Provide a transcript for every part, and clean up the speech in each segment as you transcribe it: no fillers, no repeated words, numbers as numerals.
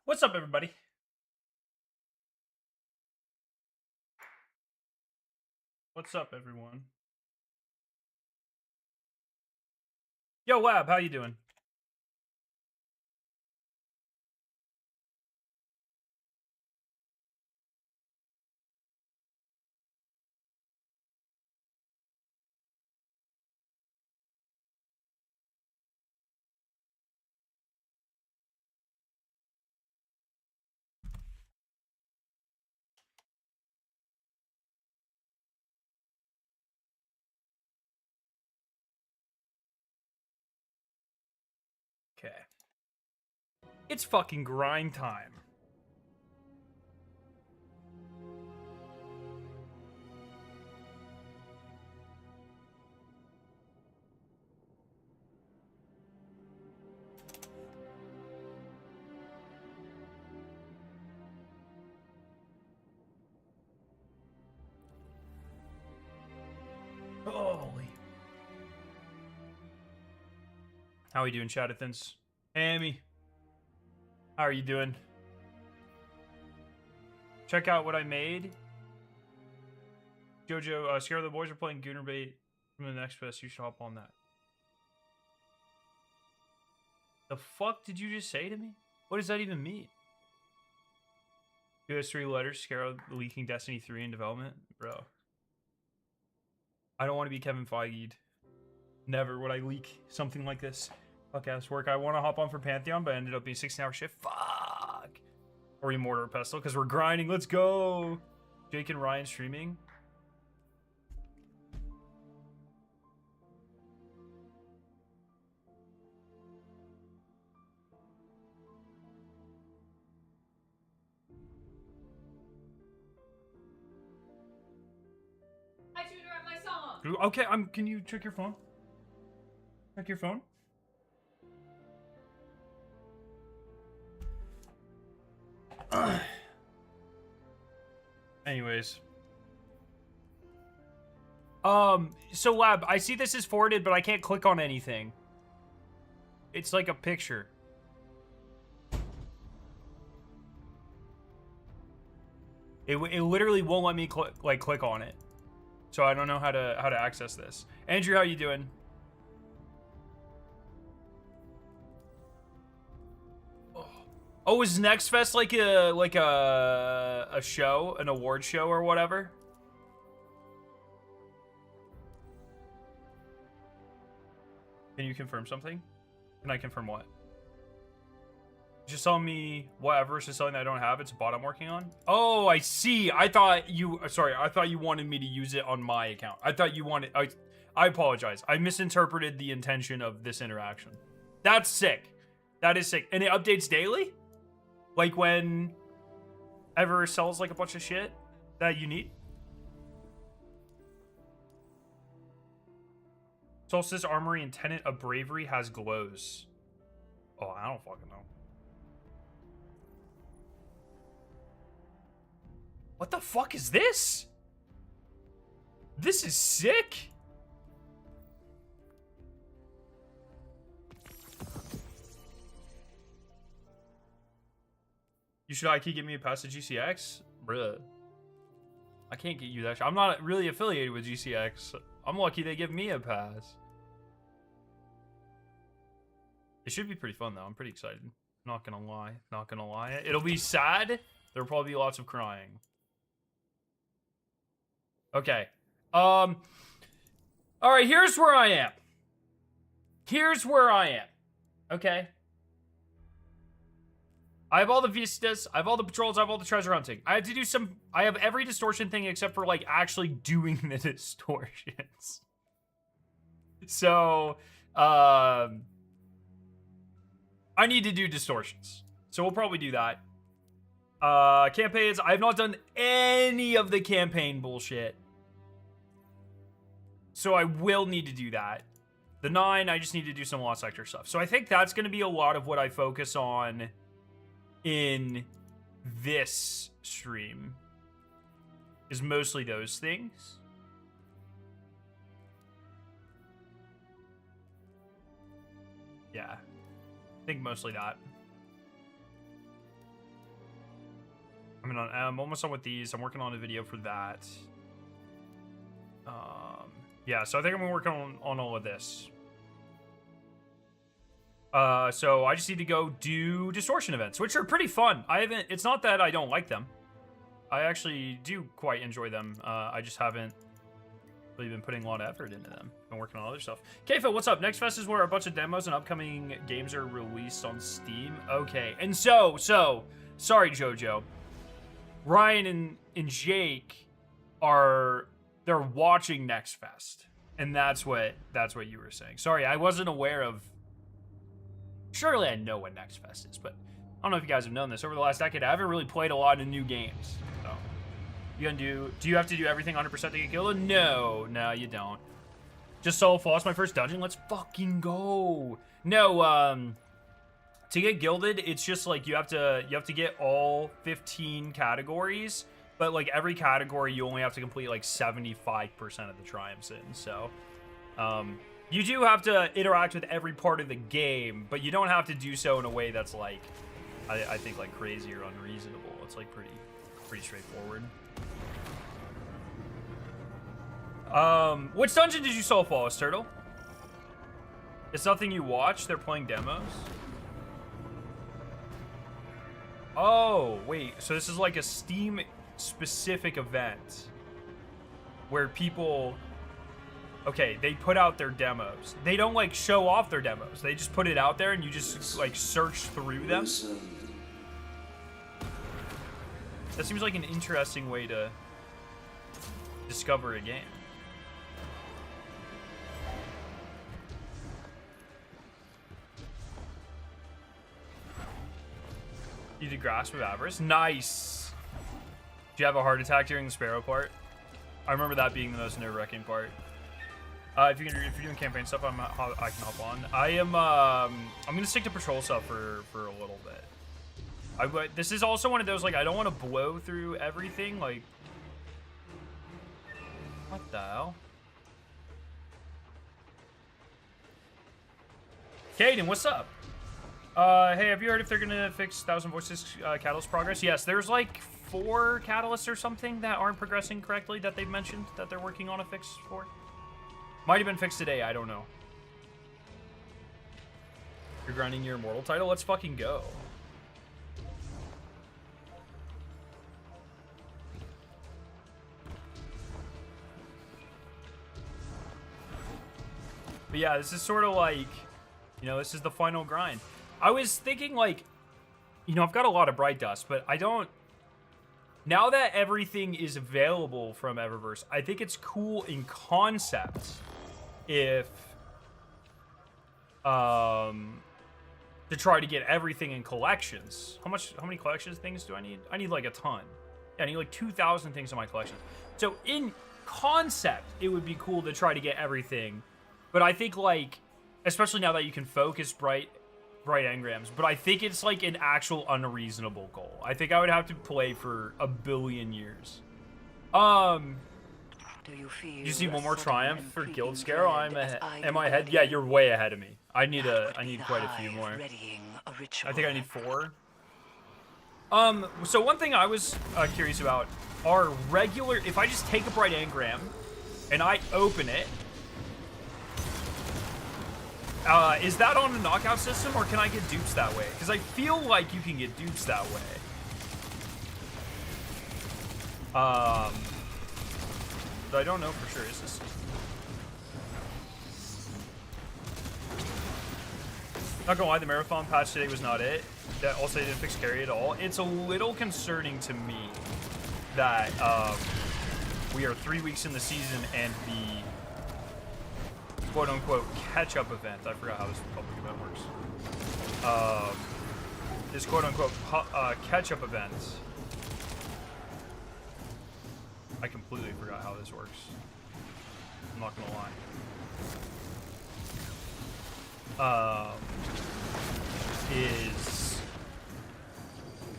What's up, everybody? What's up, everyone? Yo, Lab, how you doing? Okay. It's fucking grind time. Holy. How are you doing, Shadathins? Amy. How are you doing? Check out what I made. Jojo, Scare the Boys are playing Gooner Bait from the next fest. You should hop on that. The fuck did you just say to me? What does that even mean? US 3 letters, Scare leaking Destiny 3 in development? Bro. I don't want to be Kevin Feige. Never would I leak something like this. Fuck ass work. I want to hop on for Pantheon, but I ended up being 16-hour shift. Fuck. Or Immortal or Pestle, because we're grinding. Let's go. Jake and Ryan streaming. I tuned her up my song. Okay, can you check your phone? Check your phone. Anyways. So Lab, I see this is forwarded, but I can't click on anything. It's like a picture. It literally won't let me click on it. So I don't know how to access this. Andrew, how you doing? Oh, is Next Fest like a show, an award show or whatever? Can you confirm something? Can I confirm what? Just tell me whatever is something that I don't have. It's a bot I'm working on. Oh, I see. I thought you wanted me to use it on my account. I thought you wanted. I apologize. I misinterpreted the intention of this interaction. That's sick. That is sick. And it updates daily? Like when ever sells like a bunch of shit that you need? Solstice Armory and Tenant of Bravery has glows. Oh, I don't fucking know. What the fuck is this? This is sick. You should IK get me a pass to GCX? Bruh. I can't get you that shit. I'm not really affiliated with GCX. I'm lucky they give me a pass. It should be pretty fun though. I'm pretty excited. Not gonna lie. Not gonna lie. It'll be sad. There'll probably be lots of crying. Okay. All right, here's where I am. Here's where I am. Okay. I have all the vistas, I have all the patrols, I have all the treasure hunting. I have to do I have every distortion thing except for like actually doing the distortions. So, I need to do distortions. So we'll probably do that. Campaigns, I have not done any of the campaign bullshit. So I will need to do that. The 9, I just need to do some Lost Sector stuff. So I think that's going to be a lot of what I focus on in this stream. Is mostly those things. Yeah. I think mostly that. I'm almost done with these. I'm working on a video for that. Yeah, so I think I'm gonna work on all of this. So I just need to go do distortion events, which are pretty fun. It's not that I don't like them. I actually do quite enjoy them. I just haven't really been putting a lot of effort into them. Been working on other stuff. KFO, what's up? Next Fest is where a bunch of demos and upcoming games are released on Steam. Okay, and so, sorry, Jojo. Ryan and Jake they're watching Next Fest, and that's what you were saying. Sorry, I wasn't aware of. Surely I know what Next Fest is, but I don't know if you guys have known this. Over the last decade, I haven't really played a lot of new games. So, do you have to do everything 100% to get Gilded? No, you don't. Just solo floss my first dungeon. Let's fucking go. No, to get Gilded, it's just like you have to get all 15 categories, but like every category you only have to complete like 75% of the triumphs in. So, you do have to interact with every part of the game, but you don't have to do so in a way that's like, I think like crazy or unreasonable. It's like pretty straightforward. Which dungeon did you solo follow, Turtle? It's nothing you watch. They're playing demos. Oh, wait. So this is like a Steam specific event where people, okay, they put out their demos. They don't like show off their demos. They just put it out there and you just like search through them. That seems like an interesting way to discover a game. You did Grasp of Avarice. Nice. Did you have a heart attack during the Sparrow part? I remember that being the most nerve-wracking part. If you're doing campaign stuff, I can hop on. I'm gonna stick to patrol stuff for a little bit. This is also one of those, like, I don't want to blow through everything. Like, what the hell? Caden, what's up? Hey, have you heard if they're gonna fix Thousand Voices Catalyst progress? Yes, there's like 4 catalysts or something that aren't progressing correctly that they've mentioned that they're working on a fix for. Might have been fixed today, I don't know. You're grinding your Immortal title? Let's fucking go. But yeah, this is sort of like, you know, this is the final grind. I was thinking, like, you know, I've got a lot of Bright Dust, but I don't... Now that everything is available from Eververse, I think it's cool in concept if... to try to get everything in collections. How many collections things do I need? I need, like, a ton. Yeah, I need, like, 2,000 things in my collection. So, in concept, it would be cool to try to get everything. But I think, like, especially now that you can focus bright engrams, but I think it's like an actual unreasonable goal. I think I would have to play for a billion years. Do you see one more triumph for Gild Scarrow? Am I ahead? Yeah, you're way ahead of me. I need quite a few more. I think I need 4. So one thing I was curious about are regular, if I just take a bright engram and I open it, is that on a knockout system, or can I get dupes that way? Because I feel like you can get dupes that way. But I don't know for sure. Is this? Not gonna lie, the marathon patch today was not it. That also didn't fix carry at all. It's a little concerning to me that we are 3 weeks in the season and the quote-unquote catch-up event. I forgot how this public event works. This quote-unquote catch-up event. I completely forgot how this works. I'm not gonna lie.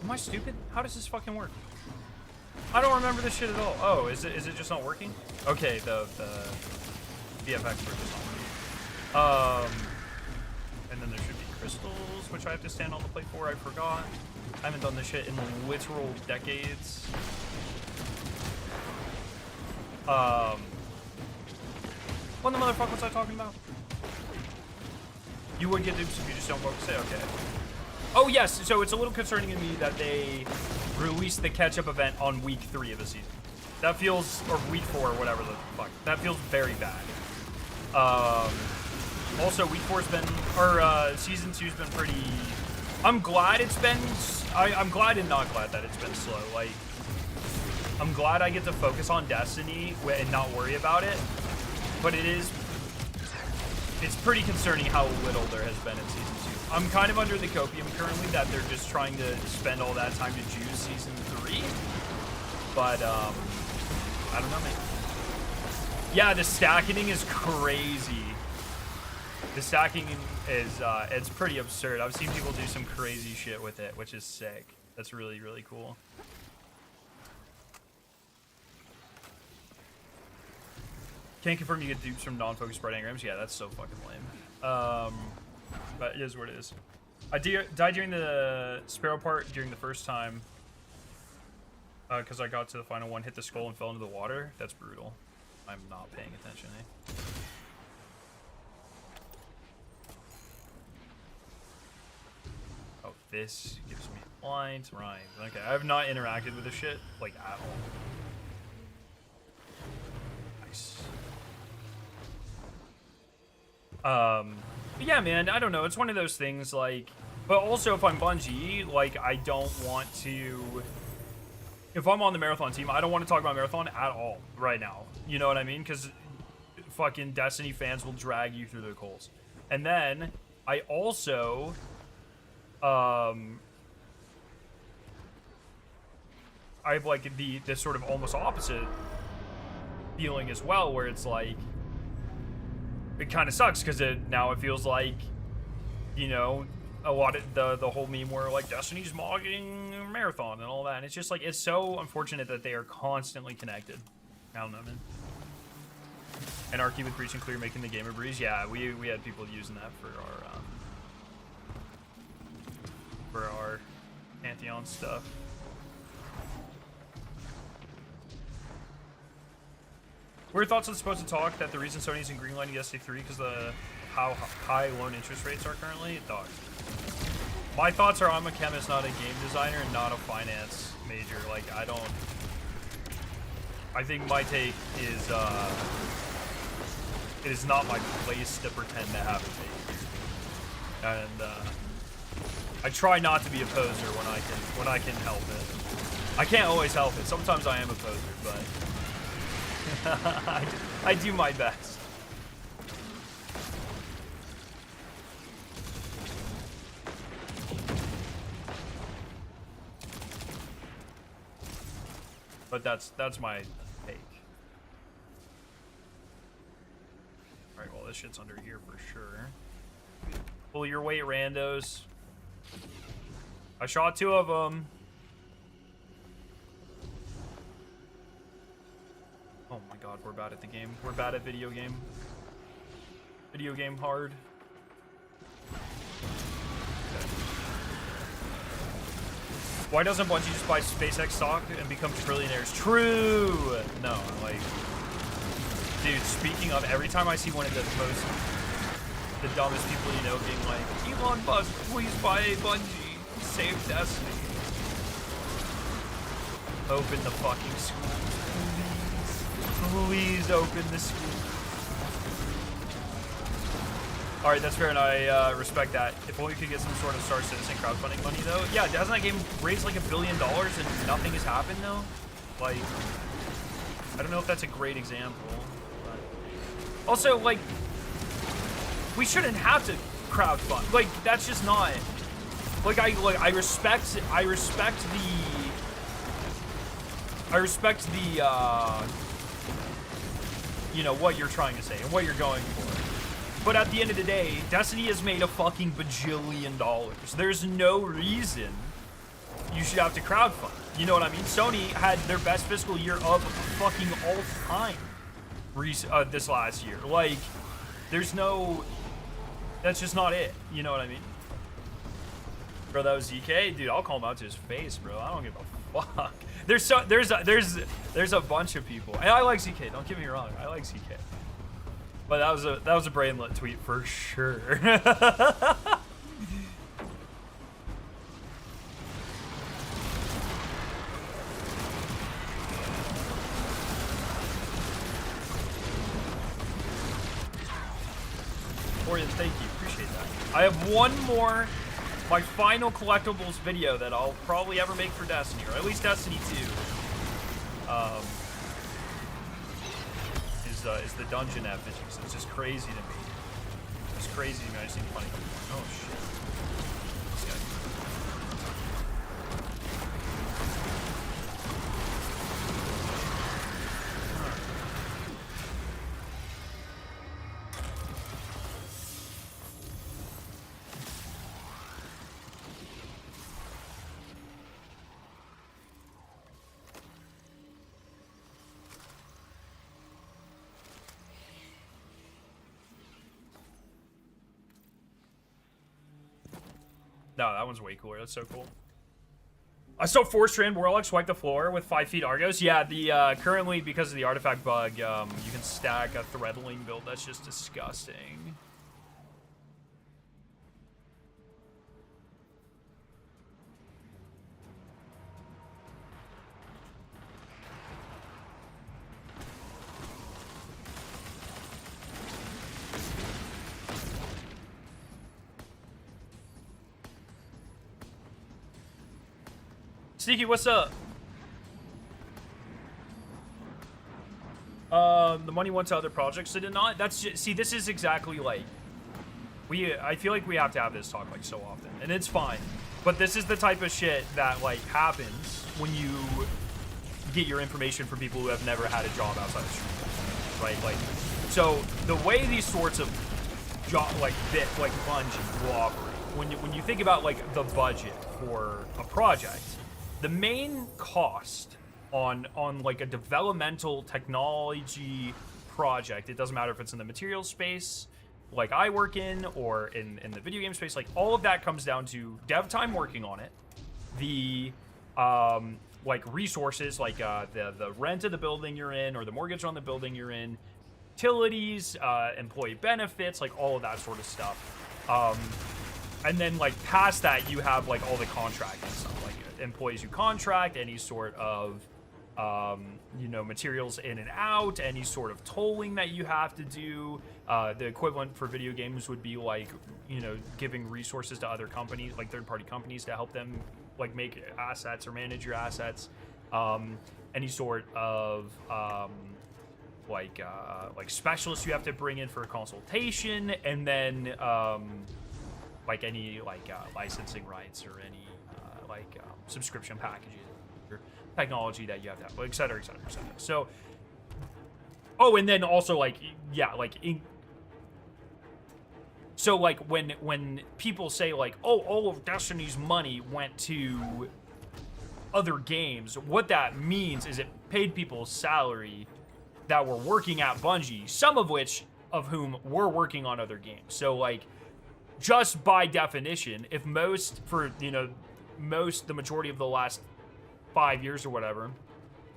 Am I stupid? How does this fucking work? I don't remember this shit at all. Oh, is it just not working? Okay, the VFX for just not working. And then there should be crystals, which I have to stand on the plate for. I forgot. I haven't done this shit in literal decades. What the motherfuck was I talking about? You would get dupes if you just don't focus it? Okay. Oh, yes. So it's a little concerning to me that they released the catch-up event on week 3 of the season. That feels, or week 4, or whatever the fuck. That feels very bad. Also, week 4's been, or season 2's been pretty. I'm glad it's been. I'm glad and not glad that it's been slow. Like, I'm glad I get to focus on Destiny and not worry about it. But it's pretty concerning how little there has been in season 2. I'm kind of under the copium currently that they're just trying to spend all that time to juice season 3. But I don't know, man. Yeah, the stacking is crazy. The stacking is it's pretty absurd. I've seen people do some crazy shit with it, which is sick. That's really, really cool. Can't confirm you get dupes from non-focused spread engrams. Yeah, that's so fucking lame. But it is what it is. I died during the Sparrow part during the first time. Because I got to the final one, hit the skull, and fell into the water. That's brutal. I'm not paying attention, eh? Oh, this gives me blinds. Right. Okay, I have not interacted with this shit, like, at all. Nice. But yeah, man, I don't know. It's one of those things, like, but also if I'm Bungie, like, I don't want to, if I'm on the Marathon team, I don't want to talk about Marathon at all right now. You know what I mean? Because fucking Destiny fans will drag you through the coals. And then I also, I have like the sort of almost opposite feeling as well, where it's like, it kind of sucks because now it feels like, you know, a lot of the whole meme where like Destiny's mocking Marathon and all that, and it's just like, it's so unfortunate that they are constantly connected. I don't know, man. Anarchy with Breach and Clear making the game a breeze. Yeah, we had people using that for our Pantheon stuff. Weird thoughts on supposed to talk that the reason Sony's in greenlighting SC3 because of how high loan interest rates are currently. Dogs. My thoughts are I'm a chemist, not a game designer, and not a finance major. Like, I think my take is it is not my place to pretend to have a take. And I try not to be a poser when I can help it. I can't always help it. Sometimes I am a poser, but I do my best. But that's my take. Alright, well, this shit's under here for sure. Pull your weight, randos. I shot 2 of them. Oh my god, we're bad at the game. We're bad at video game. Video game hard. Okay. Why doesn't Bungie just buy SpaceX stock and become trillionaires? True! No, like... Dude, speaking of, every time I see one of the dumbest people you know being like, Elon Musk, please buy Bungie. Save Destiny. Open the fucking school. Please open the school. Alright, that's fair, and I respect that. If only we could get some sort of Star Citizen crowdfunding money, though. Yeah, hasn't that game raised like $1 billion and nothing has happened, though? Like, I don't know if that's a great example. But... Also, like, we shouldn't have to crowdfund. Like, that's just not... Like, I respect the, you know, what you're trying to say and what you're going for. But at the end of the day, Destiny has made a fucking bajillion dollars. There's no reason you should have to crowdfund. You know what I mean? Sony had their best fiscal year of fucking all time this last year. Like, there's no... That's just not it. You know what I mean? Bro, that was ZK, dude. I'll call him out to his face, bro. I don't give a fuck. There's a bunch of people, and I like ZK. Don't get me wrong, I like ZK. But that was a brainlet tweet for sure. Orion, thank you. Appreciate that. I have one more, my final collectibles video that I'll probably ever make for Destiny, or at least Destiny 2. Is the dungeon effigies. It's just crazy to me. It's crazy to me. I just need to find a couple more. Oh shit. This guy. No, that one's way cooler. That's so cool. I saw 4-strand Warlock wipe the floor with 5 feet Argos. Yeah, the currently, because of the artifact bug, you can stack a threadling build. That's just disgusting. Sneaky, what's up? The money went to other projects. Did it not? That's just, see, this is exactly like I feel like we have to have this talk like so often, and it's fine. But this is the type of shit that like happens when you get your information from people who have never had a job outside of streaming, right? Like, so the way these sorts of job like Bungie will operate, when you think about like the budget for a project. The main cost on like a developmental technology project, it doesn't matter if it's in the materials space, like I work in, or in the video game space, like all of that comes down to dev time working on it, the like resources, like the rent of the building you're in, or the mortgage on the building you're in, utilities, employee benefits, like all of that sort of stuff. And then like past that, you have like all the contracting stuff, like employees you contract, any sort of you know, materials in and out, any sort of tolling that you have to do. The equivalent for video games would be like, you know, giving resources to other companies, like third-party companies, to help them like make assets or manage your assets. Any sort of like specialists you have to bring in for a consultation, and then like any like licensing rights or any subscription packages or technology that you have to have, et cetera, et cetera, et cetera. So, oh, and then also like, yeah, like so like when people say like, oh, all of Destiny's money went to other games, what that means is it paid people's salary that were working at Bungie, some of whom were working on other games. So like, just by definition, if the majority of the last 5 years or whatever,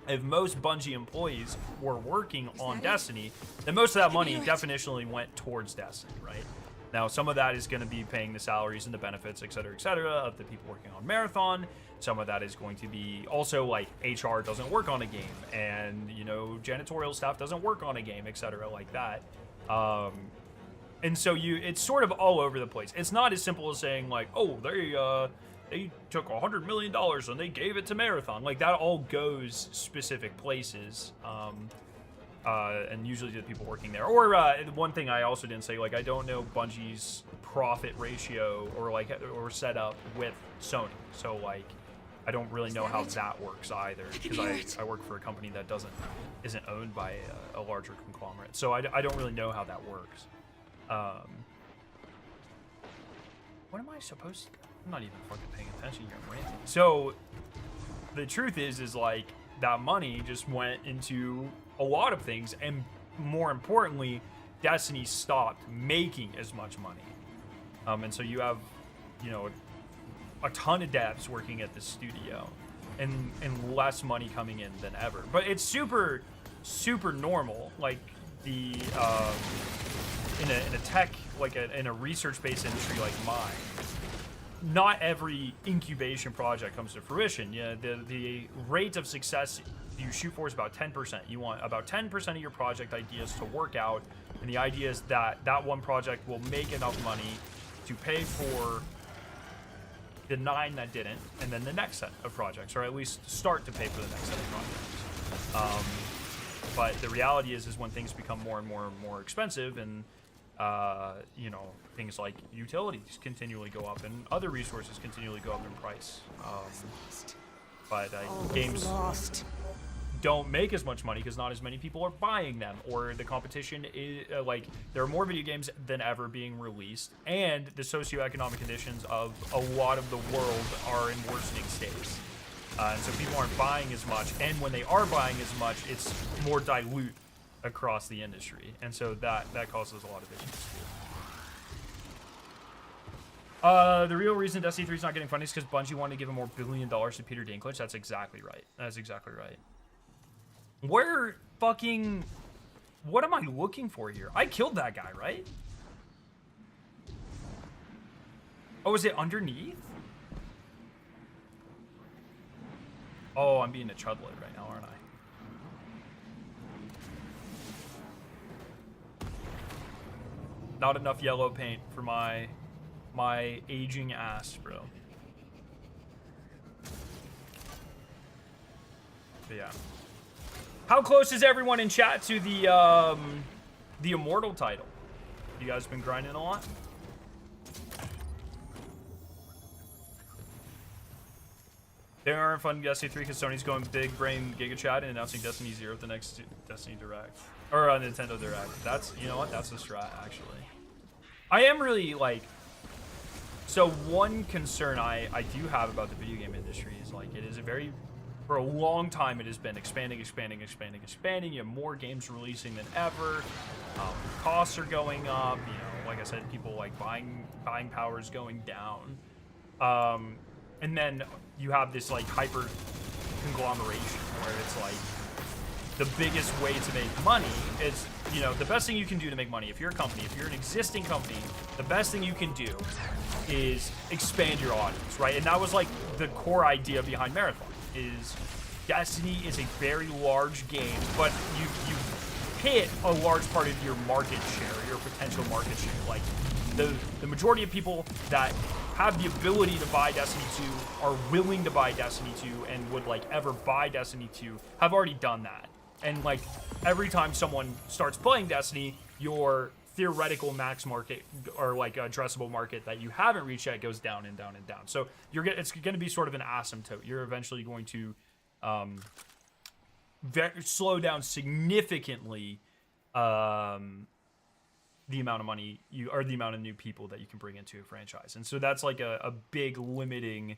if most Bungie employees were working on Destiny, then most of that money definitionally went towards Destiny, right? Now, some of that is going to be paying the salaries and the benefits, et cetera, of the people working on Marathon. Some of that is going to be also like HR doesn't work on a game, and you know, janitorial staff doesn't work on a game, et cetera, like that. And so it's sort of all over the place. It's not as simple as saying like, oh, they took $100 million and they gave it to Marathon. Like, that all goes specific places, and usually to the people working there. Or one thing I also didn't say, like, I don't know Bungie's profit ratio or setup with Sony. So like, I don't really know how that works either, because I work for a company that isn't owned by a larger conglomerate. So I don't really know how that works. What am I supposed to... I'm not even fucking paying attention here, I'm ranting. So, the truth is like, that money just went into a lot of things, and more importantly, Destiny stopped making as much money. And so you have, you know, a ton of devs working at the studio, and less money coming in than ever. But it's super normal, like the in a tech, like in a research-based industry like mine. Not every incubation project comes to fruition. Yeah, the rate of success you shoot for is about 10%. You want about 10% of your project ideas to work out, and the idea is that that one project will make enough money to pay for the 9 that didn't, and then the next set of projects, or at least start to pay for the next set of projects. But the reality is when things become more and more expensive, and you know, things like utilities continually go up and other resources continually go up in price. But games don't make as much money because not as many people are buying them, or the competition is like there are more video games than ever being released, and the socioeconomic conditions of a lot of the world are in worsening states. And so people aren't buying as much, and when they are buying as much, it's more dilute across the industry, and so that causes a lot of issues. The real reason Destiny 3 is not getting funding is because Bungie wanted to give a more $1 billion to Peter Dinklage. That's exactly right. That's exactly right. Where fucking... What am I looking for here? I killed that guy, right? Oh, is it underneath? Oh, I'm being a chudlet right now, aren't I? Not enough yellow paint for my aging ass, bro. But yeah. How close is everyone in chat to the Immortal title? You guys been grinding a lot? They aren't funding Destiny 3 because Sony's going big brain Giga Chat and announcing Destiny 0 at the next Destiny Direct. Or Nintendo Direct. That's, you know what? That's a strat, actually. I am really, like... So one concern I do have about the video game industry is, like, it is a very... For a long time, it has been expanding. You have more games releasing than ever. Costs are going up. You know, like I said, people, like, buying power is going down. And then you have this, like, hyper conglomeration where it's like the biggest way to make money is, you know, the best thing you can do to make money, if you're a company, if you're an existing company, the best thing you can do is expand your audience, right? And that was, like, the core idea behind Marathon, is Destiny is a very large game, but you hit a large part of your market share, your potential market share. Like, the majority of people that have the ability to buy Destiny 2, are willing to buy Destiny 2, and would, like, ever buy Destiny 2, have already done that. And, like, every time someone starts playing Destiny, your theoretical max market, or, like, addressable market that you haven't reached yet, goes down and down and down. So it's going to be sort of an asymptote. You're eventually going to slow down significantly the amount of money or the amount of new people that you can bring into a franchise. And so that's, like, a big limiting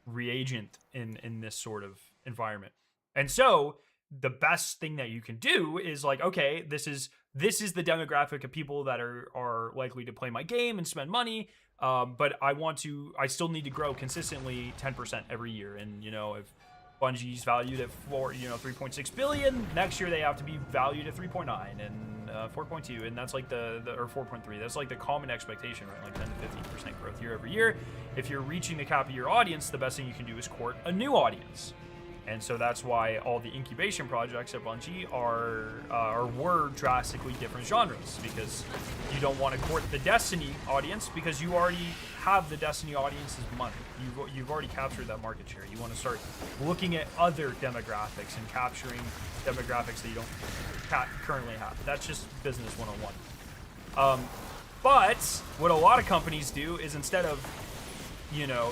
reagent in this sort of environment. And so the best thing that you can do is, like, okay, this is the demographic of people that are likely to play my game and spend money, but I still need to grow consistently 10% every year. And, you know, if Bungie's valued at 3.6 billion, next year they have to be valued at 3.9 and 4.2, and that's like or 4.3. That's like the common expectation, right? Like 10 to 15% growth year over year. If you're reaching the cap of your audience, the best thing you can do is court a new audience. And so that's why all the incubation projects at Bungie were drastically different genres, because you don't want to court the Destiny audience because you already have the Destiny audience's money. You've already captured that market share. You want to start looking at other demographics and capturing demographics that you don't currently have. That's just business 101. But what a lot of companies do is, instead of, you know,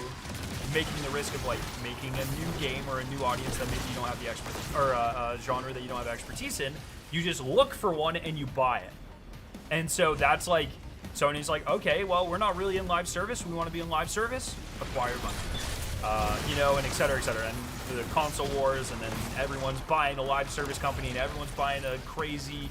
making the risk of, like, making a new game or a new audience that maybe you don't have the expertise, or a genre that you don't have expertise in, you just look for one and you buy it. And so that's, like, Sony's like, okay, well, we're not really in live service. We want to be in live service. Acquire Bungie. You know, and et cetera, and the console wars, and then everyone's buying a live service company, and everyone's buying a crazy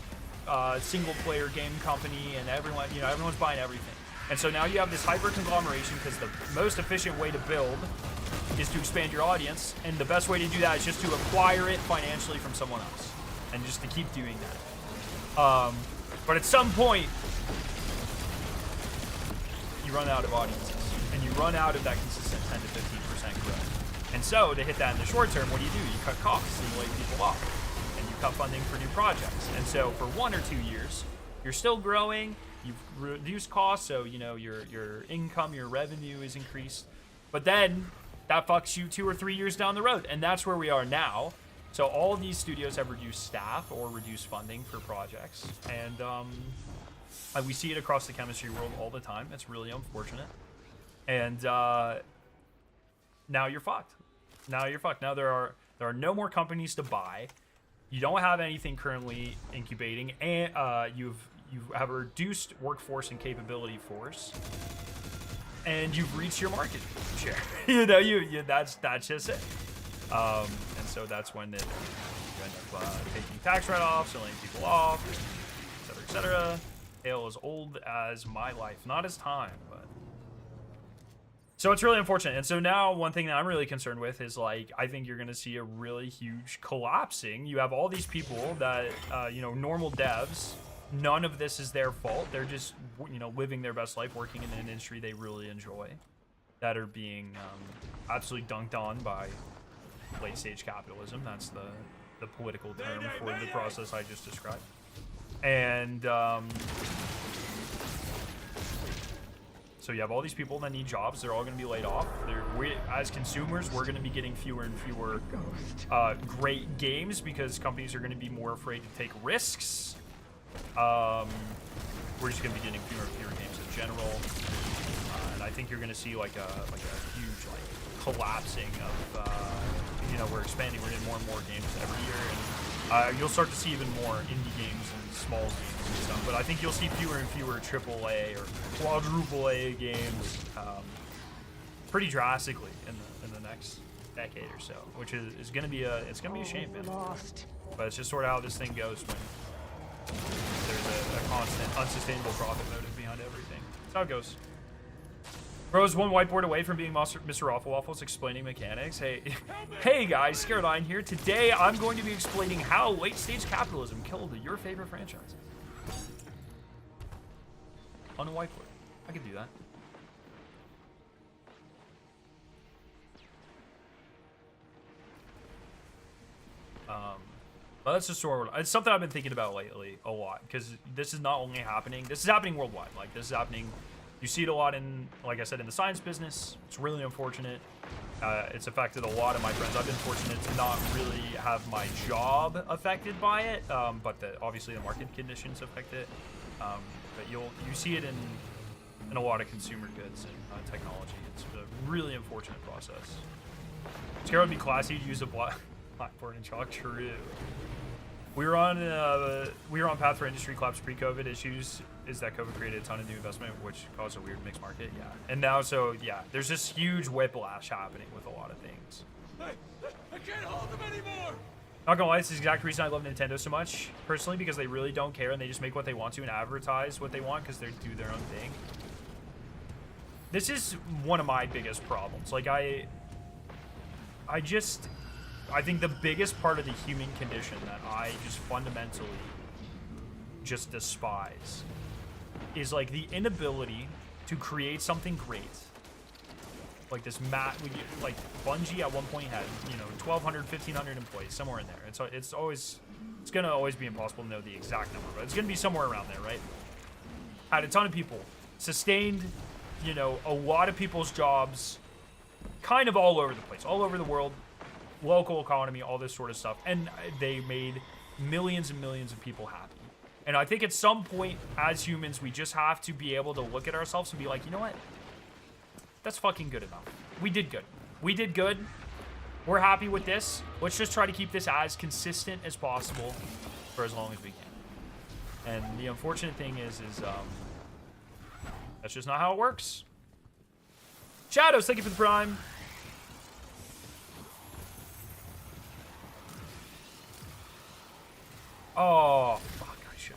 single player game company, and everyone's buying everything. And so now you have this hyper conglomeration because the most efficient way to build is to expand your audience, and the best way to do that is just to acquire it financially from someone else, and just to keep doing that. But at some point, you run out of audiences, and you run out of that consistent 10 to 15% growth. And so to hit that in the short term, what do? You cut costs and you lay people off, and you cut funding for new projects. And so for 1 or 2 years, you're still growing. You've reduced costs, so you know your income, your revenue is increased. But then that fucks you 2 or 3 years down the road, and that's where we are now. So all of these studios have reduced staff or reduced funding for projects, and we see it across the chemistry world all the time. It's really unfortunate, and now you're fucked. Now you're fucked. Now there are no more companies to buy. You don't have anything currently incubating, and you have a reduced workforce and capability force, and you've reached your market share. you know, that's just it. And so that's when you end up taking tax write-offs, laying people off, et cetera. Tale as old as my life, not as time, but. So it's really unfortunate. And so now one thing that I'm really concerned with is, like, I think you're going to see a really huge collapsing. You have all these people that, normal devs, none of this is their fault. They're just, living their best life, working in an industry they really enjoy, that are being absolutely dunked on by late stage capitalism. That's the political term for the process I just described. And so you have all these people that need jobs. They're all going to be laid off. As consumers, we're going to be getting fewer and fewer great games because companies are going to be more afraid to take risks. We're just going to be getting fewer and fewer games in general. And I think you're going to see like a huge collapsing of, we're expanding. We're getting more and more games every year. And you'll start to see even more indie games and small games and stuff. But I think you'll see fewer and fewer AAA or quadruple A games pretty drastically in the next decade or so, which is going to be a shame, man. But it's just sort of how this thing goes when there's a constant, unsustainable profit motive behind everything. That's how it goes. Bro's one whiteboard away from being Mr. Awful Waffles explaining mechanics. Hey guys, Scareline here. Today I'm going to be explaining how late-stage capitalism killed your favorite franchise. On a whiteboard. I could do that. But that's just sort of, it's something I've been thinking about lately a lot, because this is not only happening, this is happening worldwide. Like, this is happening, you see it a lot in, like I said, in the science business. It's really unfortunate. It's affected a lot of my friends. I've been fortunate to not really have my job affected by it, but obviously the market conditions affect it. But you see it in a lot of consumer goods and technology. It's a really unfortunate process. Scare would be classy to use a blackboard and chalk. True. We were on path for industry collapse pre-COVID. Issues is that COVID created a ton of new investment, which caused a weird mixed market. Yeah, and now there's this huge whiplash happening with a lot of things. Hey, I can't hold them anymore. Not gonna lie, it's the exact reason I love Nintendo so much personally, because they really don't care and they just make what they want to and advertise what they want because they do their own thing. This is one of my biggest problems. Like I think the biggest part of the human condition that I just fundamentally just despise is like the inability to create something great. Like this like Bungie at one point had, 1,200, 1,500 employees, somewhere in there. It's gonna always be impossible to know the exact number, but it's gonna be somewhere around there, right? Had a ton of people, sustained, a lot of people's jobs, kind of all over the place, all over the world. Local economy, all this sort of stuff, and they made millions and millions of people happy. And I think at some point as humans we just have to be able to look at ourselves and be like, you know what, that's fucking good enough. We did good, we're happy with this. Let's just try to keep this as consistent as possible for as long as we can. And the unfortunate thing is that's just not how it works. Shadows, thank you for the prime. Oh, fuck, I should.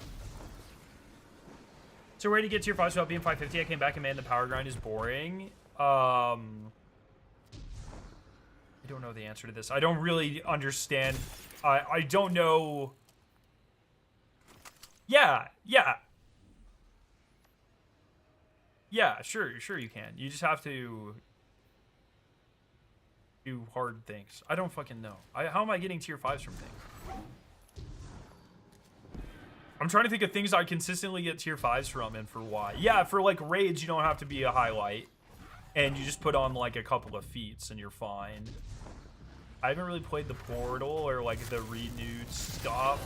So where to get tier 5 without being 550? I came back and man, the power grind is boring. I don't know the answer to this. I don't really understand. I don't know. Yeah, sure you can. You just have to do hard things. I don't fucking know. How am I getting tier 5s from things? I'm trying to think of things I consistently get tier 5s from and for why. Yeah, for like raids, you don't have to be a highlight. And you just put on like a couple of feats and you're fine. I haven't really played the portal or like the renewed stuff.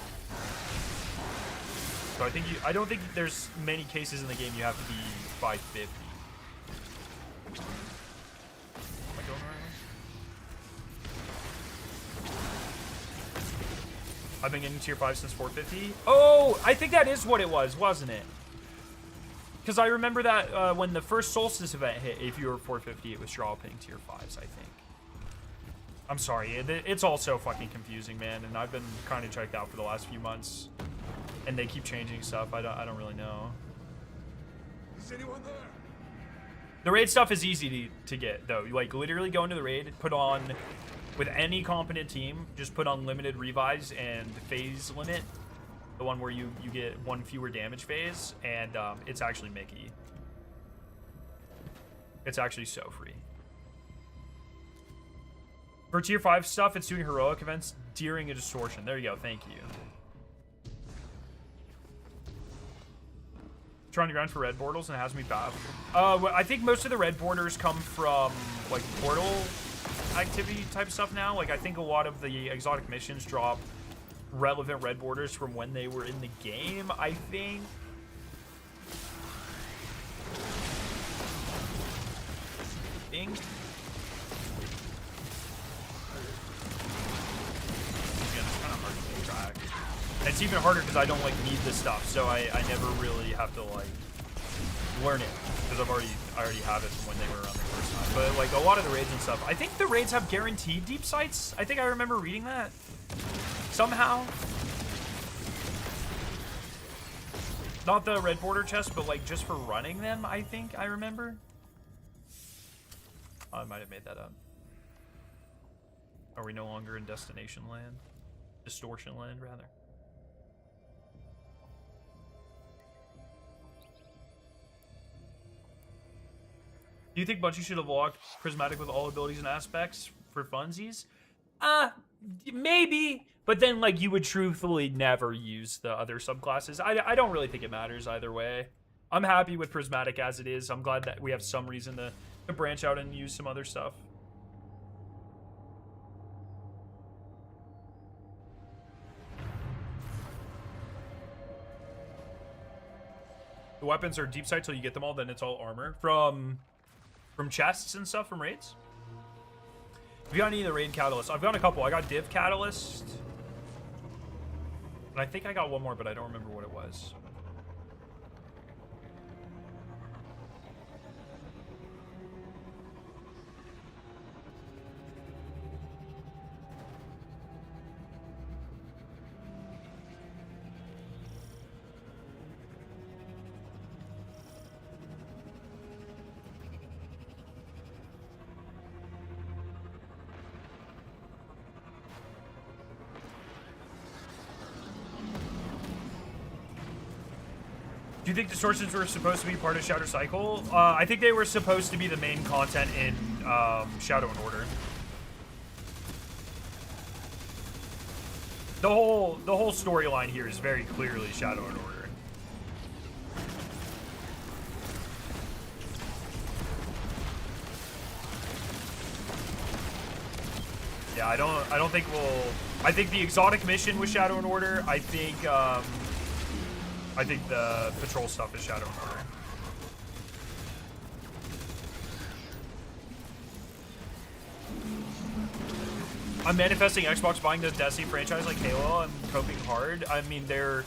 So I don't think there's many cases in the game you have to be 550. Am I going the right way? I've been getting tier 5 since 450. Oh, I think that is what it was, wasn't it? Because I remember that when the first Solstice event hit, if you were 450, it was dropping tier 5s, I think. I'm sorry, it's all so fucking confusing, man, and I've been kind of checked out for the last few months, and they keep changing stuff. I don't really know. Is anyone there? The raid stuff is easy to get, though. Like, literally go into the raid, put on, with any competent team, just put on limited revives and phase limit, the one where you get one fewer damage phase, and it's actually Mickey. It's actually so free. For tier 5 stuff, it's doing heroic events during a distortion. There you go, thank you. Trying to grind for red borders and it has me baffled. I think most of the red borders come from like portal activity type stuff now. Like I think a lot of the exotic missions drop relevant red borders from when they were in the game, I think. It's even harder because I don't like need this stuff, so I never really have to like learn it because I already have it from when they were around the first time. But like a lot of the raids and stuff, I think the raids have guaranteed deep sights. I think I remember reading that somehow. Not the red border chest, but like just for running them. I think I remember. Oh, I might have made that up. Are we no longer in destination land? Distortion land, rather. Do you think Bungie should have locked Prismatic with all abilities and aspects for funsies? Maybe. But then, like, you would truthfully never use the other subclasses. I don't really think it matters either way. I'm happy with Prismatic as it is. I'm glad that we have some reason to branch out and use some other stuff. The weapons are deep sight till you get them all, then it's all armor. From chests and stuff from raids? Have you got any of the raid catalysts? I've got a couple. I got Div Catalyst. And I think I got one more, but I don't remember what it was. Do you think distortions were supposed to be part of Shadow Cycle? I think they were supposed to be the main content in Shadow and Order. The whole storyline here is very clearly Shadow and Order. Yeah, I don't think we'll. I think the exotic mission was Shadow and Order. I think the patrol stuff is Shadow and Order. I'm manifesting Xbox buying the Destiny franchise like Halo. I'm coping hard. I mean, they're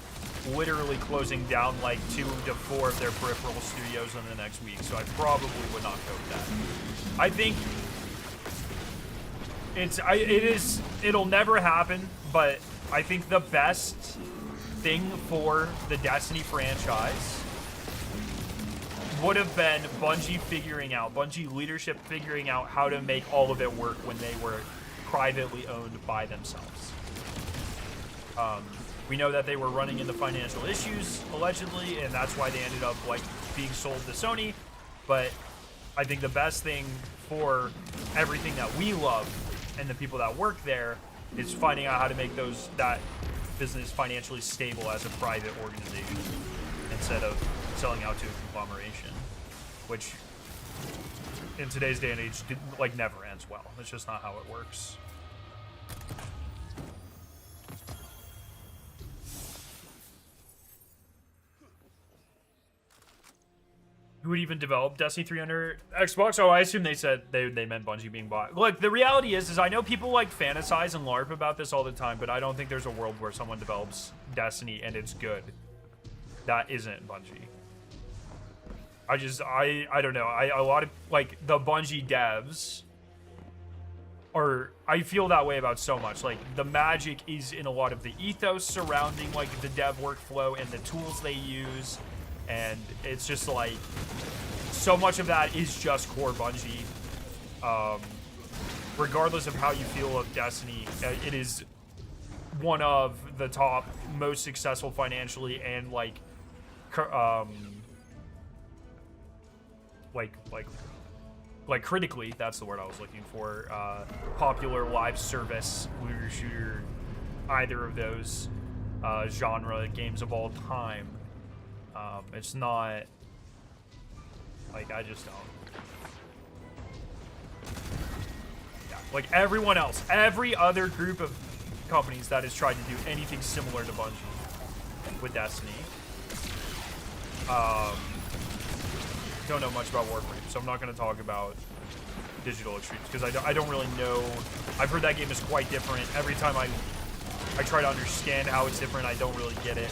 literally closing down like 2 to 4 of their peripheral studios in the next week, so I probably would not cope that. I think it'll never happen, but I think the best thing for the Destiny franchise would have been Bungie leadership figuring out how to make all of it work when they were privately owned by themselves. We know that they were running into financial issues, allegedly, and that's why they ended up, like, being sold to Sony. But I think the best thing for everything that we love and the people that work there is finding out how to make that business financially stable as a private organization instead of selling out to a conglomeration, which in today's day and age never ends well. It's just not how it works. Who would even develop Destiny 3 under Xbox? Oh, I assume they said they meant Bungie being bought. Look, the reality is I know people like fantasize and LARP about this all the time, but I don't think there's a world where someone develops Destiny and it's good. That isn't Bungie. I don't know. A lot of, like, the Bungie devs I feel that way about so much. Like, the magic is in a lot of the ethos surrounding, like, the dev workflow and the tools they use. And it's just like, so much of that is just core Bungie. Regardless of how you feel of Destiny, it is one of the top, most successful financially and like critically, that's the word I was looking for, popular live service looter shooter, either of those genre games of all time. It's not, like, I just don't. Yeah, like everyone else, every other group of companies that has tried to do anything similar to Bungie with Destiny, don't know much about Warframe, so I'm not going to talk about Digital Extremes, because I don't really know. I've heard that game is quite different. Every time I try to understand how it's different, I don't really get it.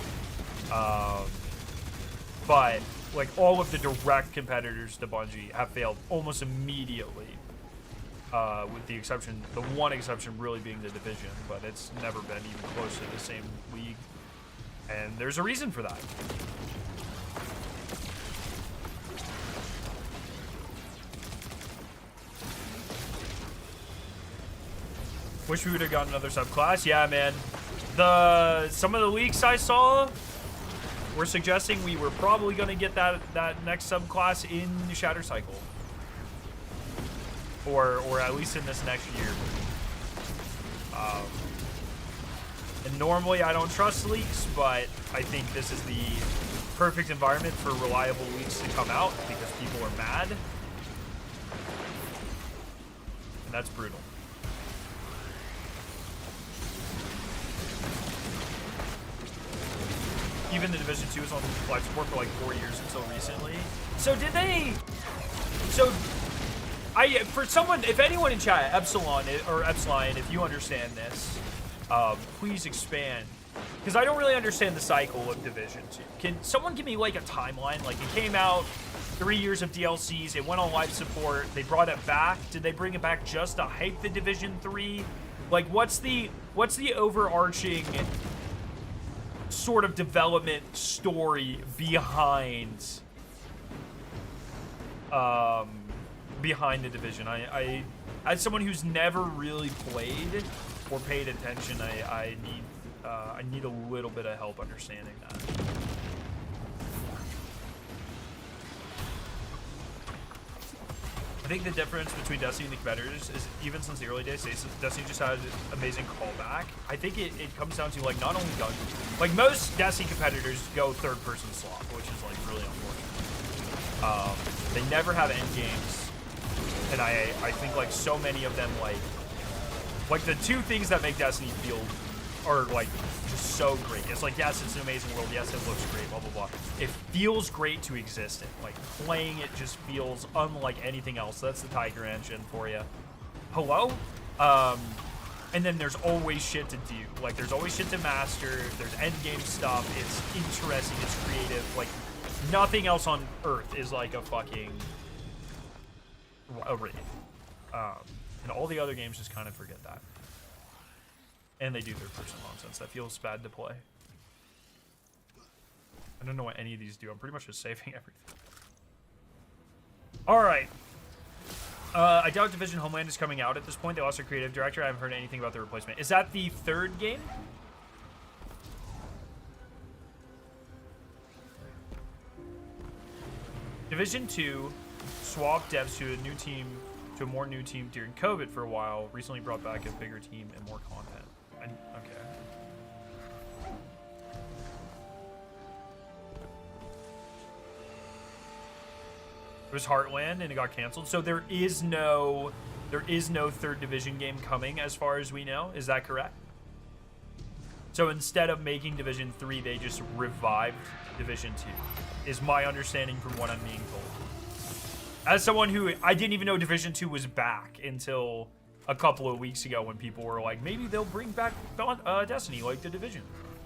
But, like, all of the direct competitors to Bungie have failed almost immediately, with the one exception really being the Division, but it's never been even close to the same league, and there's a reason for that. Wish we would have gotten another subclass. Yeah, man. Some of the leaks I saw we're suggesting we were probably going to get that next subclass in Shatter Cycle, or at least in this next year. And normally I don't trust leaks, but I think this is the perfect environment for reliable leaks to come out because people are mad, and that's brutal. Even the Division 2 was on life support for like 4 years until recently. So did they... So, for someone, if anyone in chat, Epsilon, if you understand this, please expand. Because I don't really understand the cycle of Division 2. Can someone give me like a timeline? Like, it came out, 3 years of DLCs, it went on life support, they brought it back. Did they bring it back just to hype the Division 3? Like, what's the overarching sort of development story behind the Division? I as someone who's never really played or paid attention, I need a little bit of help understanding that. I think the difference between Destiny and the competitors is, even since the early days, Destiny just had an amazing callback. I think it comes down to, like, not only gun, like, most Destiny competitors go third-person slot, which is, like, really unfortunate. They never have end games, and I think, like, so many of them, like the two things that make Destiny feel are, like, just so great. It's like, yes, it's an amazing world. Yes, it looks great, blah, blah, blah. It feels great to exist in. Like, playing it just feels unlike anything else. That's the Tiger engine for you. Hello? And then there's always shit to do. Like, there's always shit to master. There's endgame stuff. It's interesting. It's creative. Like, nothing else on Earth is like a fucking... a raid. And all the other games just kind of forget that. And they do their personal nonsense. That feels bad to play. I don't know what any of these do. I'm pretty much just saving everything. All right. I doubt Division Homeland is coming out at this point. They lost their creative director. I haven't heard anything about the replacement. Is that the third game? Division 2 swapped devs to a new team, to a more new team during COVID for a while. Recently brought back a bigger team and more content. Okay. It was Heartland and it got canceled. So there is no third division game coming as far as we know. Is that correct? So instead of making Division 3, they just revived Division 2. Is my understanding from what I'm being told. As someone who, I didn't even know Division 2 was back until a couple of weeks ago when people were like, maybe they'll bring back Destiny like the Division.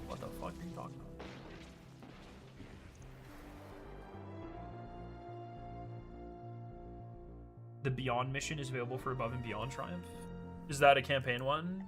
What the fuck are you talking about? The Beyond mission is available for Above and Beyond Triumph. Is that a campaign one?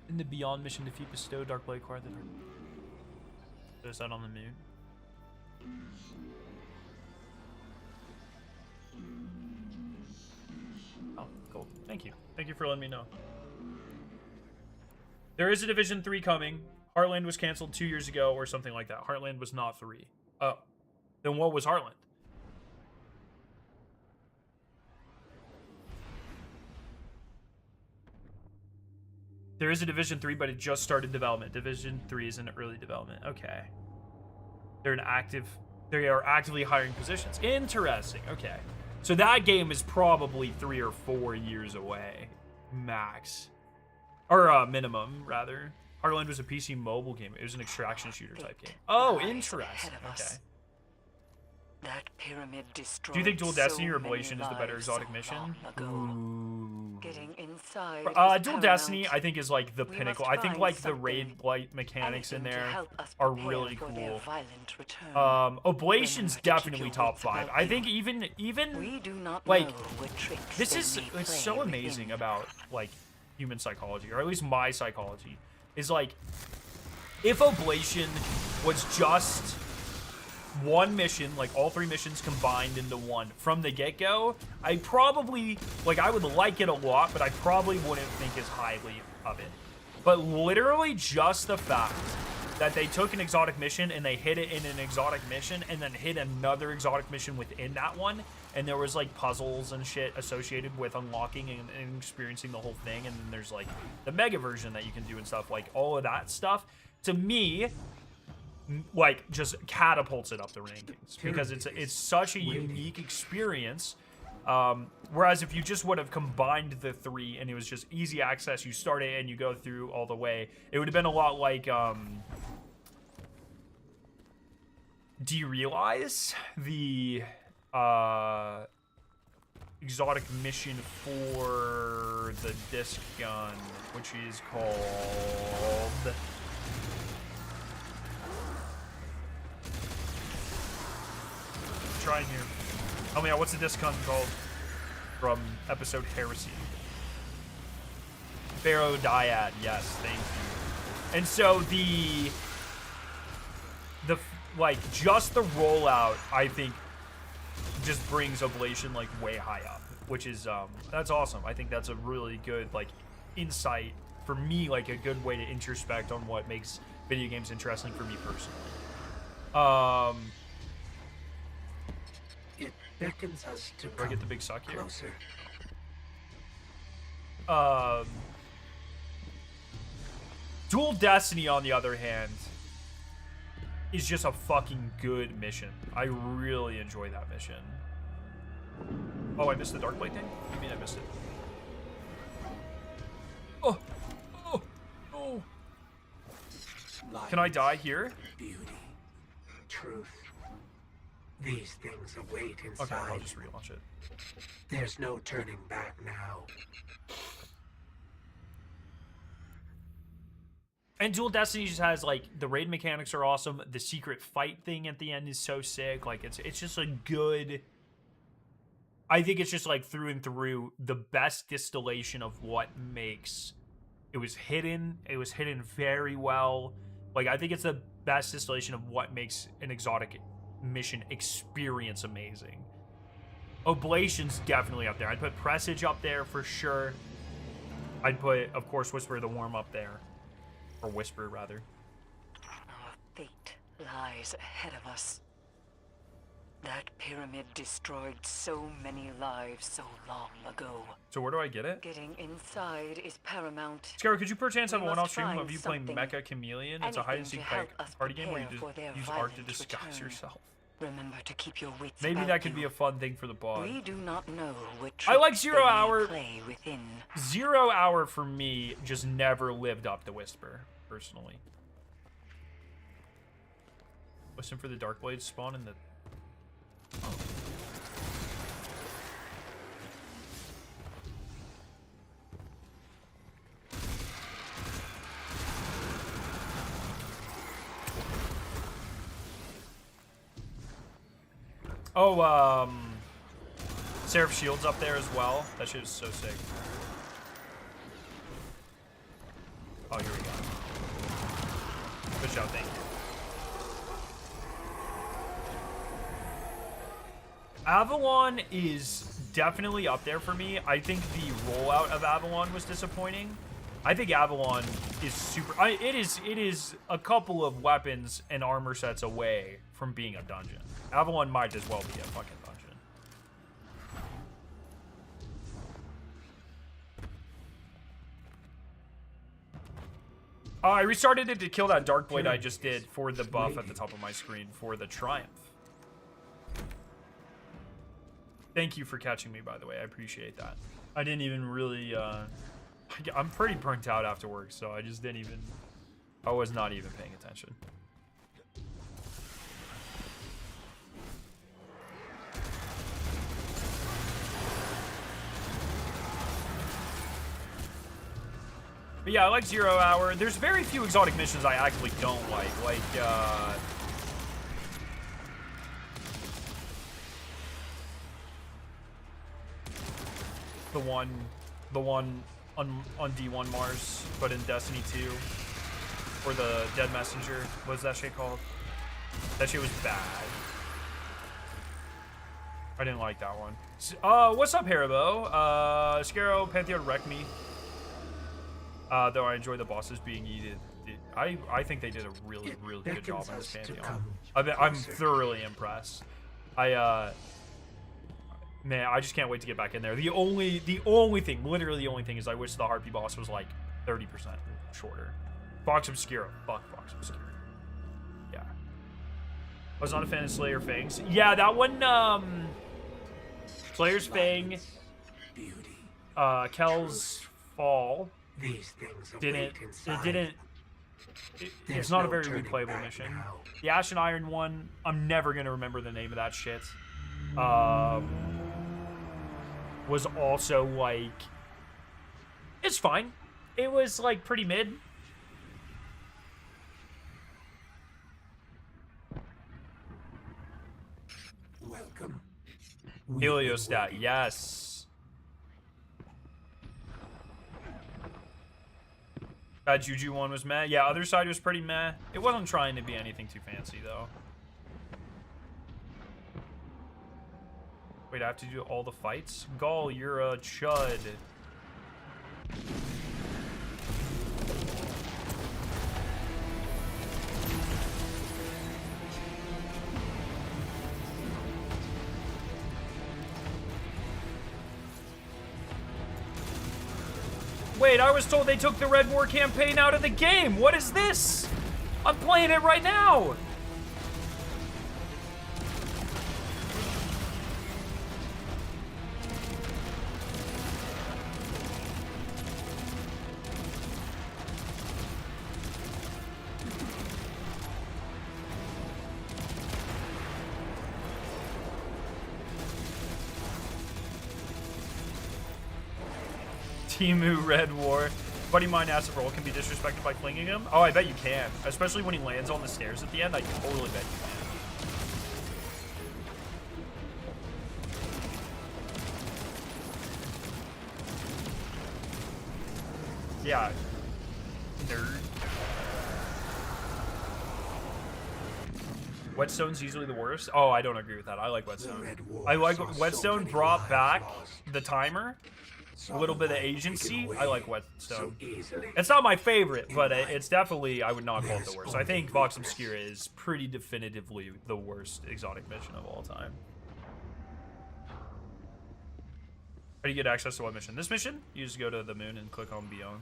In the Beyond mission, defeat Bestow, Darkblade, acquire the Dark. Is that on the moon? Oh, cool. Thank you. Thank you for letting me know. There is a Division 3 coming. Heartland was canceled 2 years ago or something like that. Heartland was not 3. Oh. Then what was Heartland? There is a Division 3, but it just started development. Division 3 is in early development. Okay. They are actively hiring positions. Interesting. Okay. So that game is probably 3 or 4 years away. Max. Or minimum, rather. Heartland was a PC mobile game. It was an extraction shooter type game. Oh, interesting. Okay. That pyramid destroyed. Do you think Dual Destiny or Ablation is the better exotic mission? Ooh. Getting inside. Dual Destiny, I think, is like the pinnacle. I think like the raid blight mechanics in there are really cool. Oblation's definitely top 5. I think even like this is it's so amazing about like human psychology, or at least my psychology, is like if Oblation was just one mission, like all 3 missions combined into one from the get-go, I probably, like, I would like it a lot, but I probably wouldn't think as highly of it. But literally just the fact that they took an exotic mission and they hit it in an exotic mission and then hit another exotic mission within that one, and there was like puzzles and shit associated with unlocking and experiencing the whole thing, and then there's like the mega version that you can do and stuff, like all of that stuff, to me, like, just catapults it up the rankings because it's such a unique experience. Whereas if you just would have combined the 3 and it was just easy access, you start it and you go through all the way, it would have been a lot like do you realize the exotic mission for the disc gun, which is called trying here. Oh man, what's the disc gun called from episode Heresy? Pharaoh Dyad, yes, thank you. And so the like just the rollout, I think, just brings Oblation like way high up, which is that's awesome. I think that's a really good like insight for me, like a good way to introspect on what makes video games interesting for me personally. It beckons us to Where I get the big suck here. Closer. Dual Destiny, on the other hand, is just a fucking good mission. I really enjoy that mission. Oh, I missed the Darkblade thing? What do you mean I missed it? Oh! Oh! Oh! Can I die here? Beauty, truth. These things await inside. Okay, I'll just relaunch it. There's no turning back now. And Dual Destiny just has, like, the raid mechanics are awesome. The secret fight thing at the end is so sick. Like, it's just a good... I think it's just, like, through and through the best distillation of what makes... It was hidden very well. Like, I think it's the best distillation of what makes an exotic mission experience amazing. Oblation's definitely up there. I'd put Presage up there for sure. I'd put, of course, Whisper the Worm up there. Or Whisper, rather. Our fate lies ahead of us. That pyramid destroyed so many lives so long ago. So where do I get it? Getting inside is paramount. Scarra, could you perchance have a We one-off must stream of find you playing something, Mecha Chameleon? It's a hide-and-seek anything to help us party game where you prepare for their use art to violent disguise return. yourself. Remember to keep your wits Maybe about that could you. be a fun thing for the pod. We do not know which I like 0 Hour. play within. 0 Hour for me just never lived up to Whisper, personally. Listen for the Dark Blade spawn in the... Oh, Seraph Shield's up there as well. That shit is so sick. Oh, here we go. Good job, thank you. Avalon is definitely up there for me. I think the rollout of Avalon was disappointing. I think Avalon is super... it is a couple of weapons and armor sets away from being a dungeon. Avalon might as well be a fucking dungeon. I restarted it to kill that Dark Blade I just did for the buff at the top of my screen for the Triumph. Thank you for catching me, by the way. I appreciate that. I didn't even really... I'm pretty burnt out after work, so I just didn't even... I was not even paying attention. But yeah, I like 0 Hour. There's very few exotic missions I actually don't like. Like, the one on D1 Mars, but in Destiny 2. Or the Dead Messenger. What's that shit called? That shit was bad. I didn't like that one. What's up, Haribo? Scaro, Pantheon wrecked me. Though I enjoy the bosses being eaten. I think they did a really good job on this Pantheon. I'm thoroughly impressed. Man, I just can't wait to get back in there. The only thing, literally the only thing, is I wish the Harpy boss was like 30% shorter. Fox Obscura. Fuck Fox Obscura. Yeah. I was not a fan of Slayer Fangs. Yeah, that one, Slayer's Fang, Kel's Fall. These things It's not a very replayable mission. The Ash and Iron one, I'm never gonna remember the name of that shit. Was also like, it's fine. It was like pretty mid. Welcome. Heliostat, yes. That Juju one was meh. Yeah, other side was pretty meh. It wasn't trying to be anything too fancy though. Wait, I have to do all the fights? Gall, you're a chud. Wait, I was told they took the Red War campaign out of the game. What is this? I'm playing it right now. Timu Red War. Buddy mine acid roll can be disrespected by flinging him. Oh, I bet you can. Especially when he lands on the stairs at the end. I totally bet you can. Yeah. Nerd. Whetstone's usually the worst. Oh, I don't agree with that. I like Whetstone. I like Whetstone brought back the timer. A little bit of agency. I like Whetstone. It's not my favorite, but it's definitely, I would not call it the worst. I think Vox Obscura is pretty definitively the worst exotic mission of all time. How do you get access to what mission? This mission? You just go to the moon and click on Beyond.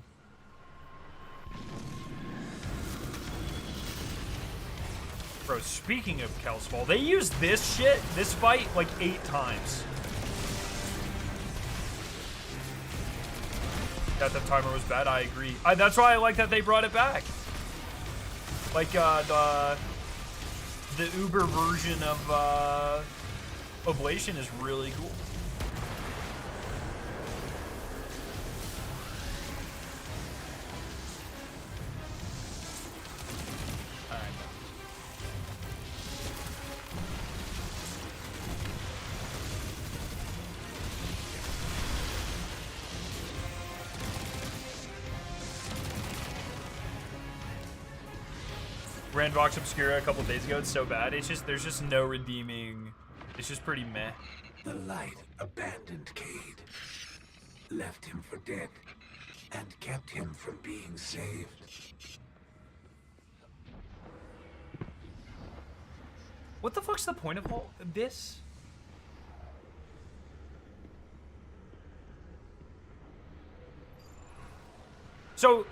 Bro, speaking of Kel's Fall, they used this shit, this fight, like 8 times. That the timer was bad, I agree. That's why I like that they brought it back. Like, the Uber version of, Oblation is really cool. Ran Vox Obscura a couple days ago. It's so bad. It's just, there's just no redeeming. It's just pretty meh. The light abandoned Cade, left him for dead, and kept him from being saved. What the fuck's the point of all this? So.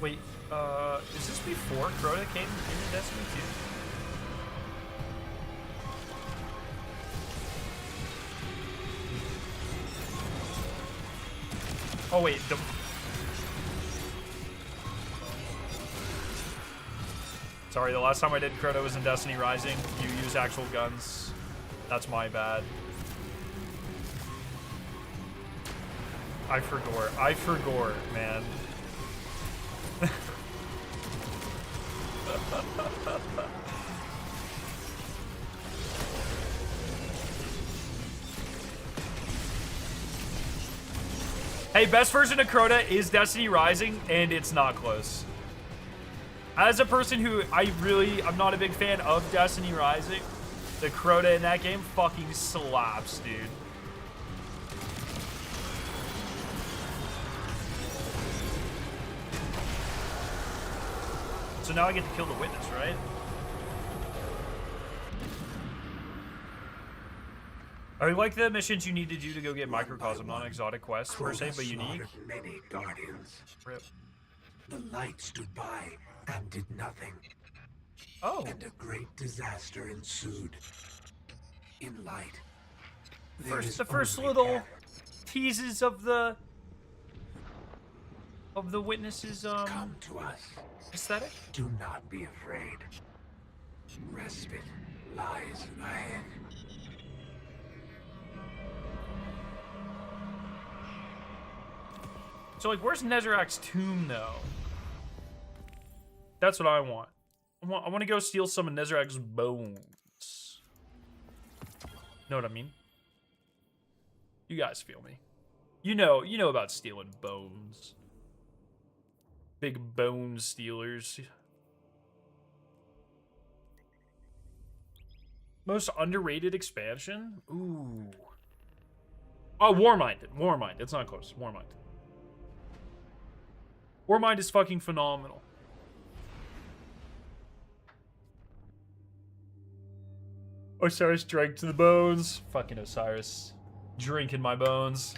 Wait, is this before Crota came into Destiny 2? Oh wait, sorry, the last time I did Crota was in Destiny Rising. You use actual guns. That's my bad. I forgot, man. Hey, best version of Crota is Destiny Rising, and it's not close. As a person who I'm not a big fan of Destiny Rising, the Crota in that game fucking slaps, dude. So now I get to kill the witness, right? I like the missions you need to do to go get microcosm, not an exotic quest per se, but unique. Many guardians. Rip. The light stood by and did nothing. Oh. And a great disaster ensued. In light. The first little teases of the witnesses come to us. Aesthetic. Do not be afraid. Respite lies ahead. So, like, where's Nezarec's tomb, though? That's what I want. I want to go steal some of Nezarec's bones. Know what I mean? You guys feel me? You know about stealing bones. Big bone stealers. Most underrated expansion? Ooh. Oh, Warmind. Warmind. It's not close. Warmind. Warmind is fucking phenomenal. Osiris drank to the bones. Fucking Osiris. Drinking my bones.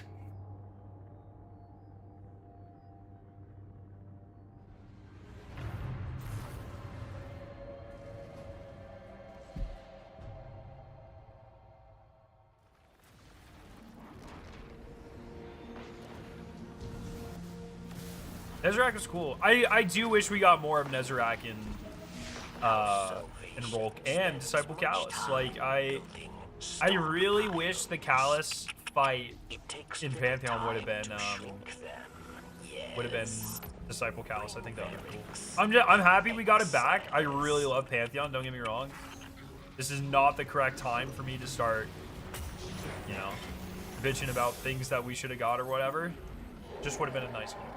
Nezarec is cool. I do wish we got more of Nezarec in Rolk and Disciple Callus. Like, I really wish the Callus fight It takes in little Pantheon would have time been to shrink them. would have been Yes. Disciple Callus. I think that would be cool. I'm happy we got it back. I really love Pantheon. Don't get me wrong. This is not the correct time for me to start, you know, bitching about things that we should have got or whatever. Just would have been a nice one.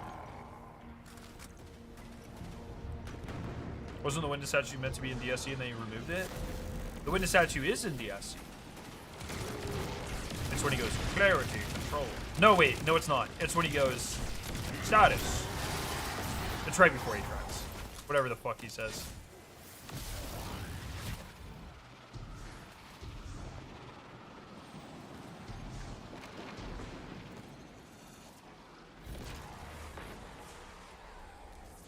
Wasn't the witness statue meant to be in DSC and then you removed it? The witness statue is in DSC. It's when he goes clarity, control. No, wait, no, it's not. It's when he goes status. It's right before he tracks. Whatever the fuck he says.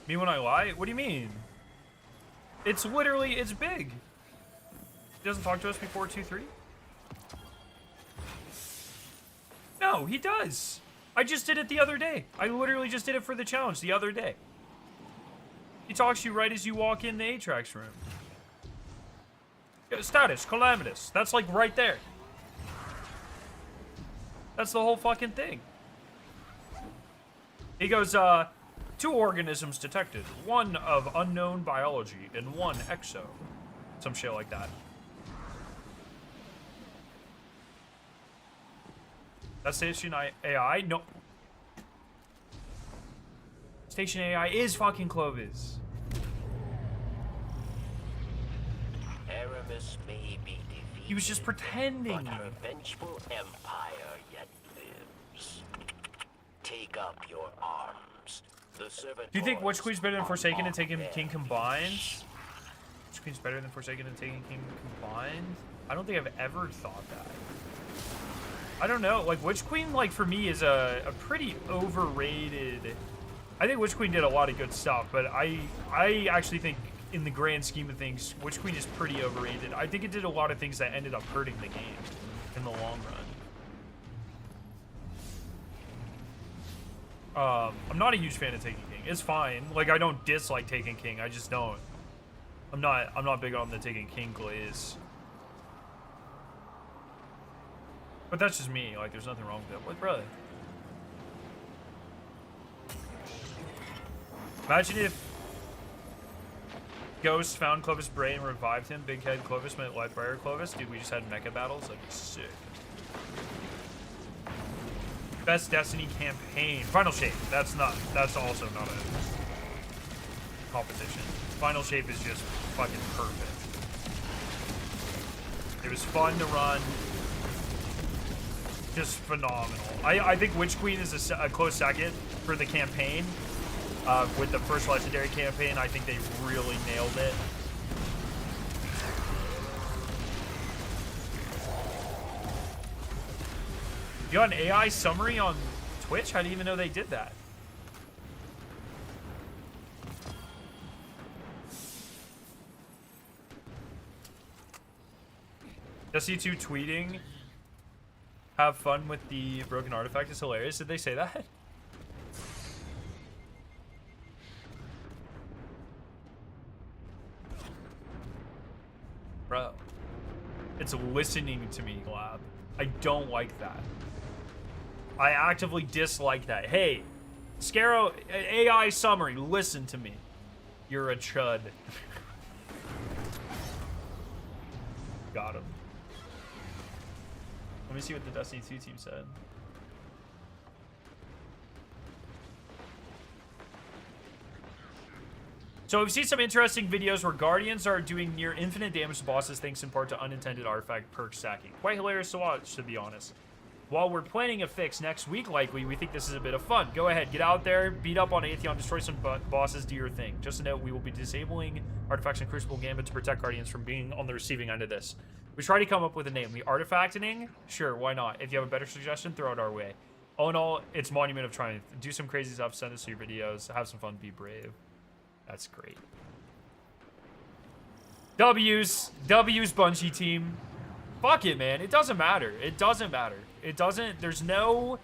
Me when I lie? What do you mean? It's literally, it's big. He doesn't talk to us before 2-3? No, he does. I just did it the other day. I literally just did it for the challenge the other day. He talks to you right as you walk in the Atrax room. Yeah, status, calamitous. That's like right there. That's the whole fucking thing. He goes, 2 organisms detected. 1 of unknown biology and 1 exo. Some shit like that. That's Station AI? No. Station AI is fucking Clovis. Aramis may be defeated, He was just pretending. but her vengeful empire yet lives. Take up your arms. The Do you think Witch Queen's better than Forsaken and Taken King combined? Witch Queen's better than Forsaken and Taken King combined? I don't think I've ever thought that. I don't know. Like, Witch Queen, like, for me, is a pretty overrated... I think Witch Queen did a lot of good stuff, but I actually think, in the grand scheme of things, Witch Queen is pretty overrated. I think it did a lot of things that ended up hurting the game in the long run. I'm not a huge fan of Taken King. It's fine. Like, I don't dislike Taken King. I just don't. I'm not big on the Taken King glaze. But that's just me. Like, there's nothing wrong with it. What, brother? Imagine if Ghost found Clovis' brain and revived him. Big head Clovis meant Lightbriar Clovis. Dude, we just had mecha battles. That'd be sick. Best Destiny campaign. Final Shape. That's also not a competition. Final Shape is just fucking perfect. It was fun to run. Just phenomenal. I think Witch Queen is a close second for the campaign. With the first Legendary campaign, I think they really nailed it. You got an AI summary on Twitch? I didn't even know they did that. SC2 tweeting, have fun with the broken artifact is hilarious. Did they say that? Bro, it's listening to me, Glab. I don't like that. I actively dislike that. Hey, Scaro, AI summary, listen to me. You're a chud. Got him. Let me see what the Destiny 2 team said. So we've seen some interesting videos where Guardians are doing near infinite damage to bosses thanks in part to unintended artifact perk stacking. Quite hilarious to watch, to be honest. While we're planning a fix next week, likely, we think this is a bit of fun. Go ahead, get out there, beat up on Atheon, destroy some bosses, do your thing. Just a note, we will be disabling artifacts and Crucible Gambit to protect Guardians from being on the receiving end of this. We try to come up with a name. The artifacting? Sure, why not? If you have a better suggestion, throw it our way. All in all, it's Monument of Triumph. Do some crazy stuff, send us your videos, have some fun, be brave. That's great. W's, Bungie team. Fuck it, man. It doesn't matter. It doesn't matter. It doesn't, there's no,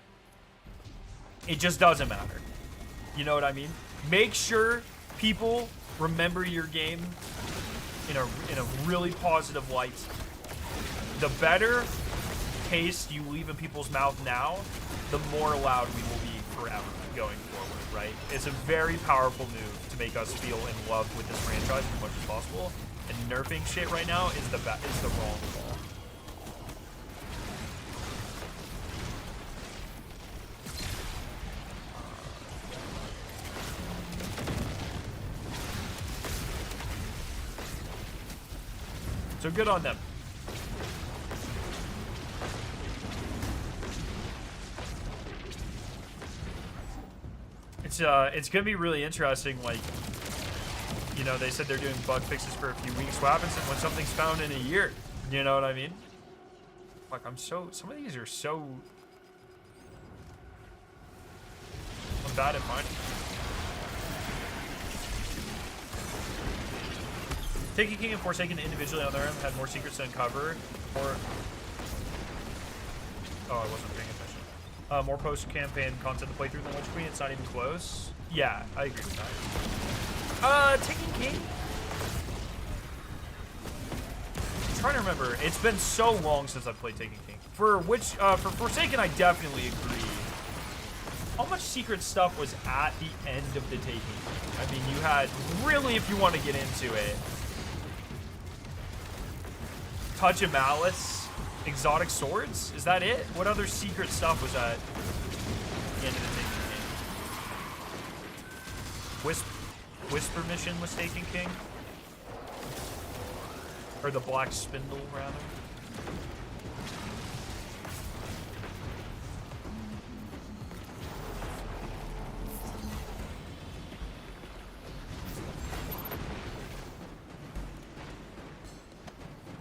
it just doesn't matter. You know what I mean? Make sure people remember your game in a really positive light. the better taste you leave in people's mouth now, the more loud we will be forever going forward, right? It's a very powerful move to make us feel in love with this franchise as much as possible. And nerfing shit right now is the wrong call. So good on them. It's gonna be really interesting. Like, you know, they said they're doing bug fixes for a few weeks. What happens when something's found in a year? You know what I mean? Like, some of these are so. I'm bad at finding. Taking King and Forsaken individually on their own had more secrets to uncover. Or. Oh, I wasn't paying attention. More post-campaign content to play through than Witch Queen. It's not even close. Yeah, I agree with that. Taking King? I'm trying to remember. It's been so long since I've played Taking King. For Forsaken, I definitely agree. How much secret stuff was at the end of the Taking King? I mean, you had, really, if you want to get into it, Touch of Malice, exotic swords? Is that it? What other secret stuff was at the end of the Taken King? Whisper mission was Taken King? Or the Black Spindle, rather?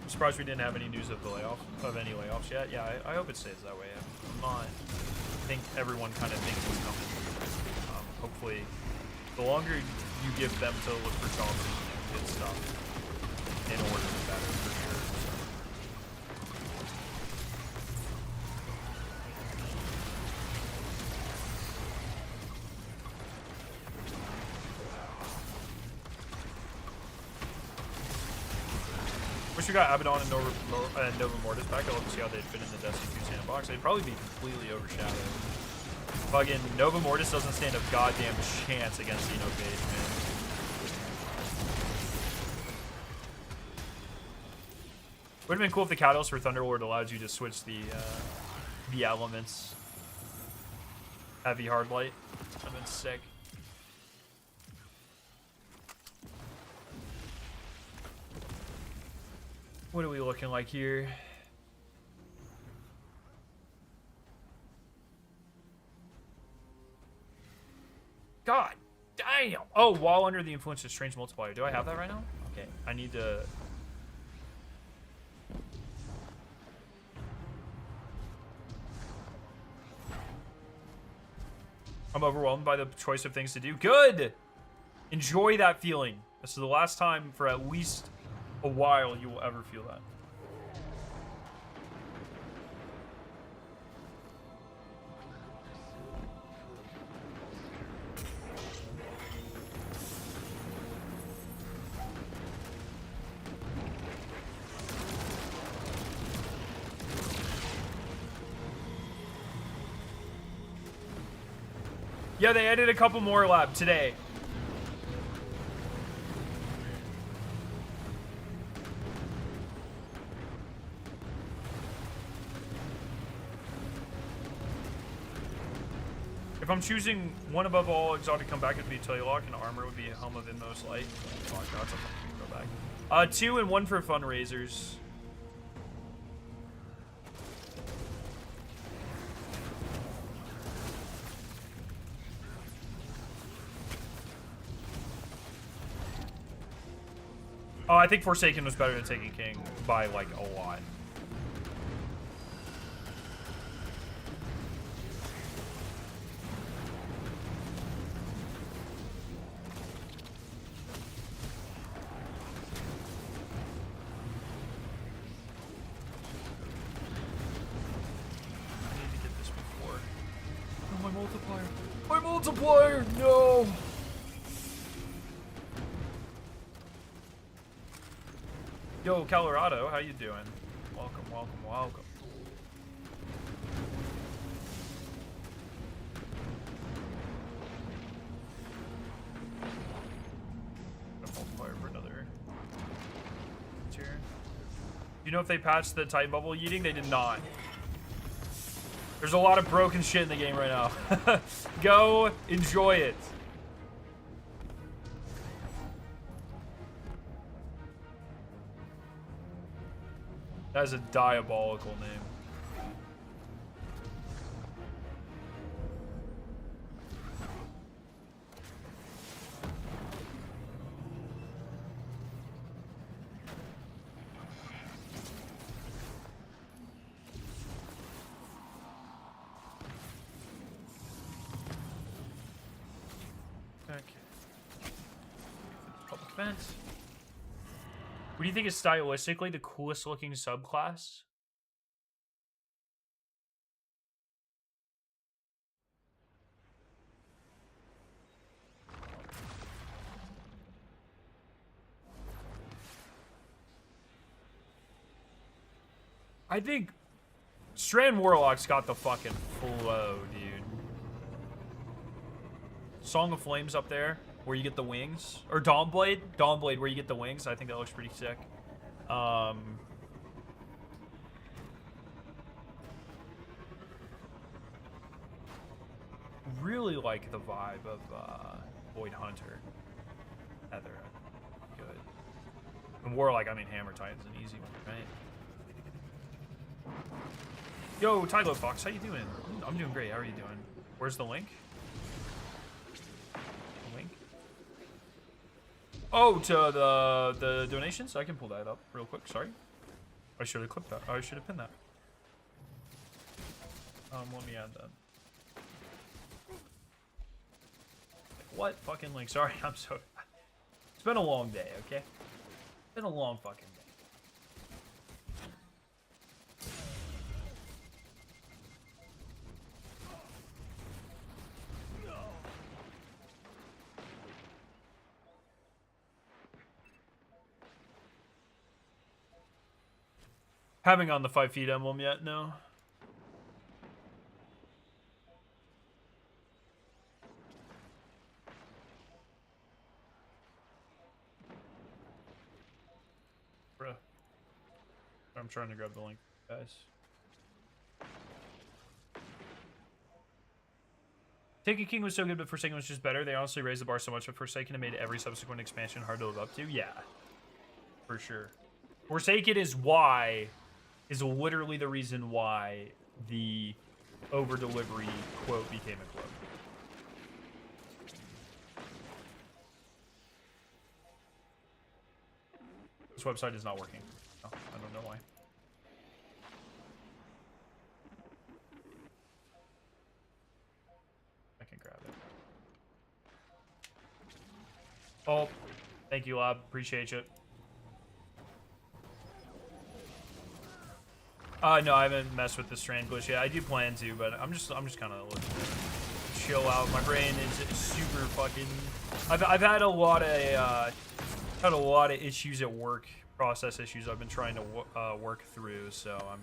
I'm surprised we didn't have any news of any layoffs yet. Yeah, I hope it stays that way. I think everyone kind of thinks it's coming. Hopefully, the longer you give them to look for jobs and get stuff in order, the better, for sure. Wish we got Abaddon and Nova Mortis back. I'd love to see how they'd fit in the Destiny 2 sandbox. They'd probably be completely overshadowed. Fucking Nova Mortis doesn't stand a goddamn chance against Xenophage, man. Would have been cool if the Catalyst for Thunderlord allowed you to switch the elements. Heavy hard light. That would have been sick. What are we looking like here? God damn. Oh, while under the influence of strange multiplier. Do I have that right now? Okay, I need to. I'm overwhelmed by the choice of things to do. Good! Enjoy that feeling. This is the last time for at least a while you will ever feel that. Yeah, they added a couple more lab today. If I'm choosing one above all exotic comeback, it'd be Telelock, and armor would be Helm of Inmost Light. Oh god, that's a go back. 2 and 1 for fundraisers. Oh, I think Forsaken was better than Taking King by like a lot. My multiplier! No! Yo, Colorado, how you doing? Welcome. welcome. Multiplier for another tier. You know if they patched the tight bubble yeeting? They did not. There's a lot of broken shit in the game right now. Go enjoy it. That is a diabolical name. Okay. Public events. What do you think is stylistically the coolest looking subclass? I think Strand Warlock's got the fucking flow, dude. Song of Flames up there, where you get the wings. Or Dawnblade. Dawnblade, where you get the wings. I think that looks pretty sick. Really like the vibe of Void Hunter. Heather. Good. And Warlock, I mean, Hammer Titan's an easy one, right? Yo, Tylo Fox, how you doing? I'm doing great. How are you doing? Where's the link? The link? Oh, to the donations? I can pull that up real quick. Sorry. I should have clipped that. I should have pinned that. Let me add that. What fucking link? Sorry, I'm so... It's been a long day, okay? It's been a long fucking day. Haven't gotten the 5 feet emblem yet, no. Bruh. I'm trying to grab the link, guys. Taken King was so good, but Forsaken was just better. They honestly raised the bar so much, but Forsaken made every subsequent expansion hard to live up to. Yeah, for sure. Forsaken is literally the reason why the over-delivery quote became a quote. This website is not working. Oh, I don't know why. I can grab it. Oh, thank you, Lab. Appreciate you. No, I haven't messed with the strand glitch yet. I do plan to, but I'm just kind of looking to chill out. My brain is super fucking. I've had a lot of issues at work, process issues I've been trying to work through. So I've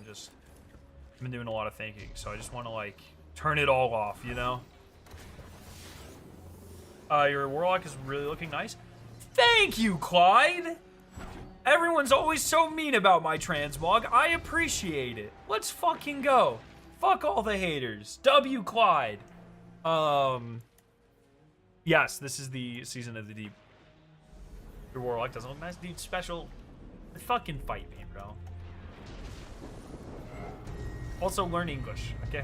been doing a lot of thinking. So I just want to like turn it all off, you know. Your Warlock is really looking nice. Thank you, Clyde. Everyone's always so mean about my transmog. I appreciate it. Let's fucking go. Fuck all the haters. W Clyde. Yes, this is the Season of the Deep. Your Warlock doesn't look nice. Dude, special. Fucking fight me, bro. Also, learn English, okay?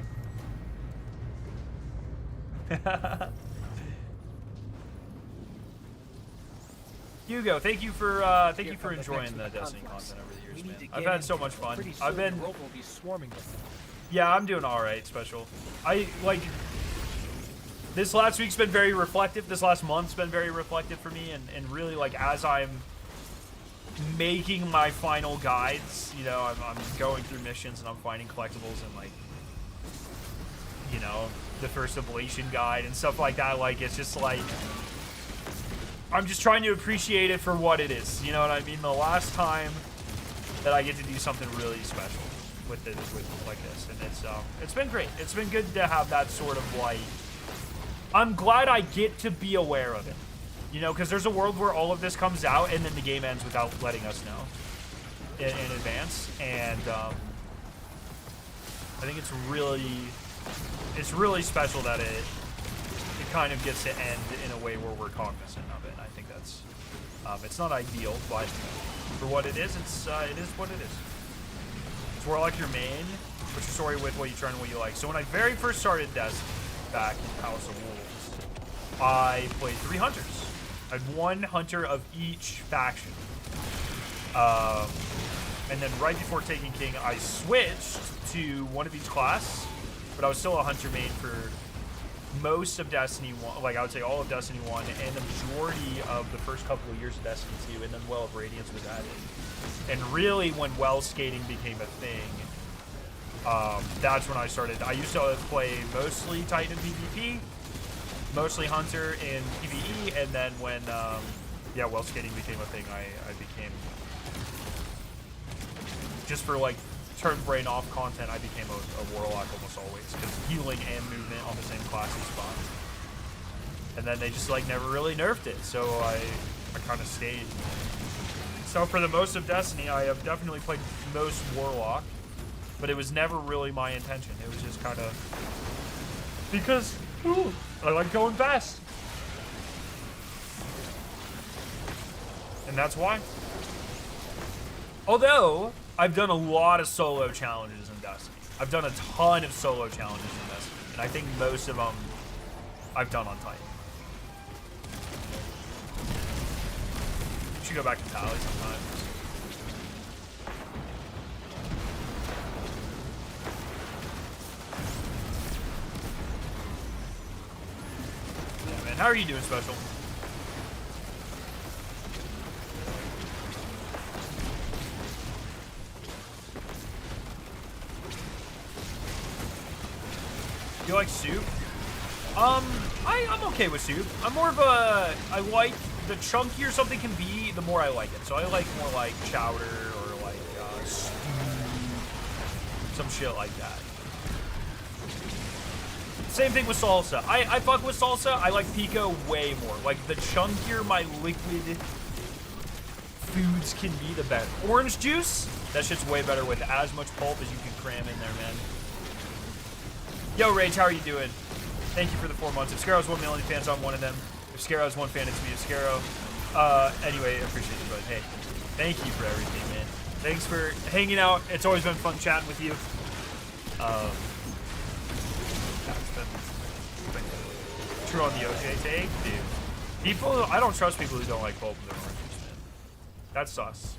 Hugo, thank you for enjoying the Destiny content over the years, man. I've had so much fun. Yeah, I'm doing all right, Special. This last week's been very reflective. This last month's been very reflective for me, and really like as I'm making my final guides, you know, I'm going through missions and I'm finding collectibles and like, you know, the first ablation guide and stuff like that. Like it's just like. I'm just trying to appreciate it for what it is. You know what I mean? The last time that I get to do something really special. with like this, and it's been great. It's been good to have that sort of like. I'm glad I get to be aware of it, you know, because there's a world where all of this comes out and then the game ends without letting us know in advance, and I think it's really special that it kind of gets to end in a way where we're cognizant of it. And I think that's it's not ideal, but for what it is what it is. It's where I like your main, what's your story with what you try and what you like. So when I very first started Destiny back in House of Wolves, I played 3 hunters. I had 1 hunter of each faction. And then right before taking King, I switched to 1 of each class, but I was still a hunter main for most of Destiny 1, like I would say all of Destiny 1, and the majority of the first couple of years of Destiny 2, and then Well of Radiance was added. And really, when well skating became a thing, that's when I started. I used to play mostly Titan and PvP, mostly Hunter in PvE, and then when, yeah, well skating became a thing, I became, just for like turn brain off content, I became a Warlock almost always, because healing and movement on the same classy spot. And then they just like never really nerfed it, so I kind of stayed. So for the most of Destiny, I have definitely played most Warlock, but it was never really my intention. It was just kind of because I like going fast, and that's why. Although I've done a lot of solo challenges in Destiny. I've done a ton of solo challenges in Destiny, and I think most of them I've done on Titan. You should go back to Tally sometimes. Yeah, man. How are you doing, Special? You like soup? I'm okay with soup. I'm more of a, I like, the chunkier something can be, the more I like it. So I like more like chowder or like stew, some shit like that. Same thing with salsa. I fuck with salsa. I like pico way more. Like the chunkier my liquid foods can be, the better. Orange juice, that shit's way better with as much pulp as you can cram in there, man. Yo, Rage, how are you doing? Thank you for the 4 months. If Scarrow's 1 million fans, I'm one of them. If Scarrow's 1 fan, it's me, Scarrow. Anyway, I appreciate you, but hey, thank you for everything, man. Thanks for hanging out. It's always been fun chatting with you. It's been true on the OJ take, dude. People, I don't trust people who don't like pulp in their orange juice, man. That's sus.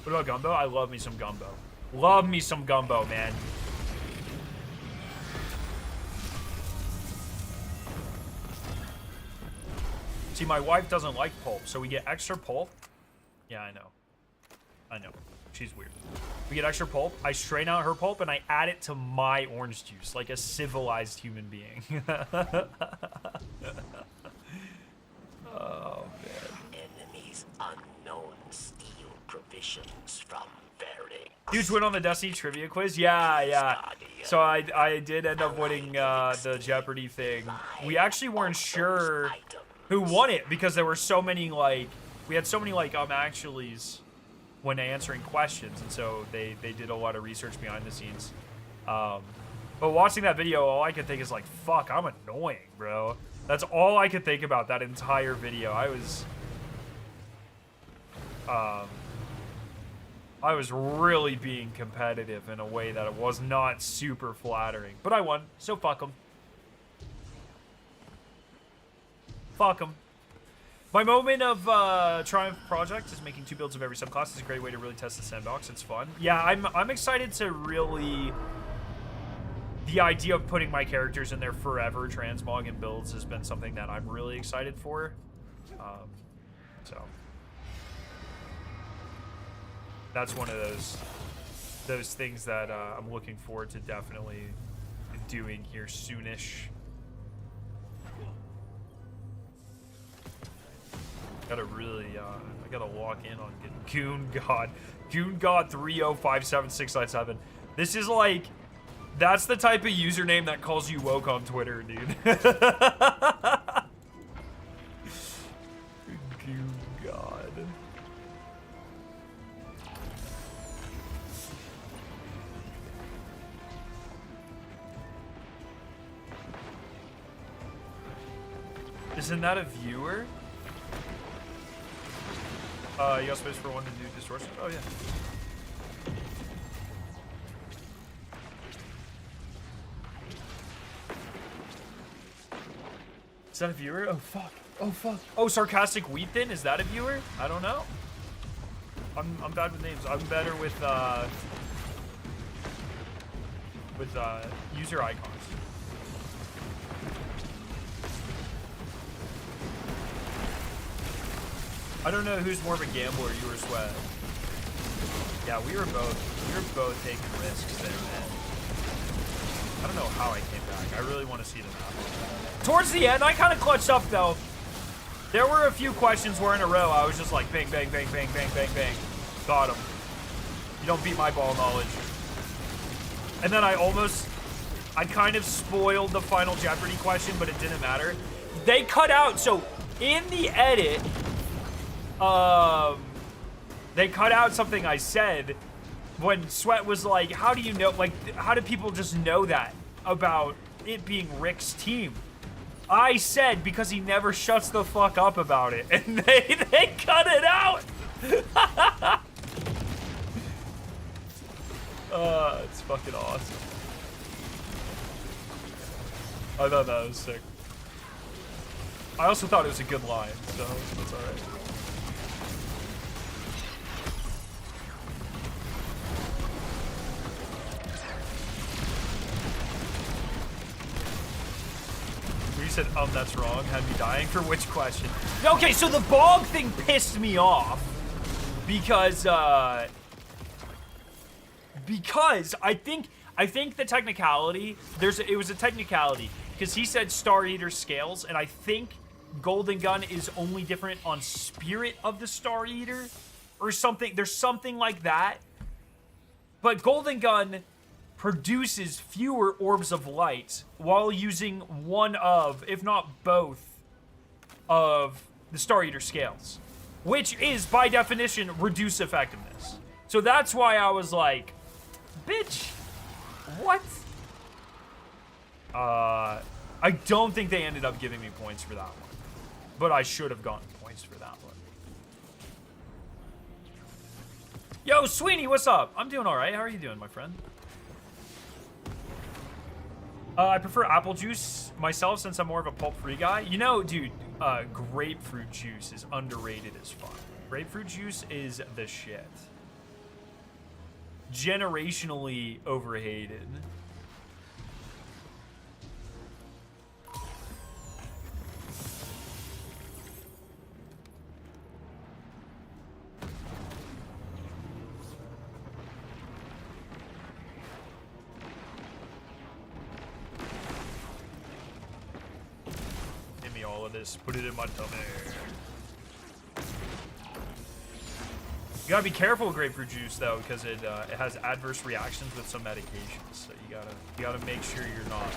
What about gumbo? I love me some gumbo. Love me some gumbo, man. See, my wife doesn't like pulp, so we get extra pulp. Yeah, I know. I know. She's weird. We get extra pulp. I strain out her pulp, and I add it to my orange juice, like a civilized human being. Oh, man. Enemies unknown steal provisions from very... Huge win on the Destiny trivia quiz? Yeah, yeah. So I did end up winning the Jeopardy thing. We actually weren't sure who won it because there were so many, like, we had so many, like, actuallys when answering questions, and so they did a lot of research behind the scenes. But watching that video, all I could think is, like, fuck, I'm annoying, bro. That's all I could think about that entire video. I was really being competitive in a way that it was not super flattering. But I won, so fuck 'em. Fuck 'em. My moment of Triumph Project is making 2 builds of every subclass. It's a great way to really test the sandbox. It's fun. Yeah, I'm excited to really... The idea of putting my characters in there forever, transmog and builds, has been something that I'm really excited for. So... That's one of those things that I'm looking forward to definitely doing here soonish. Gotta really, I gotta lock in on getting Goon God 3057697. This is like, that's the type of username that calls you woke on Twitter, dude. God. Isn't that a viewer? You got space for one to do distortion? Oh, yeah. Is that a viewer? Oh, fuck. Oh, fuck. Oh, Sarcastic Wheat Thin? Is that a viewer? I don't know. I'm bad with names. I'm better with user icons. I don't know who's more of a gambler, you or Sweat. Yeah, we were both taking risks there, man. I don't know how I came back. I really want to see the map. Towards the end, I kind of clutched up, though. There were a few questions where in a row I was just like, bang, bang, bang, bang, bang, bang, bang. Got him. You don't beat my ball knowledge. And then I kind of spoiled the Final Jeopardy question, but it didn't matter. They cut out, so in the edit, they cut out something I said when Sweat was like, how do you know, like, how do people just know that about it being Rick's team? I said because he never shuts the fuck up about it, and they cut it out. It's fucking awesome. I thought that was sick. I also thought it was a good line, so it's alright. You said, that's wrong. Had me dying for which question? Okay, so the bog thing pissed me off because I think the technicality, it was a technicality because he said Star Eater scales, and I think Golden Gun is only different on Spirit of the Star Eater or something. There's something like that. But Golden Gun produces fewer orbs of light while using one of, if not both, of the Star Eater scales, which is, by definition, reduce effectiveness. So that's why I was like, bitch, what? I don't think they ended up giving me points for that one, but I should have gotten points for that one. Yo, Sweeney, what's up? I'm doing all right. How are you doing, my friend? I prefer apple juice myself since I'm more of a pulp-free guy. You know, dude, grapefruit juice is underrated as fuck. Grapefruit juice is the shit. Generationally overhated. Give me all of this. Put it in my tummy. You gotta be careful with grapefruit juice though, because it has adverse reactions with some medications. So you gotta make sure you're not.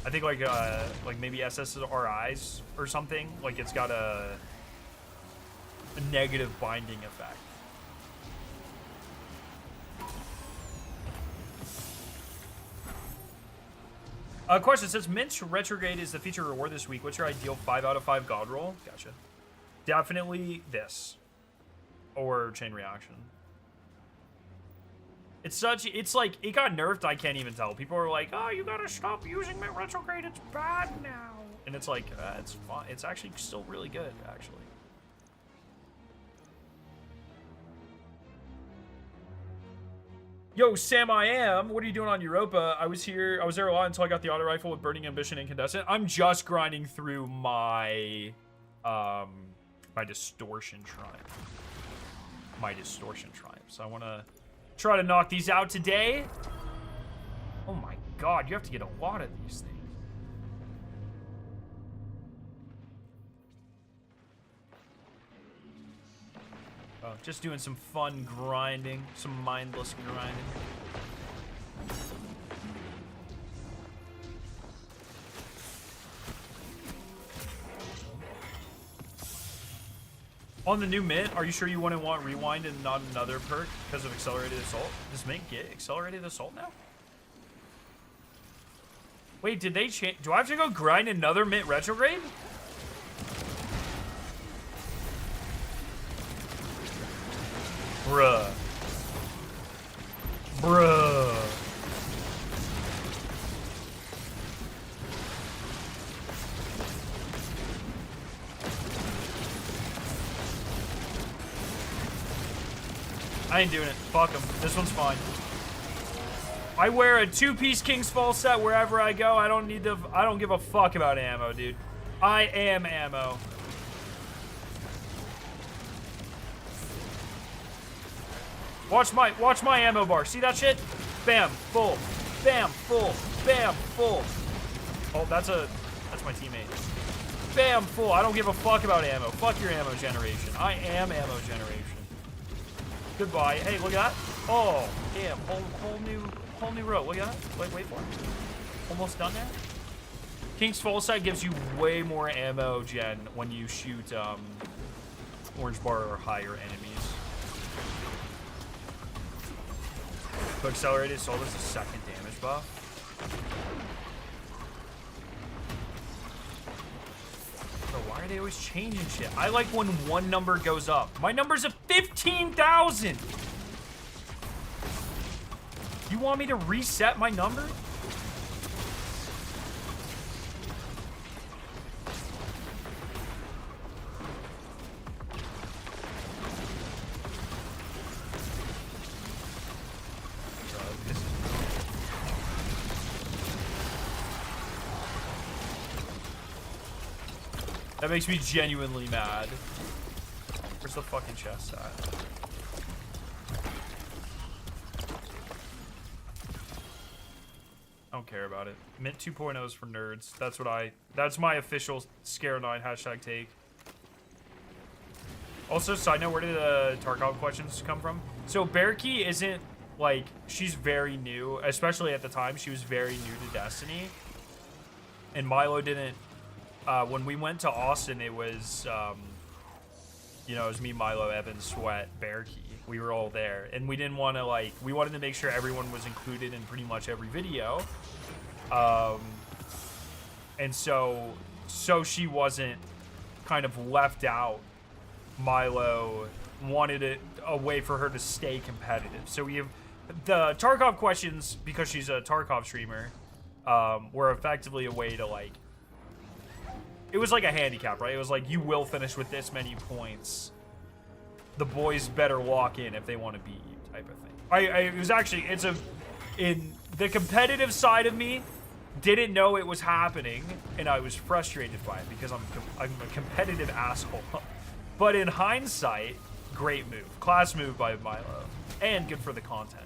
I think like maybe SSRIs or something. Like it's got a negative binding effect. Question says Mint Retrograde is the feature reward this week. What's your ideal 5 out of 5 god roll? Gotcha. Definitely this. Or Chain Reaction. It's like, it got nerfed, I can't even tell. People are like, oh, you gotta stop using Mint Retrograde, it's bad now. And it's like, it's fun. It's actually still really good, actually. Yo, Sam, I am. What are you doing on Europa? I was there a lot until I got the auto rifle with Burning Ambition Incandescent. I'm just grinding through my, my Distortion Triumph. So I want to try to knock these out today. Oh my god, you have to get a lot of these things. Oh, just doing some fun grinding, some mindless grinding. On the new mint, are you sure you wouldn't want rewind and not another perk because of accelerated assault? Does mint get accelerated assault now? Wait, did they change? Do I have to go grind another mint retrograde? Bruh. Bruh. I ain't doing it. Fuck them. This one's fine. I wear a 2-piece King's Fall set wherever I go. I don't give a fuck about ammo, dude. I am ammo. Watch my ammo bar. See that shit? Bam, full. Bam, full. Bam, full. Oh, that's my teammate. Bam, full. I don't give a fuck about ammo. Fuck your ammo generation. I am ammo generation. Goodbye. Hey, look at that. Oh, damn. Whole new row. Look at that. Wait for it. Almost done there. King's Fall set gives you way more ammo gen when you shoot orange bar or higher enemies. So accelerated assault is the second damage buff. Bro, why are they always changing shit? I like when one number goes up. My number's a 15,000. You want me to reset my number? That makes me genuinely mad. Where's the fucking chest at? I don't care about it. Mint 2.0 is for nerds. That's my official Scare9 hashtag take. Also, side note, where did the Tarkov questions come from? So Bearkey isn't, like, she's very new, especially at the time. She was very new to Destiny. And Milo didn't, when we went to Austin, it was, you know, it was me, Milo, Evan, Sweat, Bearkey. We were all there. And we didn't want to, like, we wanted to make sure everyone was included in pretty much every video. And so she wasn't kind of left out. Milo wanted a way for her to stay competitive. So we have the Tarkov questions, because she's a Tarkov streamer, were effectively a way to, like, it was like a handicap, right? It was like, you will finish with this many points. The boys better lock in if they want to beat you, type of thing. It was actually, in the competitive side of me, didn't know it was happening, and I was frustrated by it because I'm a competitive asshole. But in hindsight, great move. Class move by Milo. And good for the content.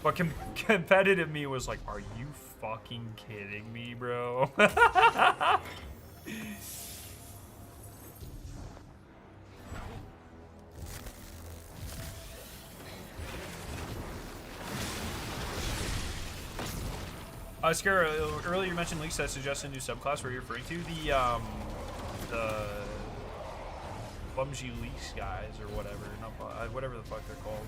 But competitive me was like, are you fucking kidding me, bro? Scare, earlier you mentioned leaks that suggest a new subclass. Where you're referring to the Bumsy Leaks guys or whatever, whatever the fuck they're called.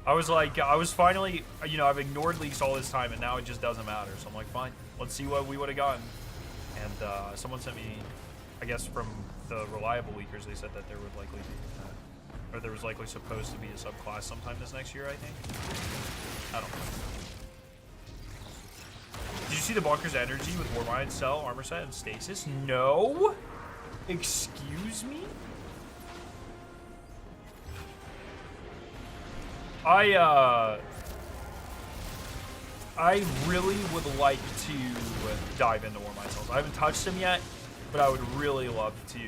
I was like, I was finally, you know, I've ignored leaks all this time, and now it just doesn't matter. So I'm like, fine, let's see what we would have gotten. And someone sent me, I guess from the reliable leakers, they said that there would likely be, or there was likely supposed to be a subclass sometime this next year, I think. I don't know. Did you see the Bonkers Energy with Warmind, Cell, Armor Set, and Stasis? No? Excuse me? I really would like to dive into Warmind Cells. I haven't touched them yet, but I would really love to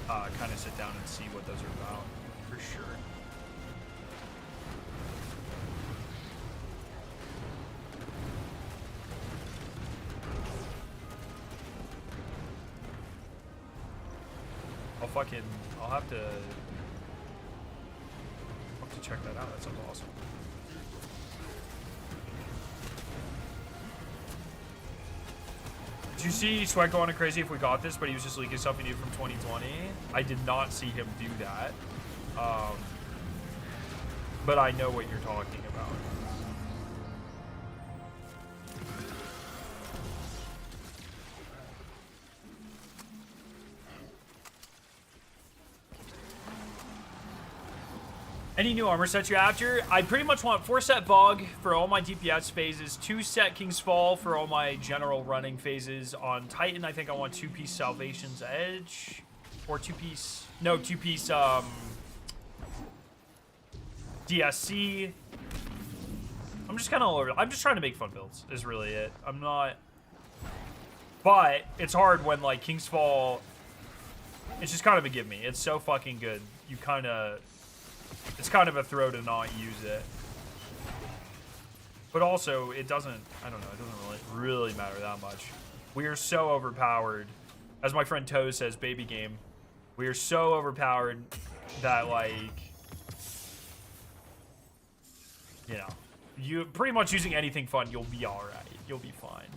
kind of sit down and see what those are about, for sure. I'll have to check that out. That sounds awesome. Did you see Sweat go on a crazy if we got this, but he was just leaking stuff he knew from 2020? I did not see him do that. But I know what you're talking about. Any new armor sets you're after? I pretty much want 4-set Bog for all my DPS phases, 2-set King's Fall for all my general running phases. On Titan, I think I want 2-piece Salvation's Edge. Or 2-piece... No, 2-piece, DSC. I'm just kind of all over. I'm just trying to make fun builds, is really it. I'm not... But, it's hard when, like, King's Fall... It's just kind of a give me. It's so fucking good. You kind of... It's kind of a throw to not use it. But also, it doesn't, I don't know, it doesn't really matter that much. We are so overpowered. As my friend Toe says, baby game. We are so overpowered that, like, you know, you pretty much using anything fun, you'll be alright. You'll be fine.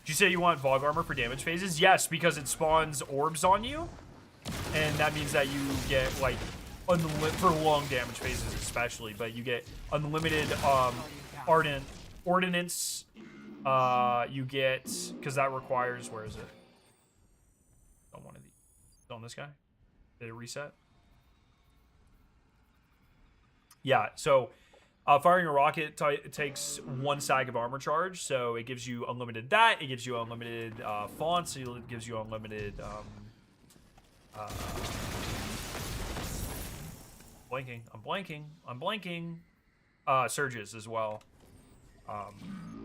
Did you say you want Vogue armor for damage phases? Yes, because it spawns orbs on you. And that means that you get, like, for long damage phases especially, but you get unlimited ardent ordnance. You get, because that requires, where is it? On one of these. On this guy? Did it reset? Yeah, so firing a rocket takes 1 stack of armor charge, so it gives you unlimited that. It gives you unlimited fonts. It gives you unlimited... I'm blanking. Surges as well.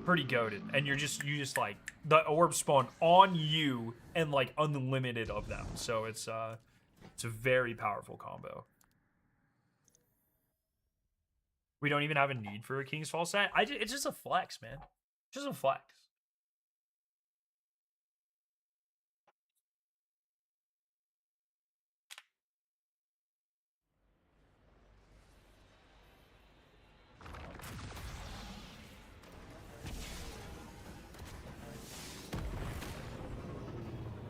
Pretty goated. And you just like, the orbs spawn on you and like unlimited of them. So it's a very powerful combo. We don't even have a need for a King's Fall set. It's just a flex, man. Just a flex.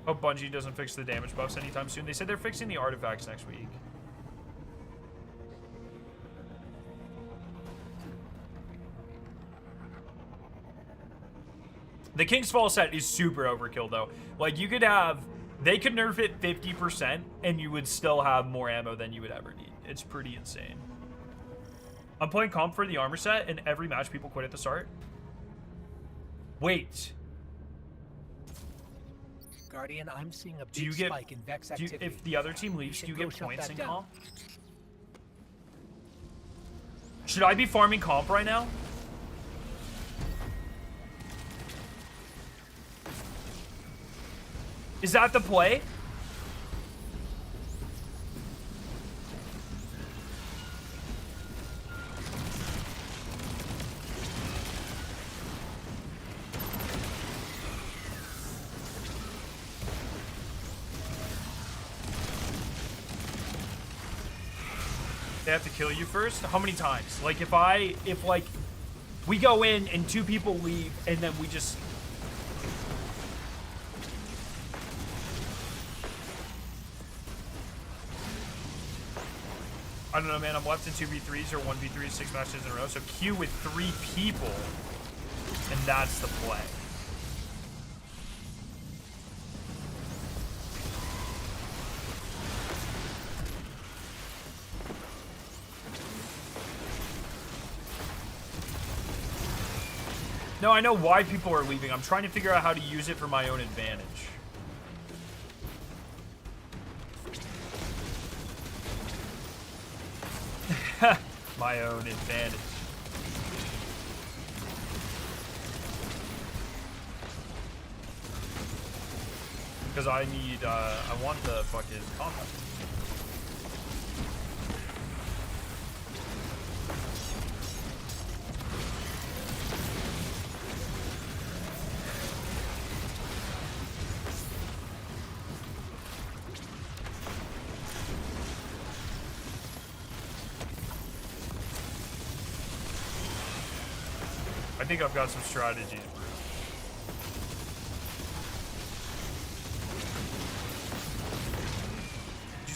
Hope Bungie doesn't fix the damage buffs anytime soon. They said they're fixing the artifacts next week. The King's Fall set is super overkill, though. Like, you could have... They could nerf it 50%, and you would still have more ammo than you would ever need. It's pretty insane. I'm playing comp for the armor set, and every match people quit at the start. Wait... Guardian, I'm seeing a big spike in Vex activity. If the other team leaves, do you get points in comp? Should I be farming comp right now? Is that the play? They have to kill you first? How many times? Like, if like, we go in and 2 people leave and then we just... I don't know, man. I'm left in 2v3s or 1v3s 6 matches in a row. So queue with 3 people, and that's the play. No, I know why people are leaving. I'm trying to figure out how to use it for my own advantage. My own advantage. Because I need, I want the fucking combat. I think I've got some strategies, bro.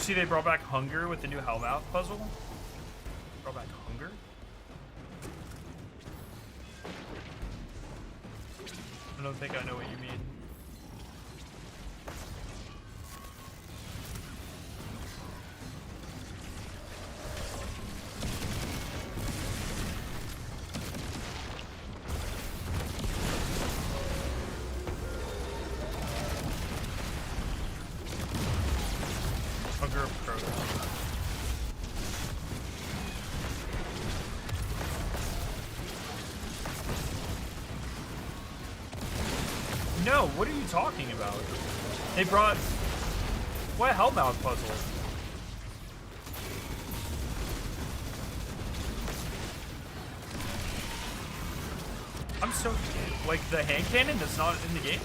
See, they brought back hunger with the new Hellmouth puzzle. Brought back hunger? I don't think I know what you mean. Hunger of Crows. No, what are you talking about? They brought... What Hellmouth puzzle? I'm so... Like, the hand cannon that's not in the game?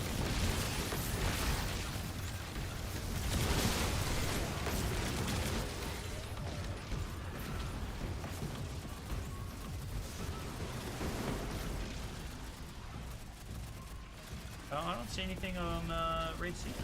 I don't see anything on Raid Secret.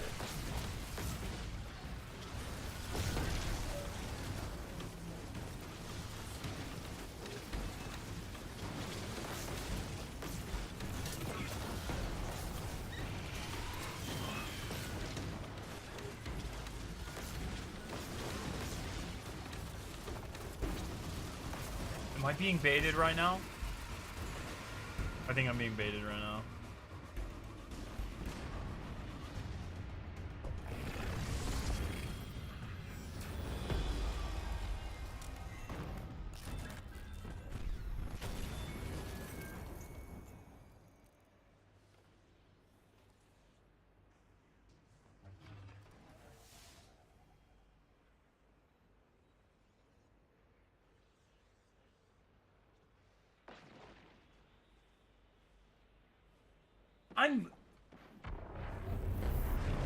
Am I being baited right now? I think I'm being baited right now.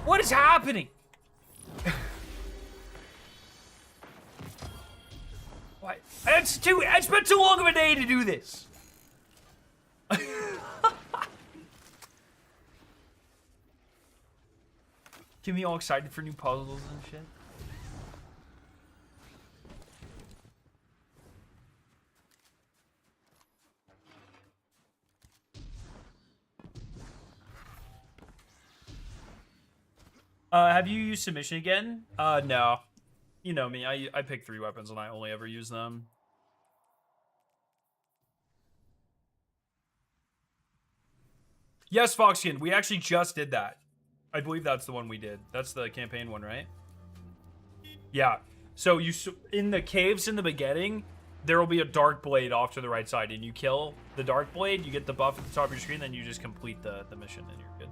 What is happening? What? It's been too long of a day to do this. Get me all excited for new puzzles and shit. Have you used submission again? No. You know me, I pick 3 weapons and I only ever use them. Yes, Foxkin, we actually just did that. I believe that's the one we did. That's the campaign one, right? Yeah. So in the caves in the beginning, there will be a dark blade off to the right side, and you kill the dark blade, you get the buff at the top of your screen, then you just complete the mission, and you're good.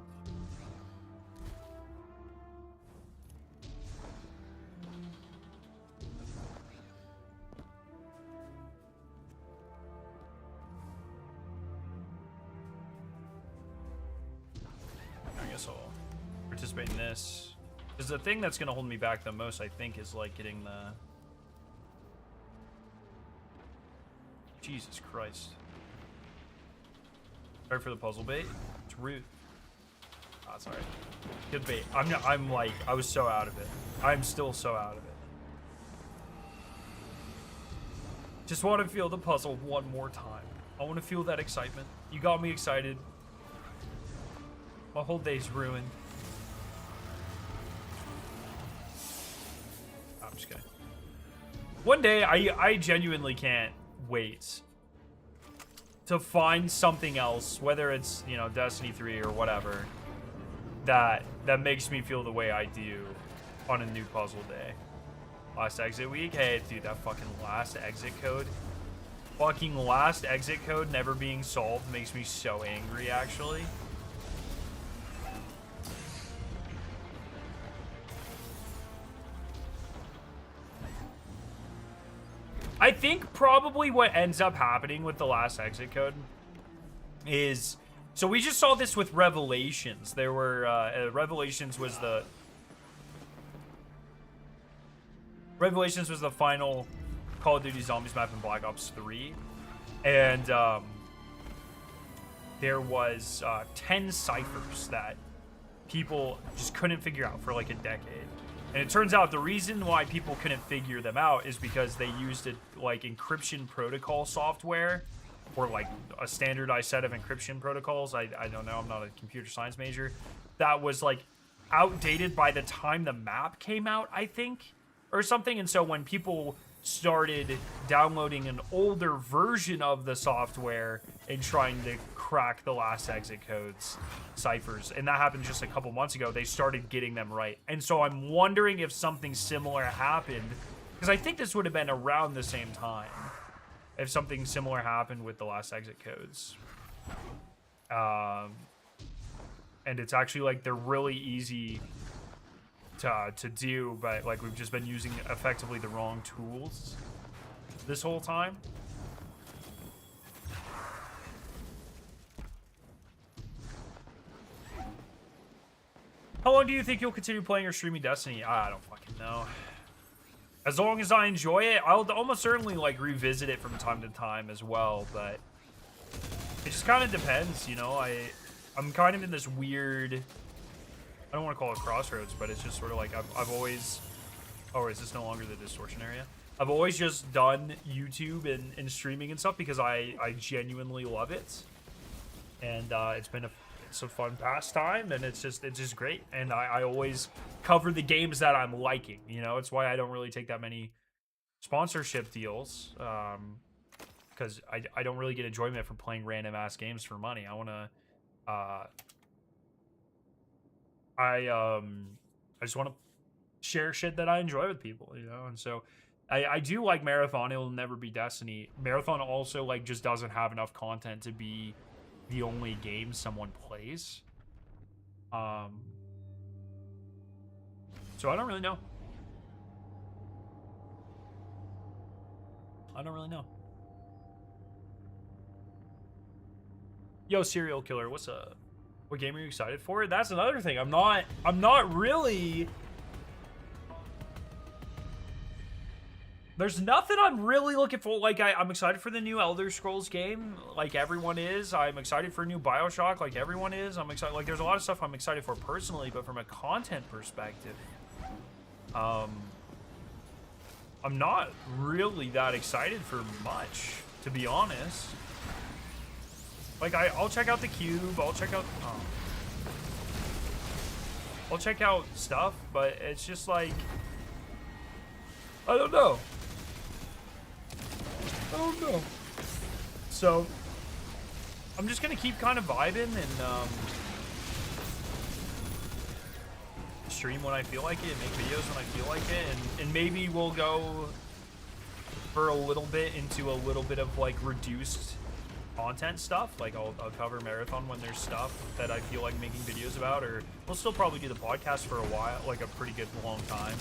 I guess I'll participate in this. Because the thing that's going to hold me back the most, I think, is like getting the... Jesus Christ. Sorry for the puzzle bait. It's rude. Oh, sorry. Good bait. I'm like, I was so out of it. I'm still so out of it. Just want to feel the puzzle one more time. I want to feel that excitement. You got me excited. My whole day's ruined. I'm just kidding. One day, I genuinely can't wait to find something else, whether it's, you know, Destiny 3 or whatever, that makes me feel the way I do on a new puzzle day. Last exit week? Hey, dude, that fucking last exit code. Fucking last exit code never being solved makes me so angry, actually. I think probably what ends up happening with the last exit code is... So we just saw this with Revelations. There were... Revelations was the... Revelations was the final Call of Duty Zombies map in Black Ops 3. And there was 10 ciphers that people just couldn't figure out for like a decade. And it turns out the reason why people couldn't figure them out is because they used it like encryption protocol software, or like a standardized set of encryption protocols. I don't know, I'm not a computer science major. That was like outdated by the time the map came out, I think, or something. And so when people started downloading an older version of the software and trying to crack the last exit codes ciphers, and that happened just a couple months ago, they started getting them right. And so I'm wondering if something similar happened, because I think this would have been around the same time if something similar happened with the last exit codes. And it's actually like they're really easy to do, but like we've just been using effectively the wrong tools this whole time. How long do you think you'll continue playing or streaming Destiny? I don't fucking know. As long as I enjoy it, I'll almost certainly like revisit it from time to time as well, but it just kind of depends, you know. I'm kind of in this weird, I don't want to call it crossroads, but it's just sort of like I've always, oh, is this no longer the distortion area? I've always just done YouTube and streaming and stuff because I genuinely love it, and it's a fun pastime, and it's just great. And I always cover the games that I'm liking, you know. It's why I don't really take that many sponsorship deals, because I don't really get enjoyment from playing random ass games for money. I want to I just want to share shit that I enjoy with people, you know. And so I do like Marathon. It will never be Destiny. Marathon also like just doesn't have enough content to be the only game someone plays. So I don't really know. I don't really know. Yo, serial killer, what's up? What game are you excited for? That's another thing. I'm not really. There's nothing I'm really looking for. Like, I'm excited for the new Elder Scrolls game, like everyone is. I'm excited for a new Bioshock, like everyone is. I'm excited. Like, there's a lot of stuff I'm excited for personally, but from a content perspective, I'm not really that excited for much, to be honest. Like, I'll check out the cube. I'll check out stuff, but it's just like, I don't know. So I'm just gonna keep kind of vibing and stream when I feel like it, make videos when I feel like it, and maybe we'll go for a little bit into a little bit of like reduced content stuff. Like I'll cover Marathon when there's stuff that I feel like making videos about, or we'll still probably do the podcast for a while, like a pretty good long time.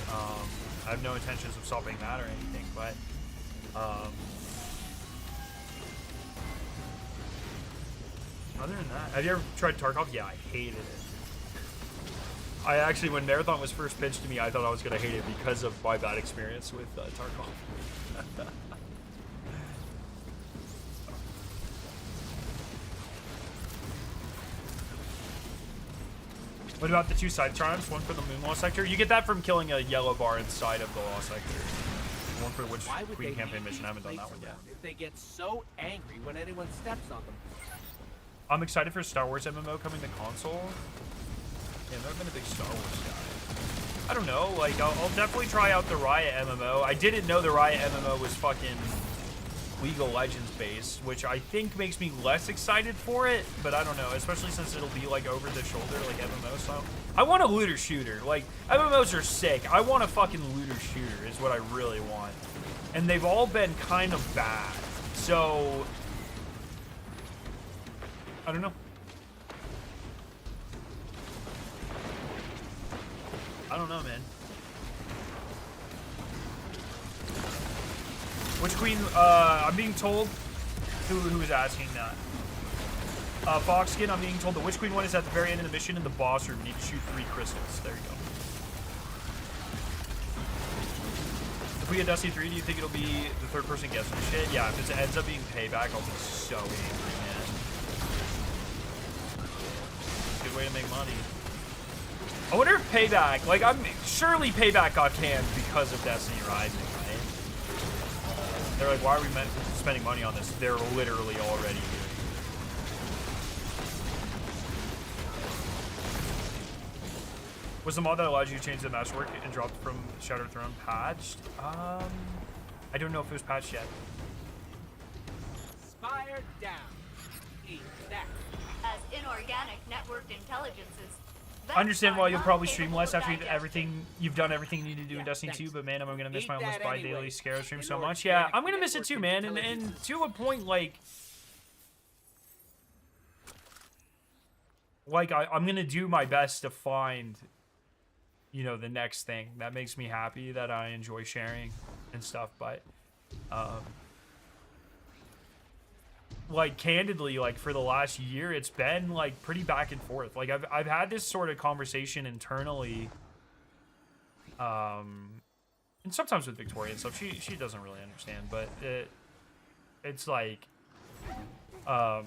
I have no intentions of stopping that or anything, but other than that, have you ever tried Tarkov? Yeah, I hated it. I actually, when Marathon was first pitched to me, I thought I was gonna hate it because of my bad experience with Tarkov. What about the 2 side triumphs? One for the Moon Lost sector. You get that from killing a yellow bar inside of the Lost sector. One for the Witch Queen campaign mission. I haven't done that one yet. If they get so angry when anyone steps on them. I'm excited for Star Wars MMO coming to console. Yeah, I've never been a big Star Wars guy. I don't know. Like, I'll definitely try out the Riot MMO. I didn't know the Riot MMO was fucking League of Legends based, which I think makes me less excited for it, but I don't know, especially since it'll be like over the shoulder, like MMO style. I want a looter shooter. Like, MMOs are sick. I want a fucking looter shooter is what I really want. And they've all been kind of bad. So, I don't know. I don't know, man. Which queen? I'm being told. Who is asking that? Foxskin, I'm being told the Witch Queen one is at the very end of the mission in the boss room. You need to shoot 3 crystals. There you go. If we get Destiny 3, do you think it'll be the third person guessing shit? Yeah, if it ends up being Payback, I'll be so angry, man. Good way to make money. I wonder if Payback, like, surely Payback got canned because of Destiny Rising, right? They're like, why are we spending money on this? They're literally already doing it. Was the mod that allowed you to change the masterwork and drop it from Shattered Throne patched? I don't know if it was patched yet. Spire down. Eat that. As inorganic networked intelligences. I understand why you'll probably stream less after you've done everything you need to do in Destiny 2, but man, I'm gonna miss my almost bi-daily Scarab stream so much. Yeah, I'm gonna miss it too, man, and to a point, like I'm gonna do my best to find, you know, the next thing that makes me happy, that I enjoy sharing and stuff, but like, candidly, like, for the last year, it's been, like, pretty back and forth. Like, I've had this sort of conversation internally, and sometimes with Victoria and stuff. She doesn't really understand, but it's like, I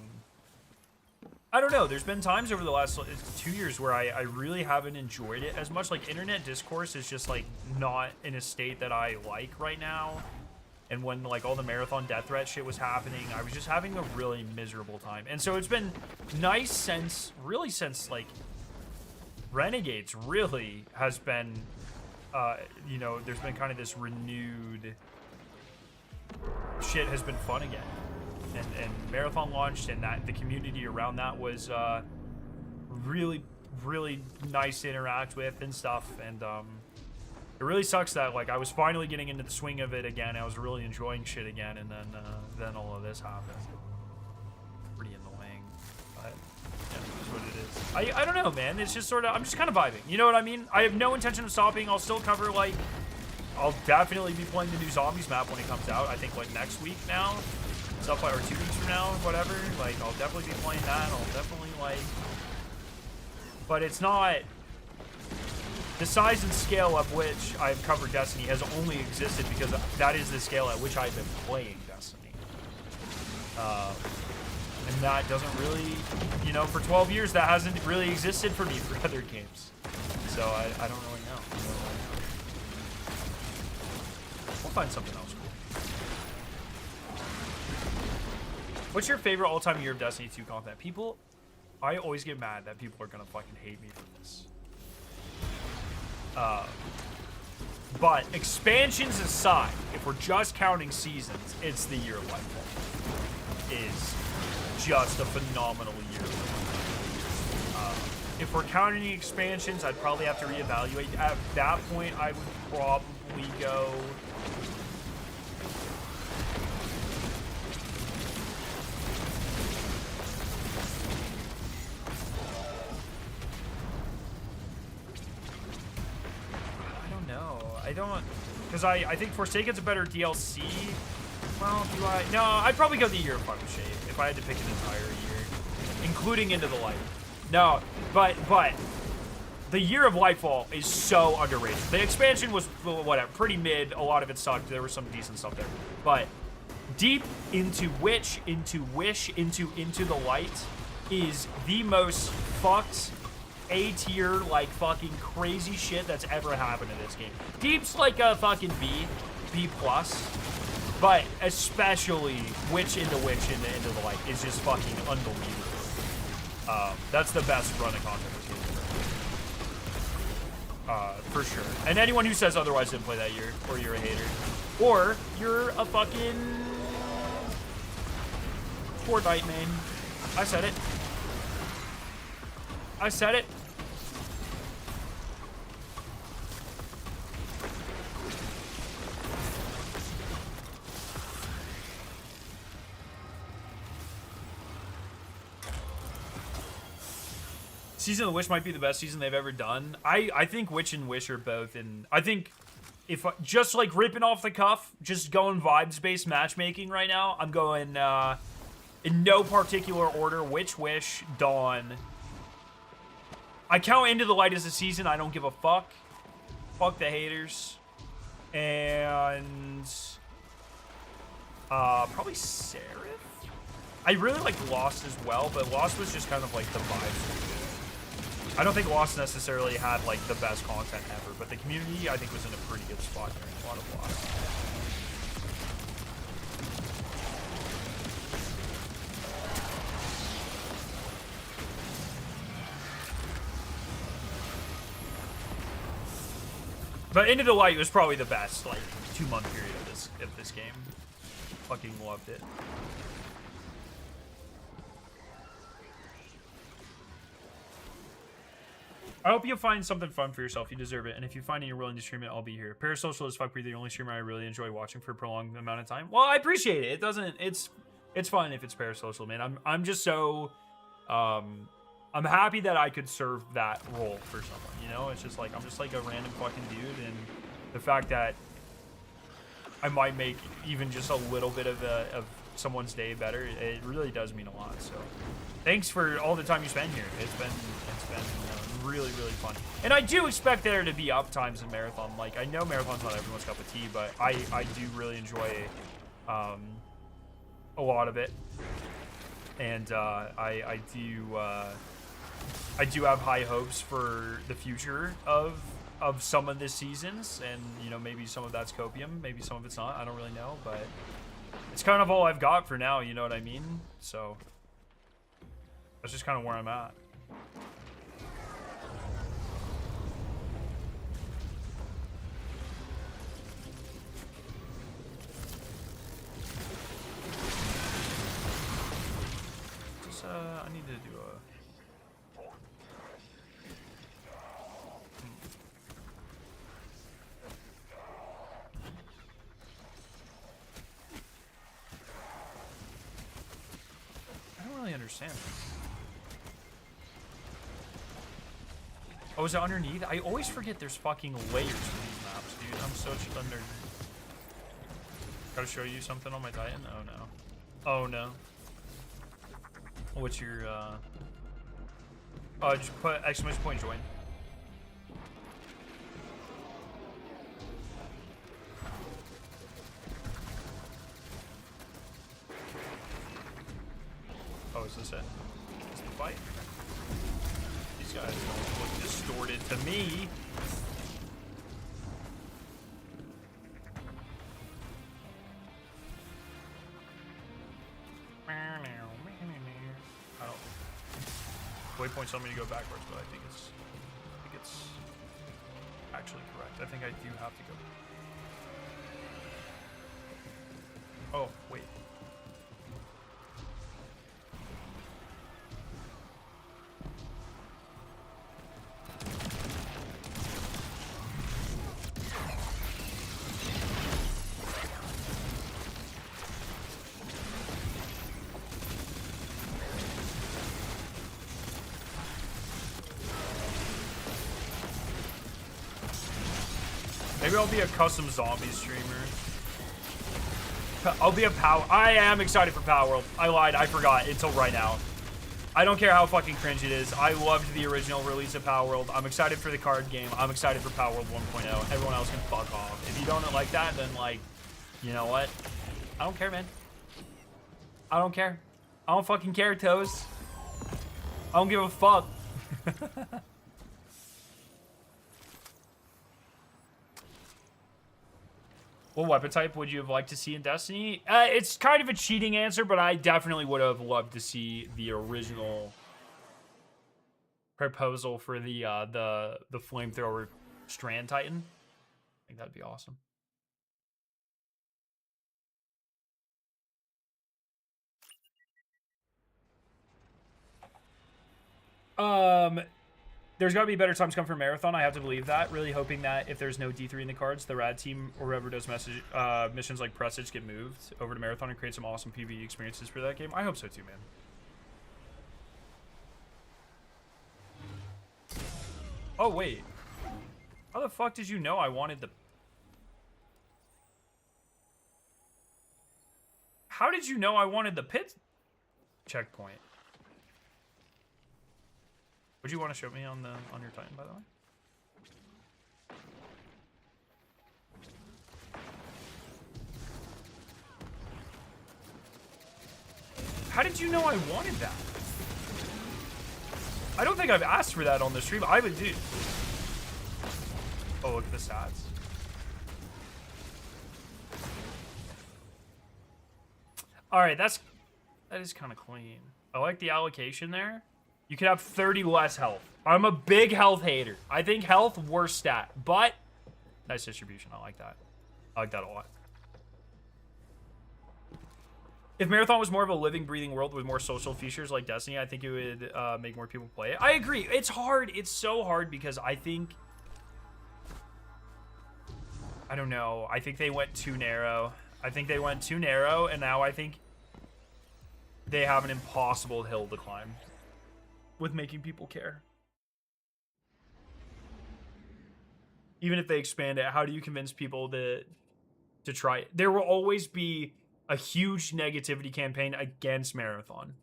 don't know. There's been times over the last 2 years where I really haven't enjoyed it as much. Like, internet discourse is just, like, not in a state that I like right now. And when, like, all the marathon death threat shit was happening, I was just having a really miserable time. And so it's been nice since, like, Renegades really has been, you know, there's been kind of this renewed shit has been fun again. And Marathon launched, and that the community around that was really, really nice to interact with and stuff. And it really sucks that, like, I was finally getting into the swing of it again. I was really enjoying shit again, and then all of this happened. Pretty annoying, but yeah, that's what it is. I don't know, man. It's just sort of, I'm just kind of vibing. You know what I mean? I have no intention of stopping. I'll still cover, like, I'll definitely be playing the new Zombies map when it comes out. I think, like, next week now, stuff like, or 2 weeks from now, whatever. Like, I'll definitely be playing that. I'll definitely, like, but it's not. The size and scale of which I've covered Destiny has only existed because that is the scale at which I've been playing Destiny. And that doesn't really, you know, for 12 years, that hasn't really existed for me for other games. So I don't really know. We'll find something else cool. What's your favorite all-time year of Destiny 2 content? People, I always get mad that people are going to fucking hate me for this. But expansions aside, if we're just counting seasons, it's the year of Lightfall. Is just a phenomenal year. If we're counting the expansions, I'd probably have to reevaluate. At that point, I would probably go. I don't, because I think Forsaken's a better DLC. Well, do I? No, I'd probably go the year of Fucking Shade if I had to pick an entire year, including Into the Light. No, but the year of Lightfall is so underrated. The expansion was whatever, pretty mid. A lot of it sucked. There was some decent stuff there, but deep into Witch, into Wish, into the Light is the most fucked A tier, like, fucking crazy shit that's ever happened in this game. Deep's like a fucking B plus, but especially Witch into the Light is just fucking unbelievable. That's the best run of content we've seen for sure. And anyone who says otherwise didn't play that year, or you're a hater, or you're a fucking Fortnite main. I said it. I said it. Season of the Wish might be the best season they've ever done. I think Witch and Wish are both, and I think if just like ripping off the cuff, just going vibes-based matchmaking right now, I'm going in no particular order. Witch, Wish, Dawn. I count Into the Light as a season. I don't give a fuck. Fuck the haters. And probably Seraph. I really like Lost as well, but Lost was just kind of like the vibes. I don't think Lost necessarily had like the best content ever, but the community I think was in a pretty good spot during a lot of Lost. But Into the Light was probably the best like 2-month period of this game. Fucking loved it. I hope you find something fun for yourself. You deserve it. And if you find it you're willing to stream it, I'll be here. Parasocial is fuck the only streamer I really enjoy watching for a prolonged amount of time. Well, I appreciate it. It doesn't. It's fun if it's parasocial, man. I'm just so I'm happy that I could serve that role for someone. You know, it's just like I'm just like a random fucking dude, and the fact that I might make even just a little bit of someone's day better, it really does mean a lot. So thanks for all the time you spend here. It's been really, really fun. And I do expect there to be up times in Marathon. Like, I know Marathon's not everyone's cup of tea, but I do really enjoy a lot of it. And I do have high hopes for the future of some of the seasons, and you know, maybe some of that's copium, maybe some of it's not. I don't really know, but it's kind of all I've got for now, you know what I mean? So that's just kind of where I'm at. Just I need to do a really understand this. Oh, is it underneath? I always forget there's fucking layers to these maps, dude. I'm such a nerd. Gotta show you something on my Titan? Oh no. Oh no. What's your just put exclamation point join. Oh, is this it? Is the fight? These guys don't look distorted to me. I don't. Waypoint told me to go backwards, but I think it's actually correct. I think I do have to go. Oh, wait. Maybe I'll be a custom zombie streamer. I'll be a power. I am excited for Power World. I lied. I forgot until right now. I don't care how fucking cringe it is. I loved the original release of Power World. I'm excited for the card game. I'm excited for Power World 1.0. Everyone else can fuck off. If you don't like that, then like, you know what? I don't care, man. I don't care. I don't fucking care, Toes. I don't give a fuck. What weapon type would you have liked to see in Destiny? It's kind of a cheating answer, but I definitely would have loved to see the original proposal for the flamethrower Strand Titan. I think that'd be awesome. There's got to be better times come for Marathon. I have to believe that. Really hoping that if there's no D3 in the cards, the Rad team or whoever does missions like Presage get moved over to Marathon and create some awesome PvE experiences for that game. I hope so too, man. Oh, wait. How the fuck did you know I wanted the... How did you know I wanted the pit checkpoint? Would you want to show me on your Titan, by the way? How did you know I wanted that? I don't think I've asked for that on the stream. I would do. Oh, look at the stats. All right, that is kind of clean. I like the allocation there. You could have 30 less health. I'm a big health hater. I think health worst stat, but nice distribution. I like that. I like that a lot. If Marathon was more of a living, breathing world with more social features like Destiny, I think it would make more people play it. I agree. It's hard. It's so hard because I think... I don't know. I think they went too narrow. I think they went too narrow, and now I think they have an impossible hill to climb with making people care. Even if they expand it, how do you convince people to try it? There will always be a huge negativity campaign against Marathon.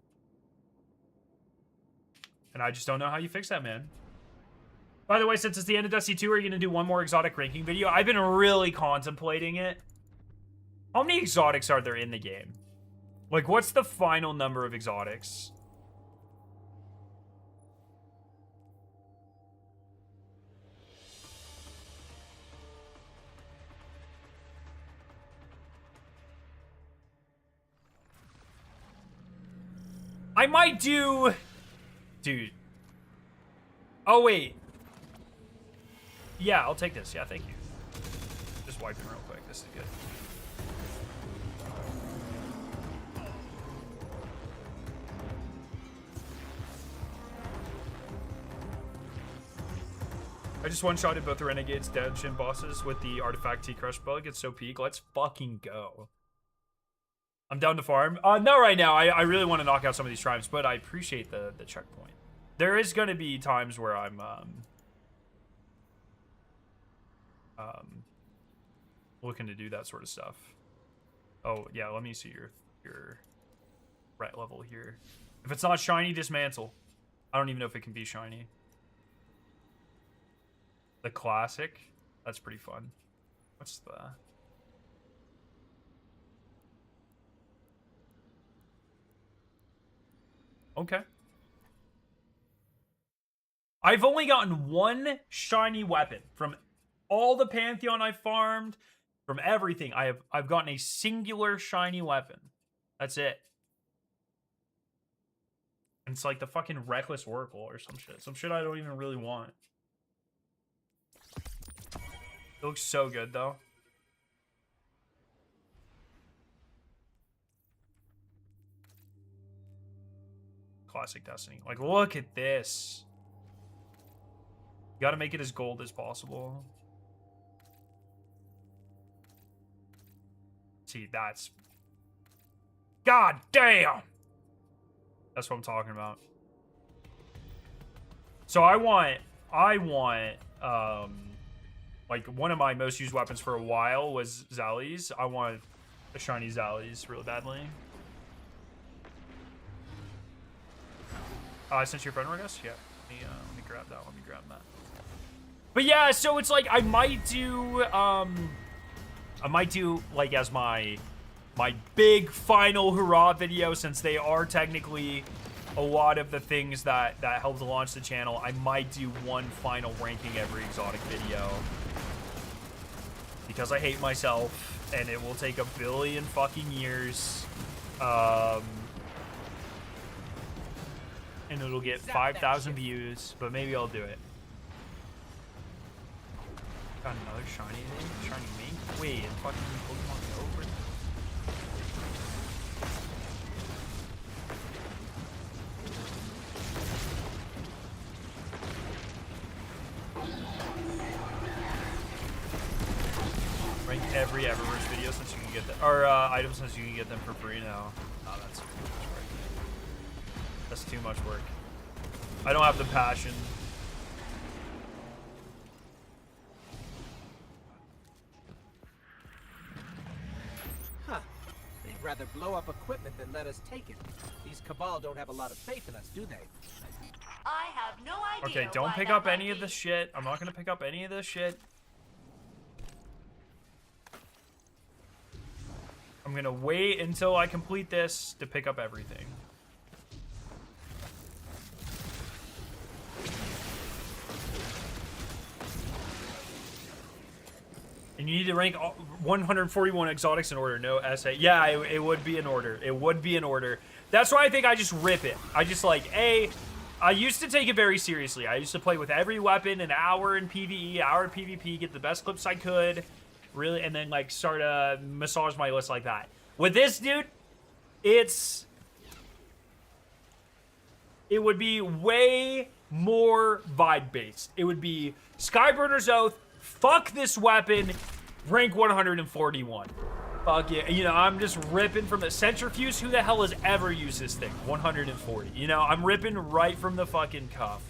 And I just don't know how you fix that, man. By the way, since it's the end of Destiny 2, are you going to do one more exotic ranking video? I've been really contemplating it. How many exotics are there in the game? Like, what's the final number of exotics? I might do... Dude. Oh, wait. Yeah, I'll take this. Yeah, thank you. Just wiping real quick. This is good. I just one-shotted both the Renegades dungeon bosses with the Artifact T-Crush bug. It's so peak. Let's fucking go. I'm down to farm. Not right now. I really want to knock out some of these tribes, but I appreciate the checkpoint. There is going to be times where I'm looking to do that sort of stuff. Oh, yeah, let me see your right level here. If it's not shiny, dismantle. I don't even know if it can be shiny. The classic. That's pretty fun. What's the... Okay. I've only gotten one shiny weapon from all the Pantheon I farmed, from everything. I've gotten a singular shiny weapon. That's it. And it's like the fucking Reckless Oracle or some shit. Some shit I don't even really want. It looks so good though. Classic Destiny. Like, look at this. You gotta make it as gold as possible. See, that's... God damn! That's what I'm talking about. So I want, like, one of my most used weapons for a while was Zali's. I want a shiny Zali's really badly. I sent your friend request? Yeah. Let me grab that. Let me grab that. But yeah, so it's like I might do like as my big final hurrah video, since they are technically a lot of the things that helped launch the channel. I might do one final ranking every exotic video because I hate myself and it will take a billion fucking years. And it'll get 5,000 views, but maybe I'll do it. Got another shiny thing? Shiny mink? Wait, in fucking Pokemon Go? Rank every Eververse video since you can get them, or items since you can get them for free now. Oh, that's too much work. That's too much work. I don't have the passion. Huh. They'd rather blow up equipment than let us take it. These Cabal don't have a lot of faith in us, do they? I have no idea. Okay, don't pick up any of the shit. I'm not gonna pick up any of this shit. I'm gonna wait until I complete this to pick up everything. And you need to rank 141 exotics in order. No SA. Yeah, it would be in order. It would be in order. That's why I think I just rip it. I just like, I used to take it very seriously. I used to play with every weapon an hour in PvE, hour in PvP, get the best clips I could, really, and then like start to massage my list like that. With this, dude, it would be way more vibe-based. It would be Skyburner's Oath, fuck this weapon, rank 141. Fuck yeah. You know, I'm just ripping from the centrifuge. Who the hell has ever used this thing? 140. You know, I'm ripping right from the fucking cuff.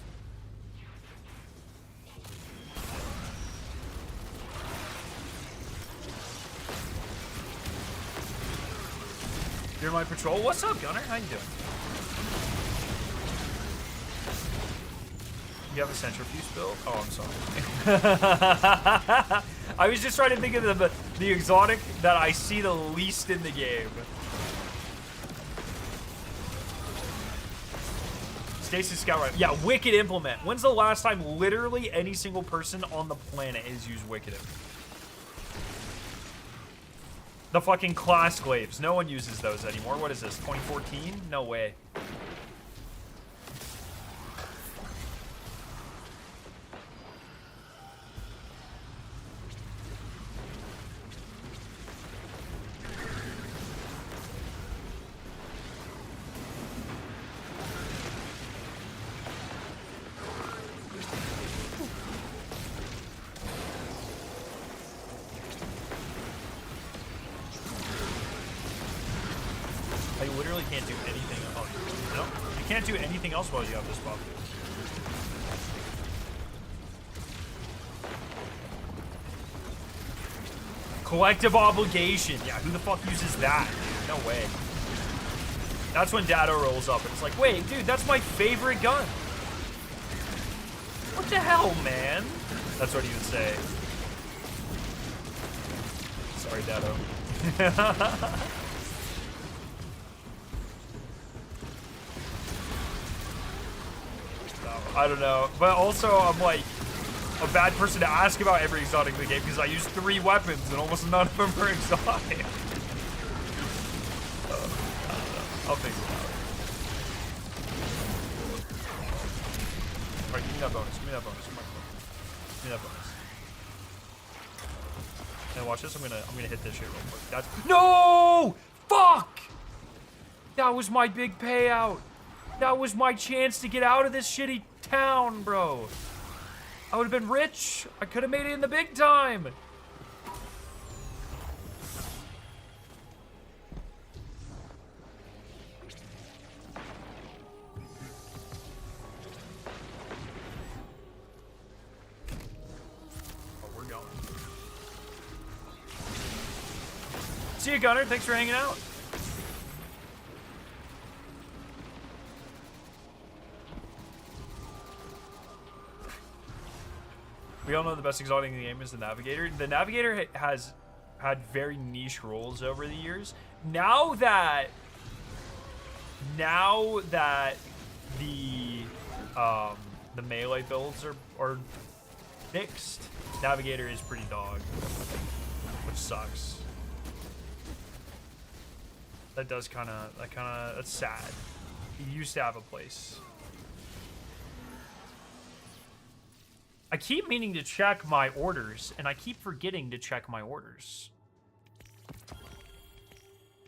You're my patrol. What's up, Gunner? How you doing? You have a centrifuge build? Oh, I'm sorry. I was just trying to think of the exotic that I see the least in the game. Stasis Scout Rifle. Yeah, Wicked Implement. When's the last time literally any single person on the planet has used Wicked Implement? The fucking class glaives. No one uses those anymore. What is this, 2014? No way. Can't do anything. Oh, no, you can't do anything else while you have this buff. Collective obligation. Yeah, who the fuck uses that? Dude? No way. That's when Dado rolls up and it's like, wait, dude, that's my favorite gun. What the hell, man? That's what he would say. Sorry, Dado. I don't know, but also I'm like a bad person to ask about every exotic in the game because I use 3 weapons and almost none of them are exotic. I don't know. I'll figure it out. Alright, give me that bonus. Give me that bonus. Come on. Give me that bonus. And watch this. I'm gonna hit this shit real quick. That's no! Fuck! That was my big payout. That was my chance to get out of this shitty town, bro. I would have been rich. I could have made it in the big time. Oh, we're going. See you, Gunner. Thanks for hanging out. We all know the best exotic in the game is the Navigator. The Navigator has had very niche roles over the years. Now that the melee builds are fixed, Navigator is pretty dog, which sucks. That's sad. He used to have a place. I keep meaning to check my orders, and I keep forgetting to check my orders.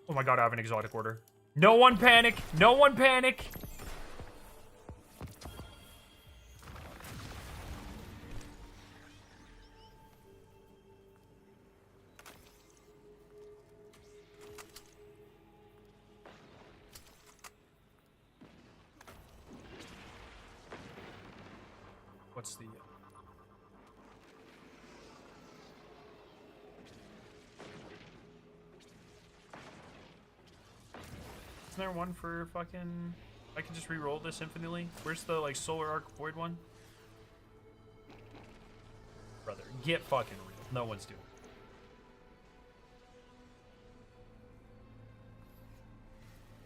Oh my god, I have an exotic order. No one panic! No one panic! What's the... Isn't there one for fucking... I can just re-roll this infinitely? Where's the, like, Solar Arc Void one? Brother, get fucking real. No one's doing it.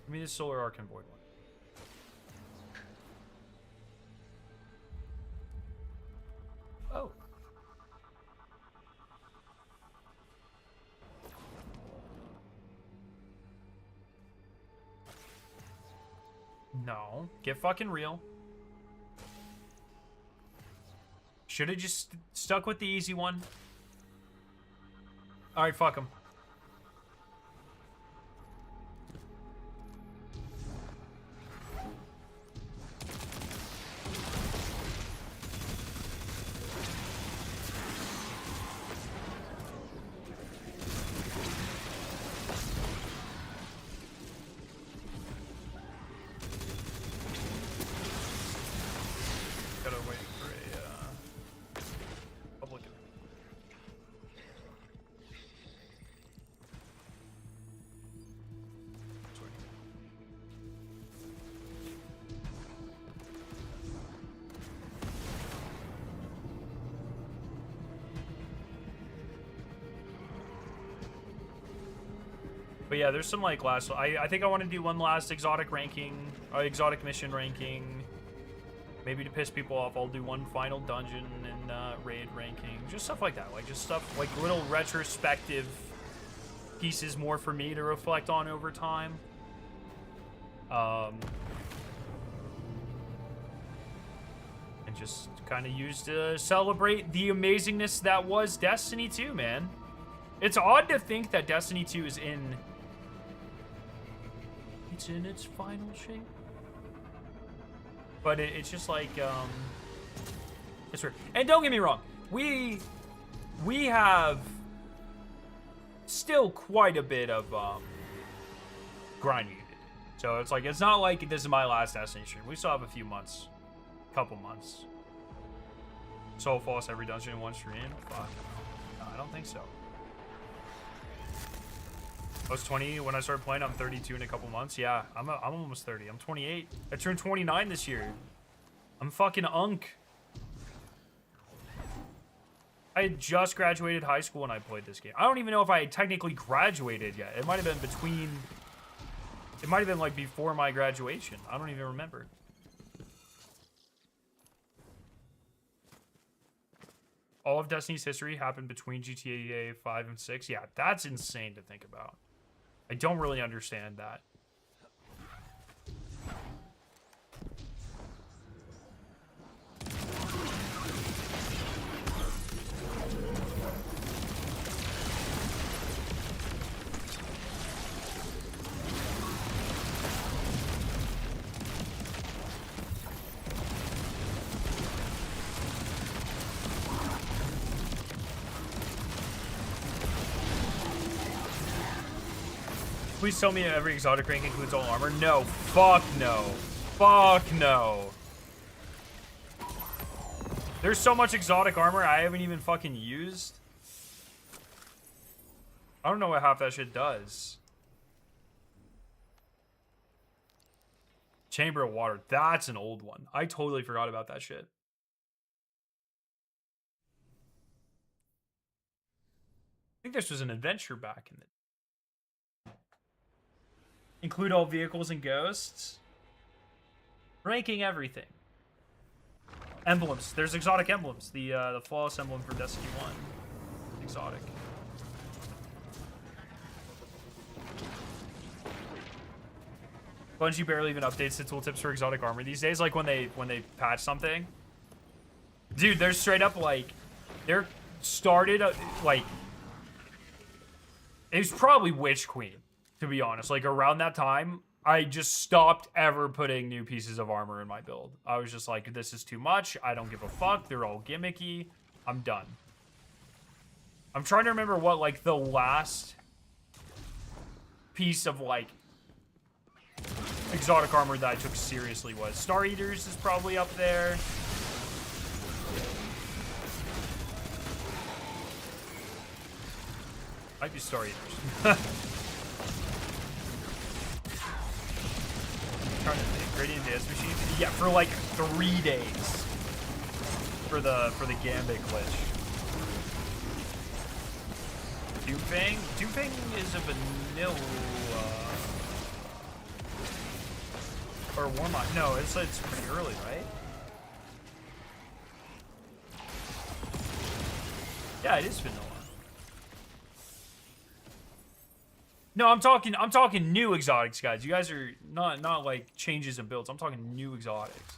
Give me the Solar Arc and Void one. Oh. No. Get fucking real. Should have just stuck with the easy one. Alright, fuck him. Gotta wait for a public. Sorry. But yeah, there's some like last. I think I want to do one last exotic ranking, exotic mission ranking. Maybe to piss people off, I'll do one final dungeon and raid ranking. Just stuff like that. Like, just stuff, like little retrospective pieces more for me to reflect on over time. And just kind of use to celebrate the amazingness that was Destiny 2, man. It's odd to think that Destiny 2 is in... It's in its final shape. But it's just like, it's weird. And don't get me wrong, we have still quite a bit of grind needed. So it's like, it's not like this is my last Destiny stream. We still have a few months, couple months. Soul Falls every dungeon in one stream? Fuck. No, I don't think so. I was 20 when I started playing. I'm 32 in a couple months. Yeah, I'm almost 30. I'm 28. I turned 29 this year. I'm fucking unk. I had just graduated high school when I played this game. I don't even know if I had technically graduated yet. It might have been between... It might have been like before my graduation. I don't even remember. All of Destiny's history happened between GTA 5 and 6. Yeah, that's insane to think about. I don't really understand that. Please tell me every exotic rank includes all armor. No. Fuck no. Fuck no. There's so much exotic armor I haven't even fucking used. I don't know what half that shit does. Chamber of Water. That's an old one. I totally forgot about that shit. I think this was an adventure back in the... Include all vehicles and ghosts. Ranking everything. Emblems. There's exotic emblems. The flawless emblem for Destiny 1. Exotic. Bungie barely even updates the tooltips for exotic armor these days. Like when they patch something. Dude, they're straight up like... They're started like... It was probably Witch Queen. To be honest, like around that time, I just stopped ever putting new pieces of armor in my build. I was just like, this is too much. I don't give a fuck. They're all gimmicky. I'm done. I'm trying to remember what like the last piece of like exotic armor that I took seriously was. Star Eaters is probably up there. Might be Star Eaters. Trying to think. Gradient Dance Machine? Yeah, for like 3 days. For the Gambit glitch. Doomfang? Doomfang is a vanilla. Or Warmont. No, it's pretty early, right? Yeah, it is vanilla. No, I'm talking new exotics, guys. You guys are not like changes in builds. I'm talking new exotics.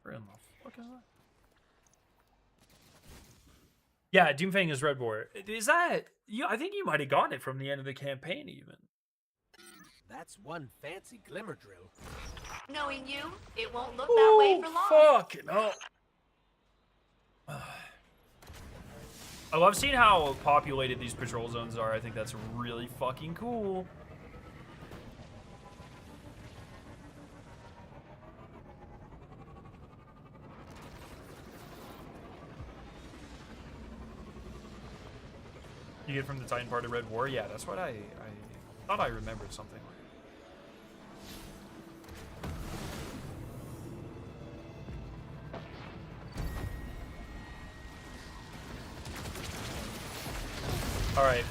Where in the fuck is that? Yeah, Doomfang is Red Boar. Is that you? I think you might have gotten it from the end of the campaign, even. That's one fancy glimmer drill. Knowing you, it won't look that way for long. Fucking hell. I love seeing how populated these patrol zones are. I think that's really fucking cool. You get from the Titan part of Red War? Yeah, that's what I thought I remembered something like. Alright.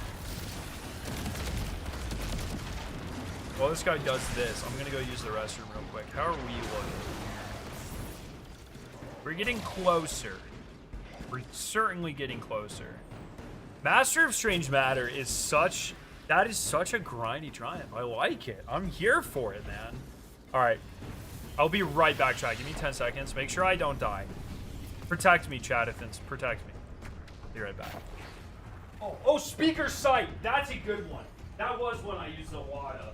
While this guy does this, I'm gonna go use the restroom real quick. How are we looking? We're getting closer. We're certainly getting closer. Master of Strange Matter is such... That is such a grindy triumph. I like it. I'm here for it, man. Alright. I'll be right back, chat. Give me 10 seconds. Make sure I don't die. Protect me, Chatithans. Protect me. Be right back. Oh, speaker sight. That's a good one. That was one I used a lot of.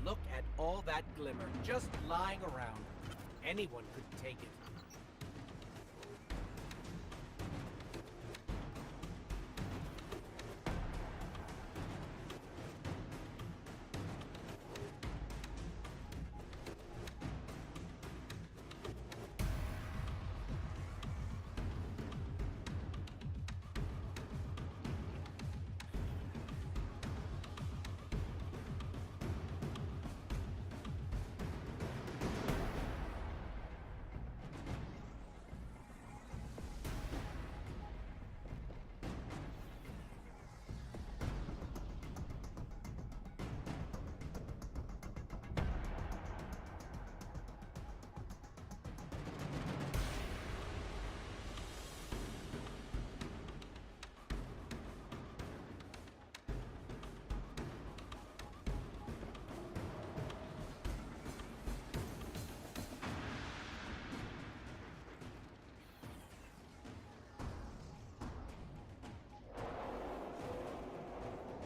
Look at all that glimmer just lying around. Anyone could take it.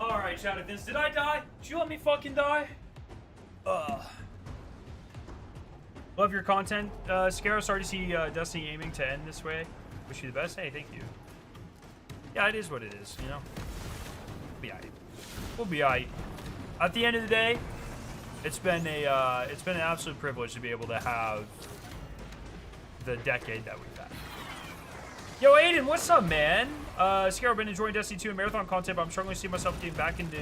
Alright, Chatithans, did I die? Did you let me fucking die? Love your content, Scaro. Sorry to see Destiny aiming to end this way. Wish you the best. Hey, thank you. Yeah, it is what it is, you know? We'll be alright. We'll be alright. At the end of the day, it's been an absolute privilege to be able to have the decade that we've had. Yo, Aiden, what's up, man? Scaro, been enjoying Destiny 2 and Marathon content, but I'm struggling to see myself getting back into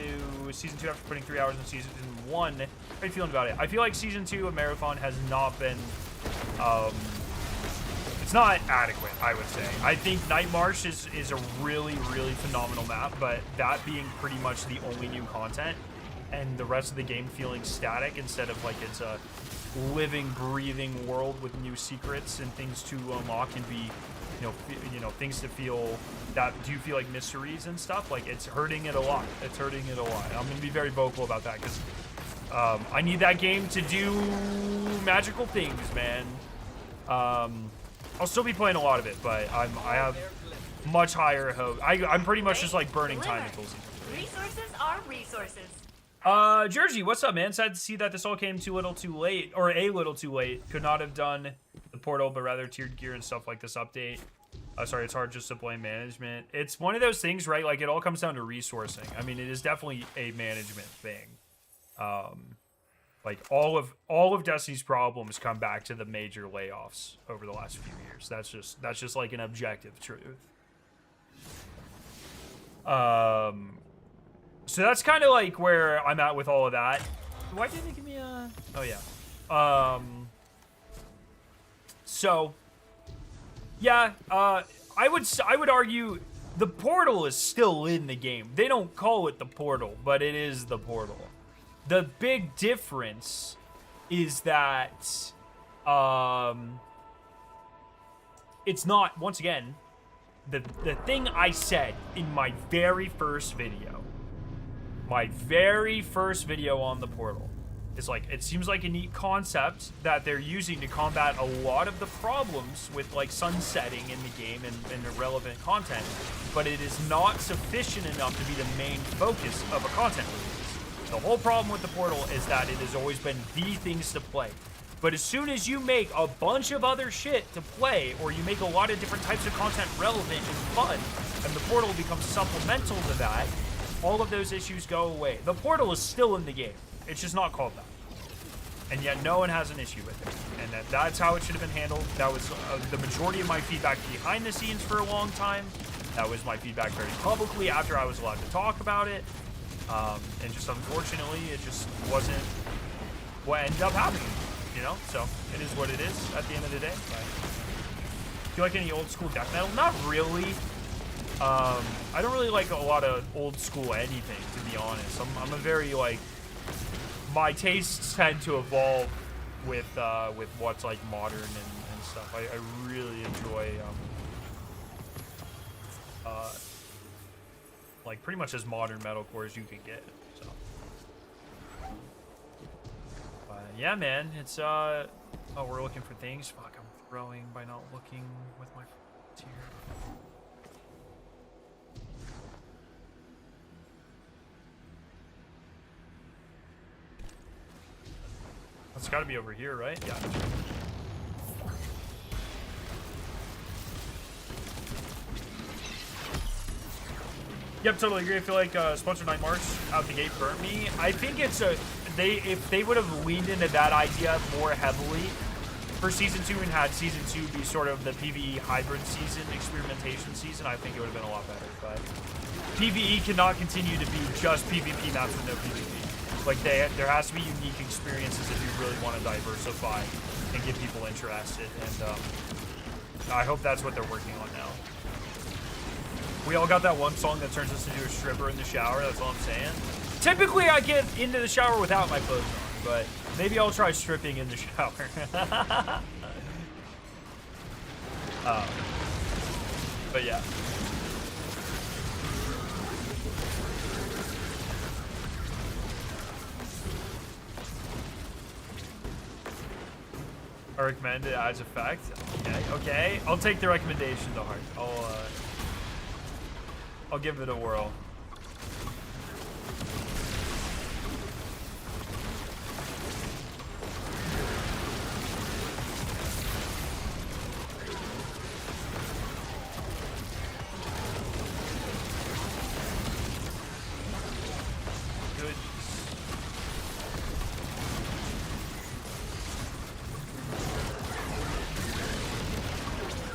Season 2 after putting 3 hours in Season 1. How are you feeling about it? I feel like Season 2 of Marathon has not been, it's not adequate, I would say. I think Night March is a really, really phenomenal map, but that being pretty much the only new content, and the rest of the game feeling static instead of like it's a living, breathing world with new secrets and things to unlock and be, things to feel that do feel like mysteries and stuff. Like, it's hurting it a lot. It's hurting it a lot. I'm gonna be very vocal about that because I need that game to do magical things, man. I'll still be playing a lot of it, but I have much higher hope. I'm pretty much just like burning time until season 3. Resources are resources. Jersey, what's up, man? Sad to see that this all came too little too late, or a little too late. Could not have done the portal, but rather tiered gear and stuff like this update. Sorry, it's hard just to blame management. It's one of those things, right? Like, it all comes down to resourcing. I mean, it is definitely a management thing. Like, all of Destiny's problems come back to the major layoffs over the last few years. That's just like an objective truth. So that's kind of like where I'm at with all of that. Why didn't they give me a... Oh, yeah. So, yeah, I would argue the portal is still in the game. They don't call it the portal, but it is the portal. The big difference is that it's not, once again, the thing I said in my very first video on the portal is like, it seems like a neat concept that they're using to combat a lot of the problems with like sunsetting in the game and irrelevant content, but it is not sufficient enough to be the main focus of a content release. The whole problem with the portal is that it has always been the things to play. But as soon as you make a bunch of other shit to play, or you make a lot of different types of content relevant and fun, and the portal becomes supplemental to that, all of those issues go away. The portal is still in the game. It's just not called that. And yet no one has an issue with it. And that's how it should have been handled. That was the majority of my feedback behind the scenes for a long time. That was my feedback very publicly after I was allowed to talk about it. And just unfortunately, it just wasn't what ended up happening, you know? So it is what it is at the end of the day. But do you like any old school death metal? Not really. I don't really like a lot of old school anything, to be honest. I'm a very, like, my tastes tend to evolve with what's like modern and stuff. I really enjoy like pretty much as modern metalcore as you can get. So, but yeah, man, it's oh, we're looking for things. Fuck, I'm throwing by not looking with my friends here. It's got to be over here, right? Yeah. Yep, totally agree. I feel like Sponsored Night March out the gate burnt me. I think it's if they would have leaned into that idea more heavily for season 2 and had season 2 be sort of the PvE hybrid season, experimentation season, I think it would have been a lot better. But PvE cannot continue to be just PvP maps with no PvP. Like, there has to be unique experiences if you really want to diversify and get people interested. And I hope that's what they're working on now. We all got that one song that turns us into a stripper in the shower. That's all I'm saying. Typically, I get into the shower without my clothes on, but maybe I'll try stripping in the shower. But yeah. I recommend it as a fact. Okay. I'll take the recommendation to heart. I'll give it a whirl.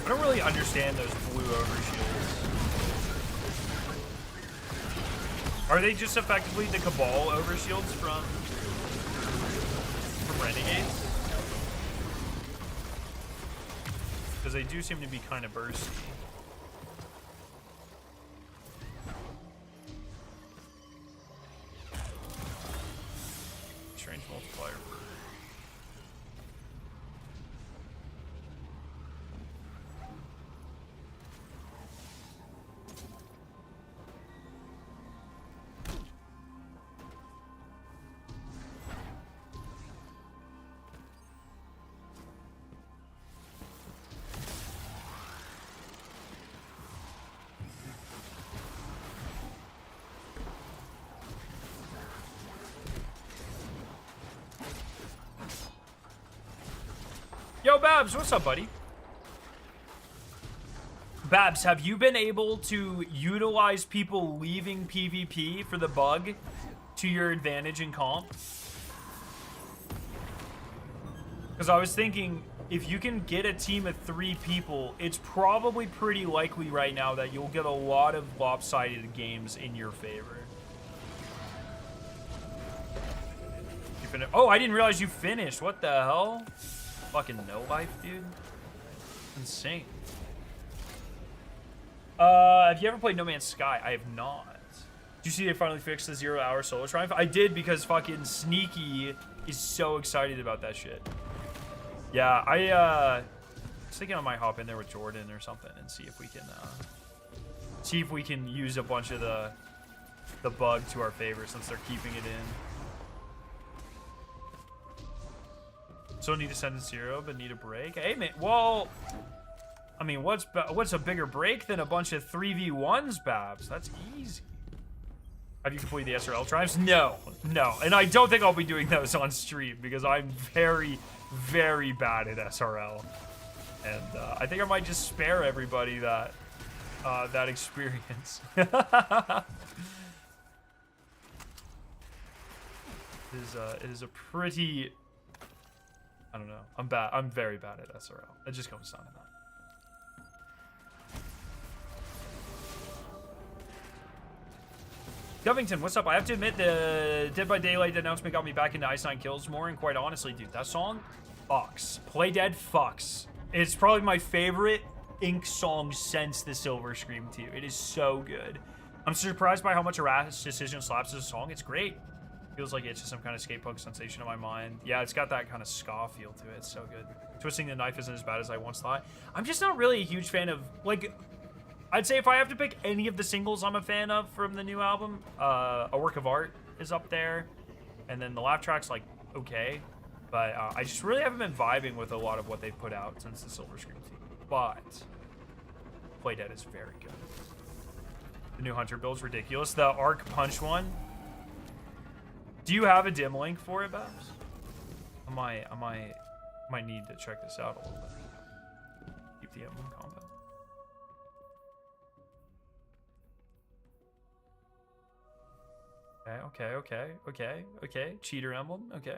I don't really understand those blue overshields. Are they just effectively the Cabal overshields from Renegades? Because they do seem to be kind of bursty. Strange multiplier. Babs, what's up, buddy? Babs, have you been able to utilize people leaving PvP for the bug to your advantage in comp? Because I was thinking, if you can get a team of 3 people, it's probably pretty likely right now that you'll get a lot of lopsided games in your favor. Oh, I didn't realize you finished. What the hell? Fucking no life, dude. Insane. Have you ever played No Man's Sky? I have not. Did you see they finally fixed the 0-hour solo triumph? I did, because fucking Sneaky is so excited about that shit. Yeah, I was thinking I might hop in there with Jordan or something and see if we can use a bunch of the bug to our favor since they're keeping it in. So need to send in 0, but need a break. Hey man, well, I mean, what's a bigger break than a bunch of 3v1s, Babs? That's easy. Have you completed the SRL triumphs? No, no, and I don't think I'll be doing those on stream because I'm very, very bad at SRL, and I think I might just spare everybody that that experience. It is a pretty, I don't know. I'm bad. I'm very bad at SRL. It just comes down to that. Covington, what's up? I have to admit, the Dead by Daylight announcement got me back into Ice Nine Kills more, and quite honestly, dude, that song fucks. Play Dead fucks. It's probably my favorite Ink song since the Silver Scream 2. It is so good. I'm surprised by how much a Rash decision slaps as a song. It's great. Feels like it's just some kind of skate punk sensation in my mind. Yeah, it's got that kind of ska feel to it. It's so good. Twisting the Knife isn't as bad as I once thought. I'm just not really a huge fan of, like, I'd say if I have to pick any of the singles I'm a fan of from the new album, A Work of Art is up there. And then the laugh track's, like, okay. But I just really haven't been vibing with a lot of what they've put out since the Silver Screen team. But Play Dead is very good. The new Hunter build's ridiculous. The Arc Punch one. Do you have a dim link for it, Babs? I might need to check this out a little bit. Keep the emblem combo. Okay. Cheater emblem, okay.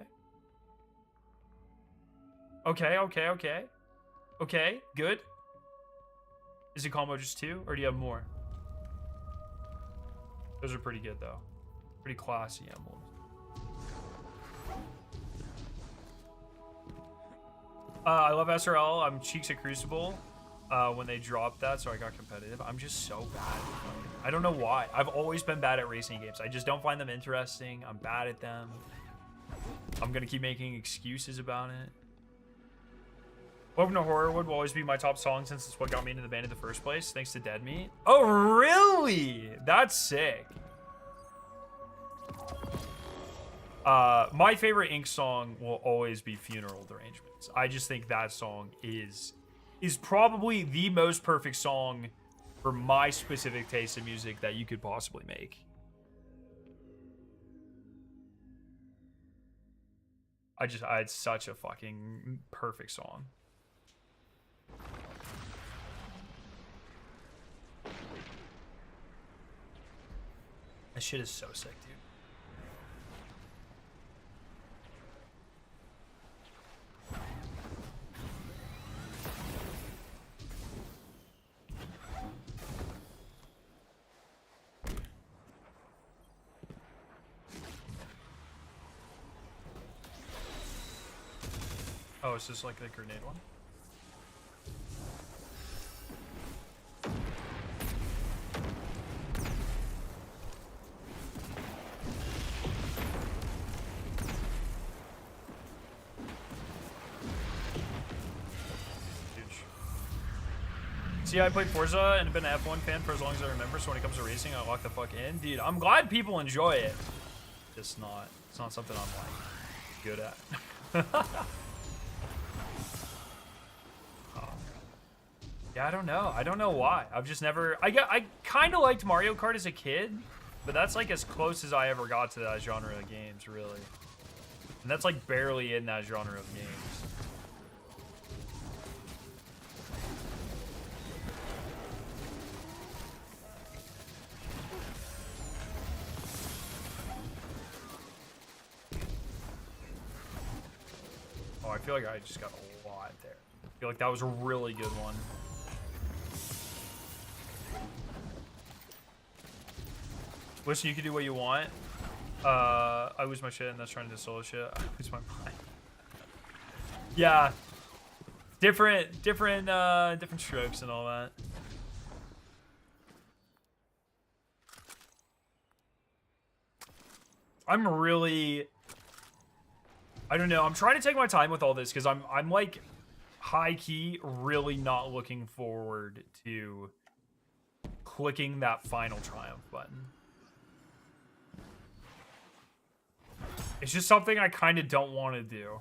Okay, good. Is the combo just 2, or do you have more? Those are pretty good, though. Pretty classy emblems. I love SRL. I'm cheeks at Crucible when they dropped that, so I got competitive. I'm just so bad. I don't know why. I've always been bad at racing games. I just don't find them interesting. I'm bad at them. I'm going to keep making excuses about it. Welcome to Horrorwood will always be my top song since it's what got me into the band in the first place, thanks to Dead Meat. Oh, really? That's sick. My favorite Ink song will always be Funeral Derangements. I just think that song is probably the most perfect song for my specific taste in music that you could possibly make. It's such a fucking perfect song. That shit is so sick, dude. Oh, it's just like the grenade one? Huge. See, I played Forza and have been an F1 fan for as long as I remember, so when it comes to racing, I lock the fuck in. Dude, I'm glad people enjoy it. It's not something I'm, like, good at. Yeah, I don't know. I don't know why. I've just never... I kind of liked Mario Kart as a kid, but that's like as close as I ever got to that genre of games, really. And that's like barely in that genre of games. feel like I just got a lot there. I feel like that was a really good one. Listen, you can do what you want. I lose my shit and that's trying to solo shit. I lose my mind. Yeah. Different strokes and all that. I'm really, I don't know. I'm trying to take my time with all this because I'm like high key really not looking forward to clicking that final triumph button. It's just something I kind of don't want to do.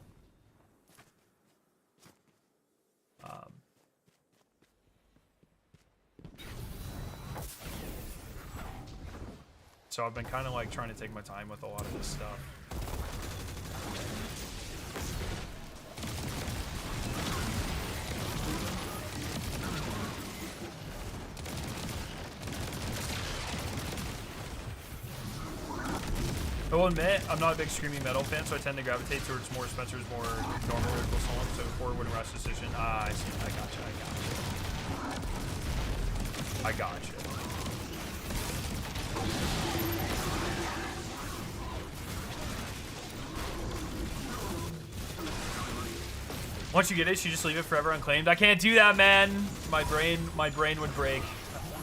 So I've been kind of like trying to take my time with a lot of this stuff. I will admit, I'm not a big screaming metal fan, so I tend to gravitate towards more Spencer's more normal lyrical songs. So forward when rush decision. Ah, I see. I gotcha. I gotcha. Once you get it, you just leave it forever unclaimed. I can't do that, man. My brain would break.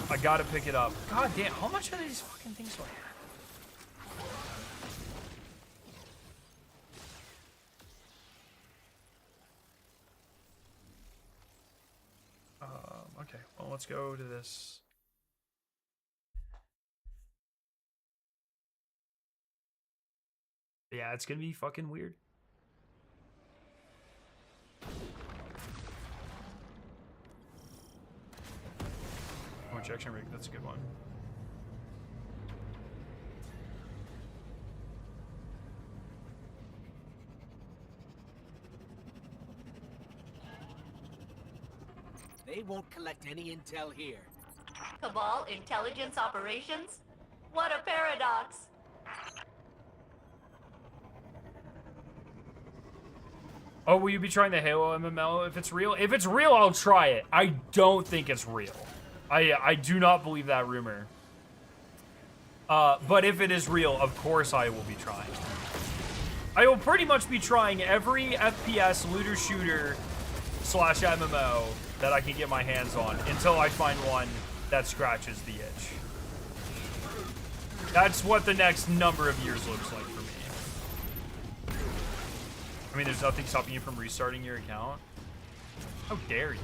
I gotta pick it up. God damn, how much of these fucking things do I have? Okay, well, let's go to this. Yeah, it's gonna be fucking weird. Oh, injection rig, that's a good one. They won't collect any intel here. Cabal intelligence operations? What a paradox. Oh, will you be trying the Halo MMO if it's real? If it's real, I'll try it. I don't think it's real. I do not believe that rumor. But if it is real, of course I will be trying. I will pretty much be trying every FPS looter shooter / MMO that I can get my hands on until I find one that scratches the itch. That's what the next number of years looks like for me. I mean, there's nothing stopping you from restarting your account. How dare you?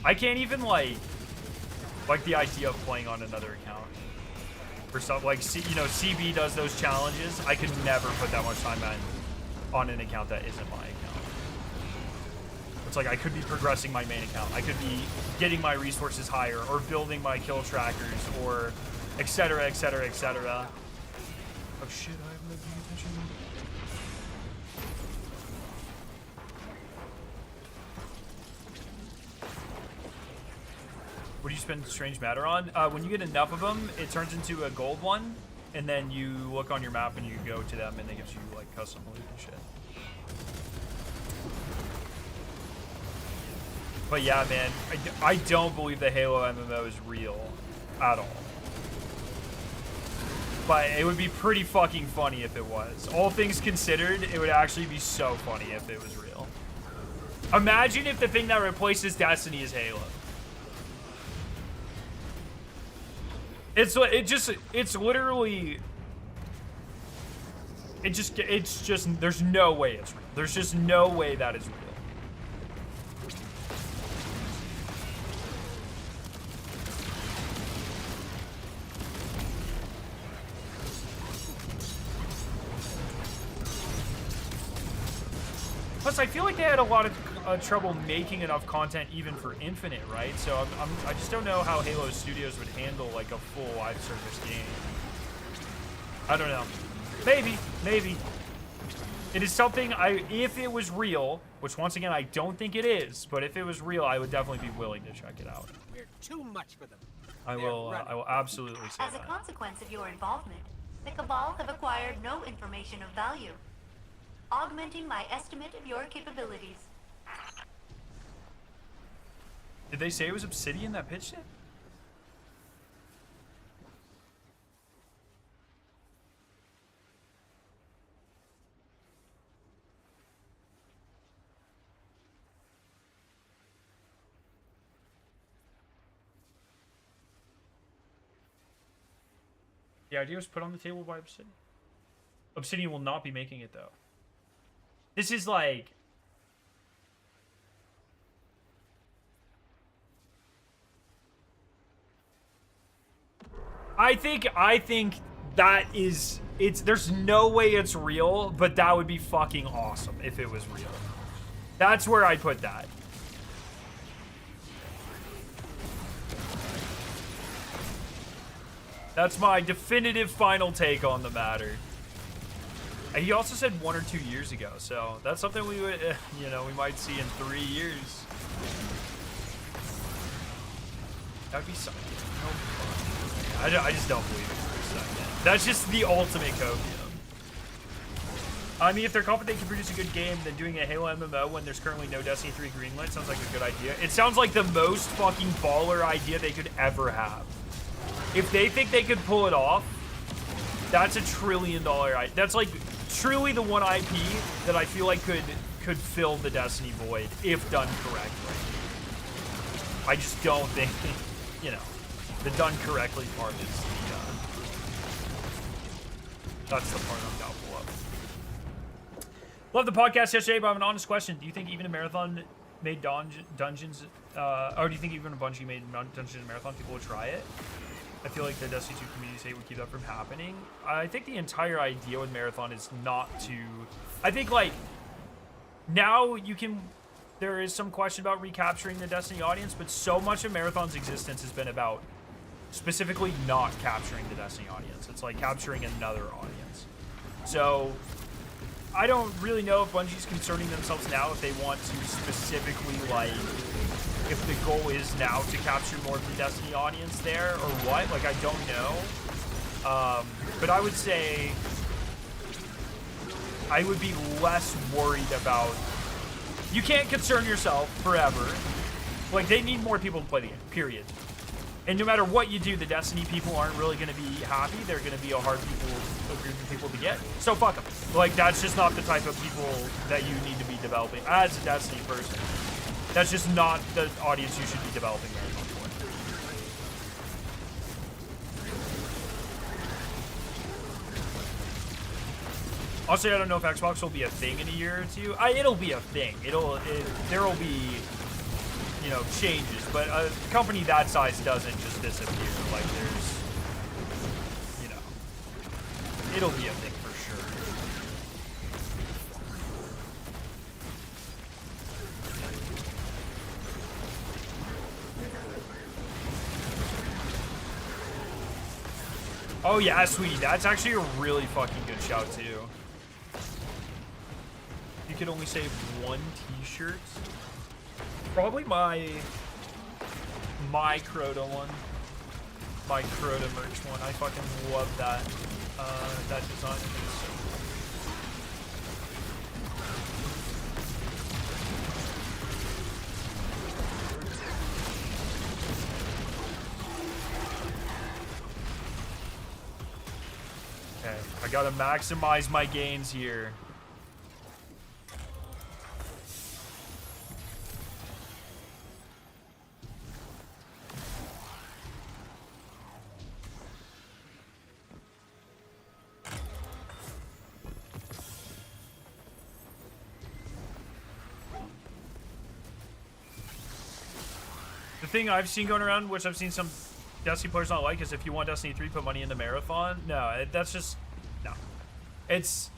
I can't even like the idea of playing on another account. For stuff like, you know, CB does those challenges. I could never put that much time on an account that isn't my account. It's like I could be progressing my main account. I could be getting my resources higher or building my kill trackers or etc, etc, etc. Oh shit, I haven't been paying attention. What do you spend strange matter on? When you get enough of them, it turns into a gold one, and then you look on your map and you go to them and it gives you like custom loot and shit. But yeah, man, I don't believe the Halo MMO is real at all. But it would be pretty fucking funny if it was. All things considered, it would actually be so funny if it was real. Imagine if the thing that replaces Destiny is Halo. It's literally, it's just, there's no way it's real. There's just no way that is real. Plus, I feel like they had a lot of trouble making enough content even for Infinite, right? So I just don't know how Halo Studios would handle like a full live service game. I don't know. Maybe. It is something if it was real, which once again I don't think it is, but if it was real, I would definitely be willing to check it out. We're too much for them. I will absolutely say As a that. consequence of your involvement, the Cabal have acquired no information of value. augmenting my estimate of your capabilities. Did they say it was Obsidian that pitched it? The idea was put on the table by Obsidian. Obsidian will not be making it, though. This is like... I think that is... There's no way it's real, but that would be fucking awesome if it was real. That's where I'd put that. That's my definitive final take on the matter. He also said 1 or 2 years ago, so that's something we would, you know, we might see in 3 years. That'd be something. I just don't believe it for a second. That's just the ultimate copium. I mean, if they're confident they can produce a good game, then doing a Halo MMO when there's currently no Destiny 3 greenlight sounds like a good idea. It sounds like the most fucking baller idea they could ever have. If they think they could pull it off, that's a $1 trillion idea. That's like truly the one IP that I feel like could fill the Destiny void if done correctly. I just don't think, you know, the done correctly part is the, that's the part I'm doubtful of. Love the podcast yesterday, but I have an honest question. Do you think even a marathon made dungeons, or do you think even a Bungie made Dungeons and Marathon, people would try it? I feel like the Destiny 2 community say would keep that from happening. I think the entire idea with Marathon is not to... I think, like, now you can... There is some question about recapturing the Destiny audience, but so much of Marathon's existence has been about specifically not capturing the Destiny audience. It's like capturing another audience. So, I don't really know if Bungie's concerning themselves now if they want to specifically, like... if the goal is now to capture more of the Destiny audience there or what. Like, I don't know. But I would say I would be less worried about... You can't concern yourself forever. Like, they need more people to play the game, period. And no matter what you do, the Destiny people aren't really going to be happy. They're going to be a group of people to get. So fuck them. Like, that's just not the type of people that you need to be developing as a Destiny person. That's just not the audience you should be developing Marathon for. Also, I don't know if Xbox will be a thing in a year or two. It'll be a thing. There will be, you know, changes. But a company that size doesn't just disappear. Like, there's, you know, it'll be a thing for sure. Oh yeah, sweetie, that's actually a really fucking good shout too. You could only save 1 t-shirt. Probably my Crota one. My Crota merch one. I fucking love that that design. I think it's so cool. Okay, I gotta maximize my gains here. The thing I've seen going around, which I've seen some Destiny players not like, is if you want Destiny 3, put money into Marathon. No, that's just... No. It's...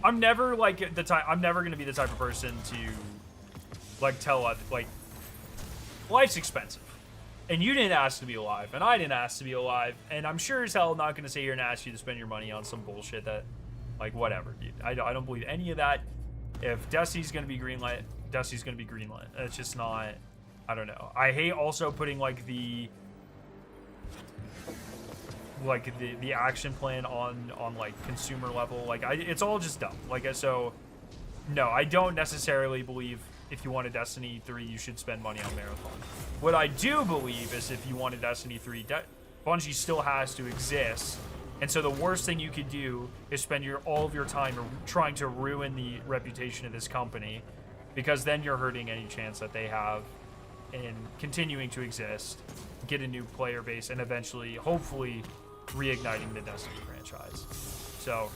I'm never, like, the type... I'm never going to be the type of person to, like, tell... Like, life's expensive. And you didn't ask to be alive, and I didn't ask to be alive, and I'm sure as hell not going to sit here and ask you to spend your money on some bullshit that... Like, whatever, dude. I don't believe any of that. If Destiny's going to be greenlit, Destiny's going to be greenlit. It's just not... I don't know. I hate also putting, like, the like the action plan on like consumer level. Like it's all just dumb. Like so, no, I don't necessarily believe if you want a Destiny 3, you should spend money on Marathon. What I do believe is if you want a Destiny 3, Bungie still has to exist. And so the worst thing you could do is spend all of your time trying to ruin the reputation of this company, because then you're hurting any chance that they have in continuing to exist, get a new player base, and eventually, hopefully, reigniting the Destiny franchise. So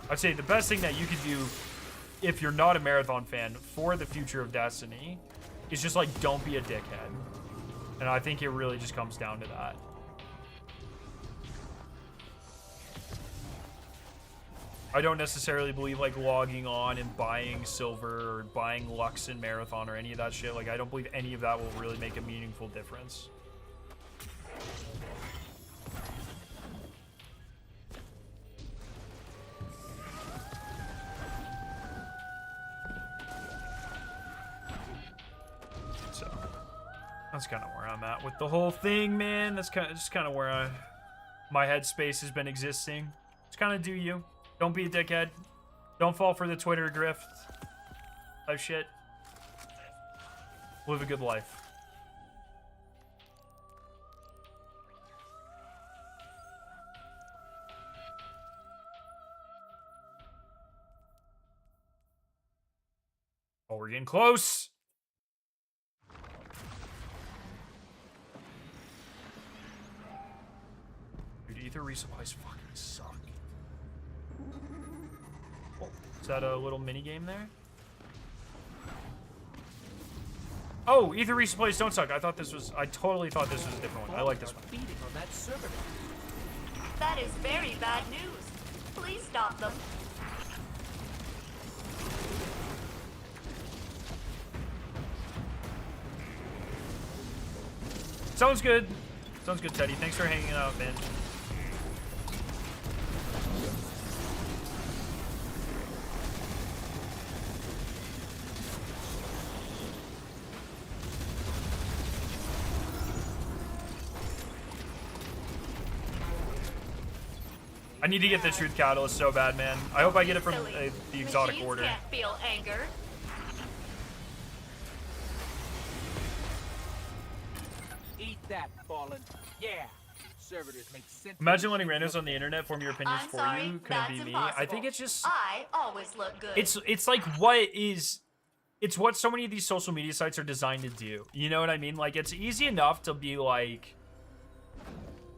I'd say the best thing that you could do if you're not a Marathon fan for the future of Destiny is just like don't be a dickhead. And I think it really just comes down to that. I don't necessarily believe like logging on and buying silver or buying Lux in Marathon or any of that shit. Like I don't believe any of that will really make a meaningful difference. So that's kind of where I'm at with the whole thing, man. That's just kind of where my headspace has been existing. Just kind of do you. Don't be a dickhead. Don't fall for the Twitter grift type shit. Live a good life. Oh, we're getting close. Dude, ether resupplies fucking suck. Is that a little mini game there? Oh, ether resupplies don't suck. I totally thought this was a different one. I like this one. That is very bad news. Please stop them. Sounds good. Sounds good, Teddy. Thanks for hanging out, man. I need to get the Truth Catalyst so bad, man. I hope I get it from the exotic Machines order. Can't feel anger. Eat that, Fallen. Yeah. Servitors make sense. Imagine letting randos on the internet form your opinions I'm for sorry, you. Couldn't that's be me. impossible. I think it's just I always look good. it's like it's what so many of these social media sites are designed to do. You know what I mean? Like it's easy enough to be like,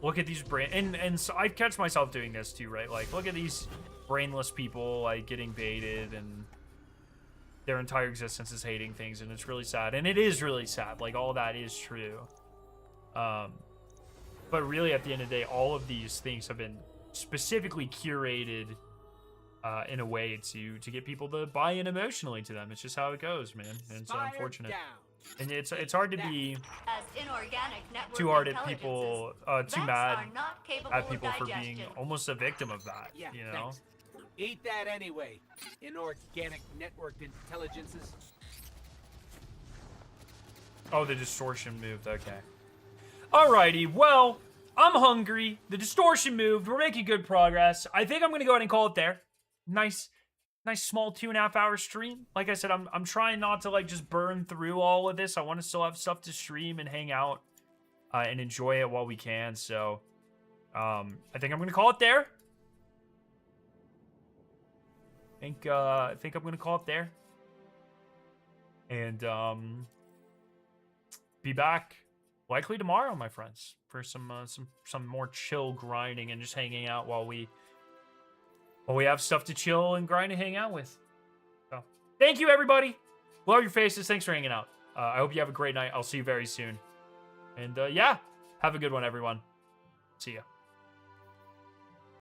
look at these and so I catch myself doing this too, right? Like look at these brainless people like getting baited and their entire existence is hating things, and it's really sad. And it is really sad. Like all that is true. But really at the end of the day, all of these things have been specifically curated in a way to get people to buy in emotionally to them. It's just how it goes, man. And it's unfortunate. And it's hard to be As inorganic network too hard at people, too rats mad are not capable at of people for being digestion. almost a victim of that. Yeah, You know? thanks. Eat that anyway. Inorganic networked intelligences. Oh, the distortion moved. Okay. Alrighty. Well, I'm hungry. The distortion moved. We're making good progress. I think I'm gonna go ahead and call it there. Nice small 2.5 hour stream. Like I said, I'm trying not to like just burn through all of this. I want to still have stuff to stream and hang out and enjoy it while we can. So I think I'm gonna call it there. I think I'm gonna call it there. And be back likely tomorrow, my friends, for some more chill grinding and just hanging out while we have stuff to chill and grind and hang out with. So, thank you, everybody. Love your faces. Thanks for hanging out. I hope you have a great night. I'll see you very soon. And yeah, have a good one, everyone. See ya.